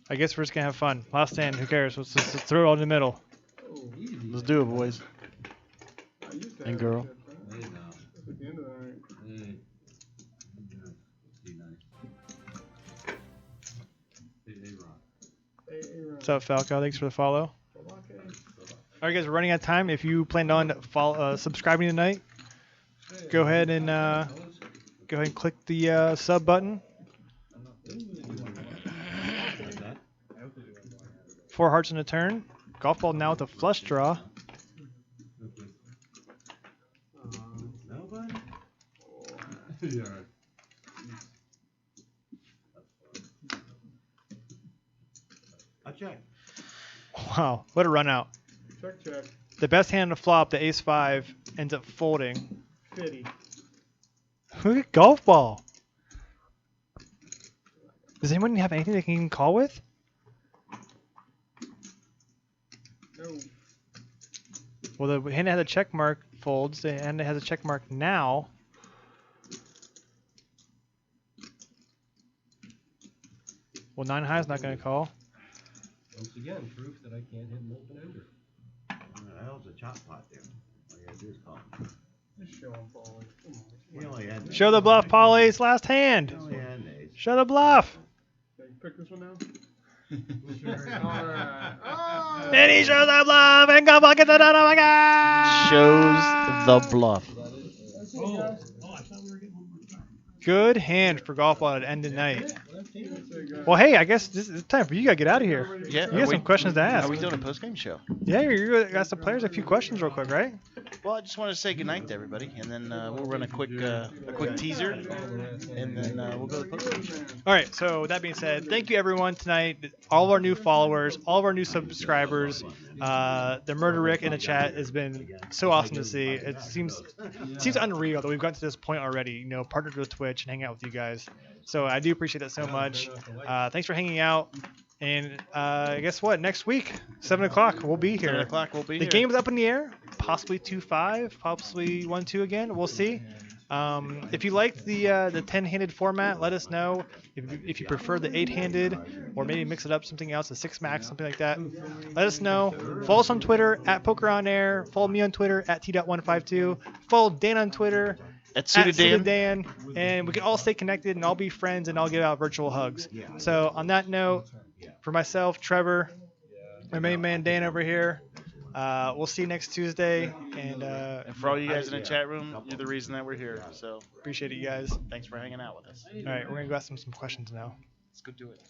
I guess we're just gonna have fun. Last hand, who cares? Let's throw it all in the middle. Oh, easy. Let's do it, boys I used to and have girl. that, Hey, now. That's at the end of the night. Hey. See, nice. Hey, Ron. Hey, What's up, Falco? Thanks for the follow. All right, guys, we're running out of time. If you planned on subscribing tonight, go ahead and click the sub button. 4 hearts in a turn. Golf ball now with a flush draw. Nobody? Yeah, right. I check. Wow, what a run out. Check, check. The best hand on the flop, the ace-5, ends up folding. Fitty. Look at golf ball. Does anyone have anything they can even call with? No. Well, the hand that had a check mark folds. The hand that has a check mark now. Well, 9 high is not going to call. Once again, proof that I can't hit an open ender. That was a chop pot there. All you gotta do is call. Just show him, Paulie. Come on. He only had Show the bluff, Paul Ace, last hand. He only had an ace. Show the bluff. Okay, you pick this one now? Alright. And he shows the bluff, and golf ball gets it done. Oh my God! Shows the bluff. Oh, I thought we were getting one more time. Good hand for golf ball at end of night. Well, hey, I guess this is time for you guys to get out of here. Yeah, You got some questions to ask. Are we doing a post-game show? Yeah, you got the players a few questions real quick, right? Well, I just want to say goodnight to everybody, and then we'll run a quick teaser, and then we'll go to the post-game show. All right, so with that being said, thank you everyone tonight. All of our new followers, all of our new subscribers. The Murder Rick in the chat has been so awesome to see. It seems unreal that we've gotten to this point already, you know, partnered with Twitch and hang out with you guys. So I do appreciate that so much. Thanks for hanging out. And guess what? Next week, 7 o'clock, we'll be here. 7 o'clock, we'll be The here. game's up in the air. Possibly 2-5, possibly 1-2 again. We'll see. If you like the 10-handed format, let us know. If you prefer the 8-handed, or maybe mix it up something else, a 6-max, something like that, let us know. Follow us on Twitter at PokerOnAir. Follow me on Twitter at T.152. Follow Dan on Twitter at Suda Dan. And we can all stay connected and all be friends and all give out virtual hugs. So on that note, for myself, Trevor, my main man Dan over here, we'll see you next Tuesday. And for all you guys in the chat room, you're the reason that we're here. So appreciate it, you guys. Thanks for hanging out with us. All right, we're gonna go ask some questions now. Let's go do it.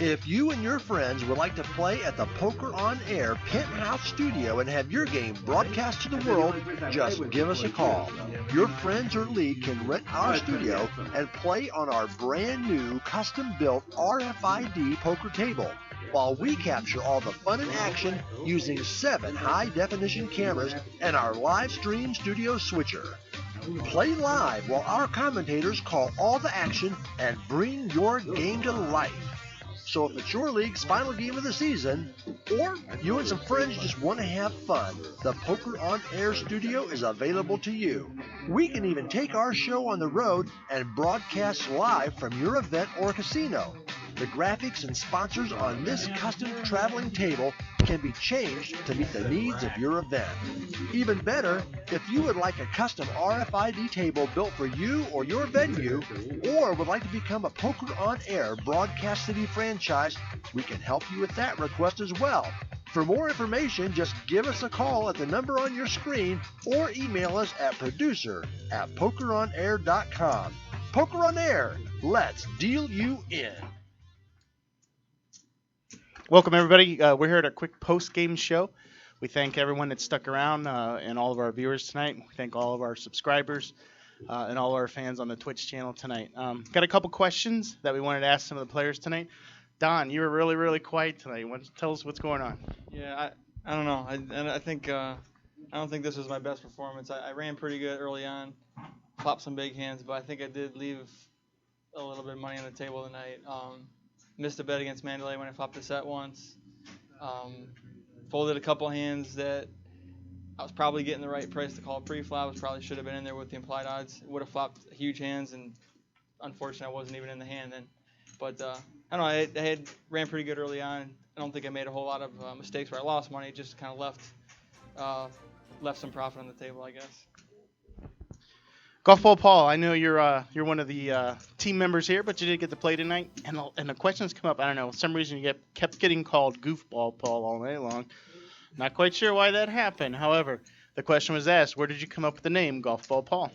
If you and your friends would like to play at the Poker on Air Penthouse Studio and have your game broadcast to the world, just give us a call. Your friends or league can rent our studio and play on our brand new custom-built RFID poker table, while we capture all the fun and action using 7 high-definition cameras and our live stream studio switcher. Play live while our commentators call all the action and bring your game to life. So if it's your league's final game of the season, or you and some friends just want to have fun, the Poker on Air studio is available to you. We can even take our show on the road and broadcast live from your event or casino. The graphics and sponsors on this custom traveling table can be changed to meet the needs of your event. Even better, if you would like a custom RFID table built for you or your venue, or would like to become a Poker on Air Broadcast City franchise, we can help you with that request as well. For more information, just give us a call at the number on your screen or email us at producer@pokeronair.com. Poker on Air, let's deal you in. Welcome, everybody. We're here at a quick post-game show. We thank everyone that stuck around and all of our viewers tonight. We thank all of our subscribers and all our fans on the Twitch channel tonight. Got a couple questions that we wanted to ask some of the players tonight. Don, you were really, really quiet tonight. Tell us what's going on. Yeah, I don't know. I think I don't think this was my best performance. I ran pretty good early on, flopped some big hands, but I think I did leave a little bit of money on the table tonight. Missed a bet against Mandalay when I flopped a set once. Folded a couple hands that I was probably getting the right price to call pre-flop. Probably should have been in there with the implied odds. Would have flopped huge hands, and unfortunately I wasn't even in the hand then. But I don't know. I had ran pretty good early on. I don't think I made a whole lot of mistakes where I lost money. Just kind of left some profit on the table, I guess. Golf Ball Paul, I know you're one of the team members here, but you didn't get to play tonight. And the questions come up. I don't know. For some reason you kept getting called Goofball Paul all night long. Not quite sure why that happened. However, the question was asked, where did you come up with the name Golf Ball Paul?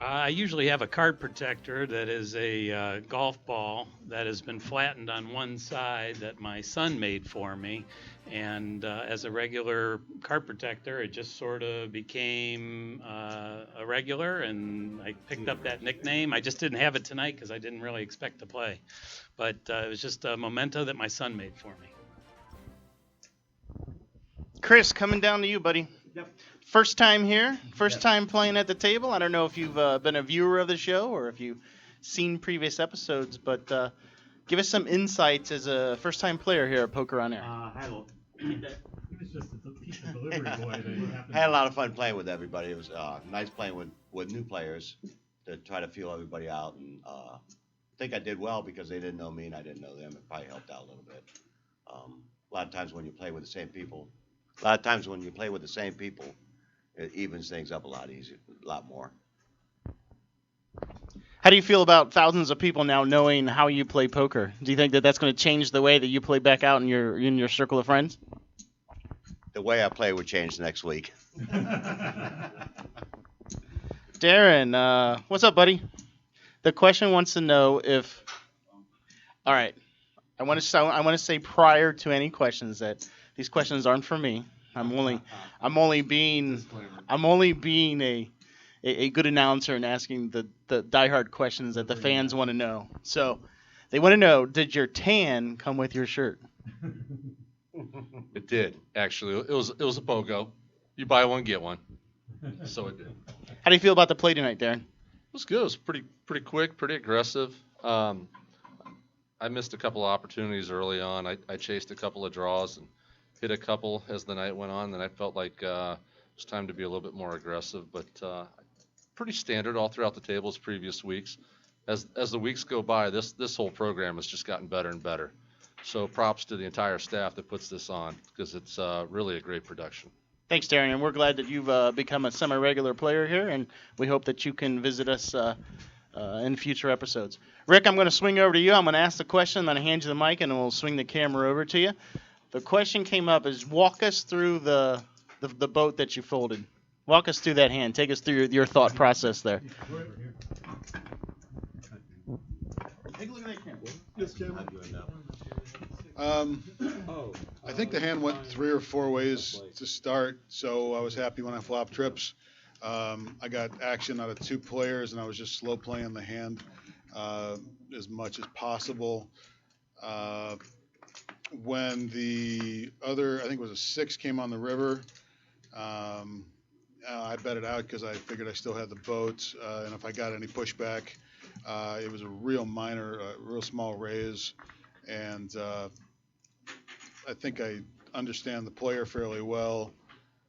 I usually have a card protector that is a golf ball that has been flattened on one side that my son made for me. And as a regular card protector, it just sort of became a regular, and I picked up that nickname. I just didn't have it tonight because I didn't really expect to play. But it was just a memento that my son made for me. Chris, coming down to you, buddy. Yep. First time here, first time playing at the table. I don't know if you've been a viewer of the show or if you've seen previous episodes, but give us some insights as a first-time player here at Poker on Air. He was just a piece of delivery boy. I had a lot of fun playing with everybody. It was nice playing with new players to try to feel everybody out. And I think I did well because they didn't know me and I didn't know them. It probably helped out a little bit. A lot of times when you play with the same people, it evens things up a lot more. How do you feel about thousands of people now knowing how you play poker? Do you think that that's going to change the way that you play back out in your circle of friends? The way I play would change next week. Darren, what's up, buddy? The question wants to know if. All right, I want to say prior to any questions that these questions aren't for me. I'm only being a good announcer and asking the diehard questions that the fans want to know. So they want to know, did your tan come with your shirt? It did, actually. It was a BOGO. You buy one, get one. So it did. How do you feel about the play tonight, Darren? It was good. It was pretty quick, pretty aggressive. I missed a couple of opportunities early on. I chased a couple of draws and hit a couple as the night went on. Then I felt like it was time to be a little bit more aggressive. But pretty standard all throughout the tables previous weeks. As the weeks go by, this whole program has just gotten better and better. So props to the entire staff that puts this on because it's really a great production. Thanks, Darren, and we're glad that you've become a semi-regular player here, and we hope that you can visit us in future episodes. Rick, I'm going to swing over to you. I'm going to ask the question, then I hand you the mic, and we'll swing the camera over to you. The question came up is walk us through the boat that you folded. Walk us through that hand. Take us through your thought process there. Take a look at that camera. Yes, camera. I think the hand went 3 or 4 ways to start, so I was happy when I flopped trips. I got action out of 2 players, and I was just slow playing the hand as much as possible. When the other, I think it was a 6, came on the river, I bet it out because I figured I still had the boat, and if I got any pushback, it was a real minor, real small raise, and I think I understand the player fairly well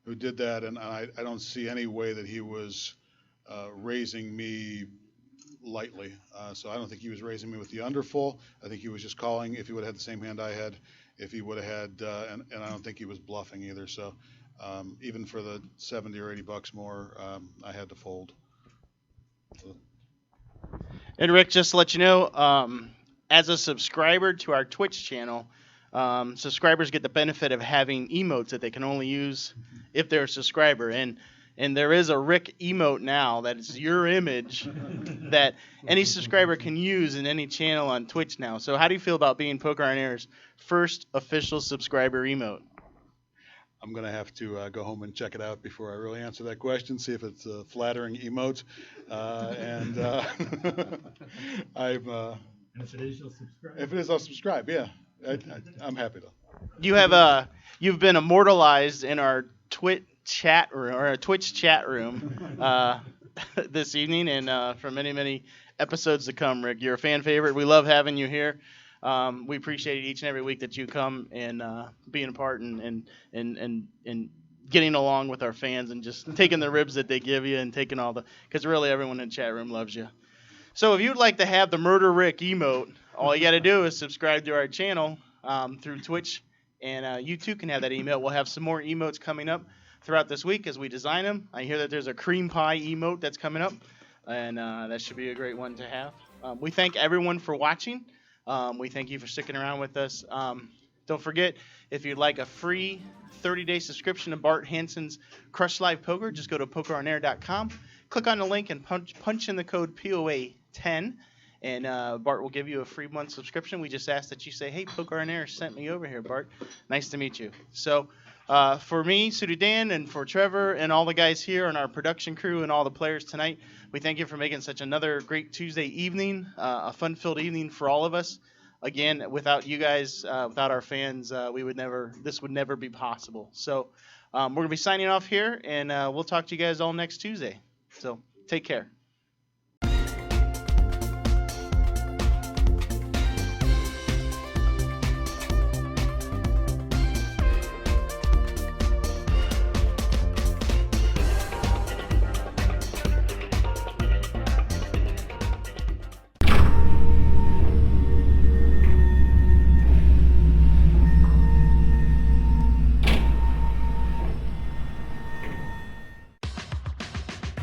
who did that, and I don't see any way that he was raising me lightly. So I don't think he was raising me with the under full. I think he was just calling if he would have had the same hand I had. If he would have had, and I don't think he was bluffing either. So even for the 70 or 80 bucks more, I had to fold. So. And Rick, just to let you know, as a subscriber to our Twitch channel, subscribers get the benefit of having emotes that they can only use if they're a subscriber. And there is a Rick emote now that is your image that any subscriber can use in any channel on Twitch now. So how do you feel about being Poker on Air's first official subscriber emote? I'm going to have to go home and check it out before I really answer that question, see if it's a flattering emote. And if it is, you'll subscribe. If it is, I'll subscribe, yeah. I'm happy though. You've been immortalized in our Twitch chat room this evening and for many episodes to come, Rick. You're a fan favorite. We love having you here. We appreciate each and every week that you come and being a part and getting along with our fans and just taking the ribs that they give you and taking because really everyone in the chat room loves you. So if you'd like to have the Murder Rick emote, all you got to do is subscribe to our channel through Twitch, and you too can have that email. We'll have some more emotes coming up throughout this week as we design them. I hear that there's a cream pie emote that's coming up, and that should be a great one to have. We thank everyone for watching. We thank you for sticking around with us. Don't forget, if you'd like a free 30-day subscription to Bart Hansen's Crush Live Poker, just go to pokeronair.com, click on the link, and punch in the code POA10, and Bart will give you a free month subscription. We just ask that you say, hey, Poker on Air sent me over here, Bart. Nice to meet you. So for me, Sudhu Dan, and for Trevor and all the guys here and our production crew and all the players tonight, we thank you for making such another great Tuesday evening, a fun-filled evening for all of us. Again, without you guys, without our fans, this would never be possible. So we're going to be signing off here, and we'll talk to you guys all next Tuesday. So take care.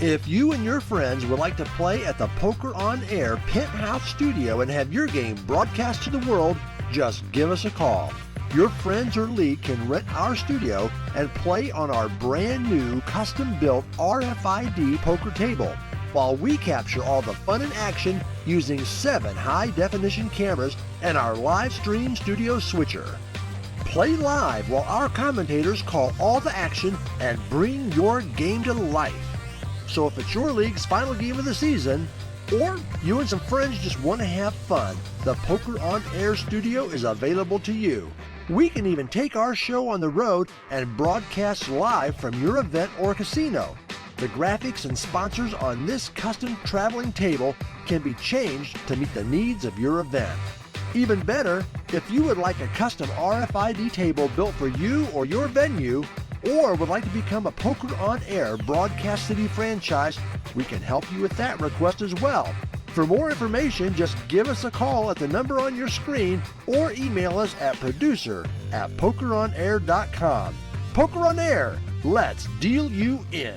If you and your friends would like to play at the Poker on Air Penthouse Studio and have your game broadcast to the world, just give us a call. Your friends or league can rent our studio and play on our brand new custom-built RFID poker table, while we capture all the fun and action using 7 high-definition cameras and our live stream studio switcher. Play live while our commentators call all the action and bring your game to life. So if it's your league's final game of the season, or you and some friends just want to have fun, the Poker on Air studio is available to you. We can even take our show on the road and broadcast live from your event or casino. The graphics and sponsors on this custom traveling table can be changed to meet the needs of your event. Even better, if you would like a custom RFID table built for you or your venue, or would like to become a Poker on Air Broadcast City franchise, we can help you with that request as well. For more information, just give us a call at the number on your screen or email us at producer@pokeronair.com. Poker on Air, let's deal you in.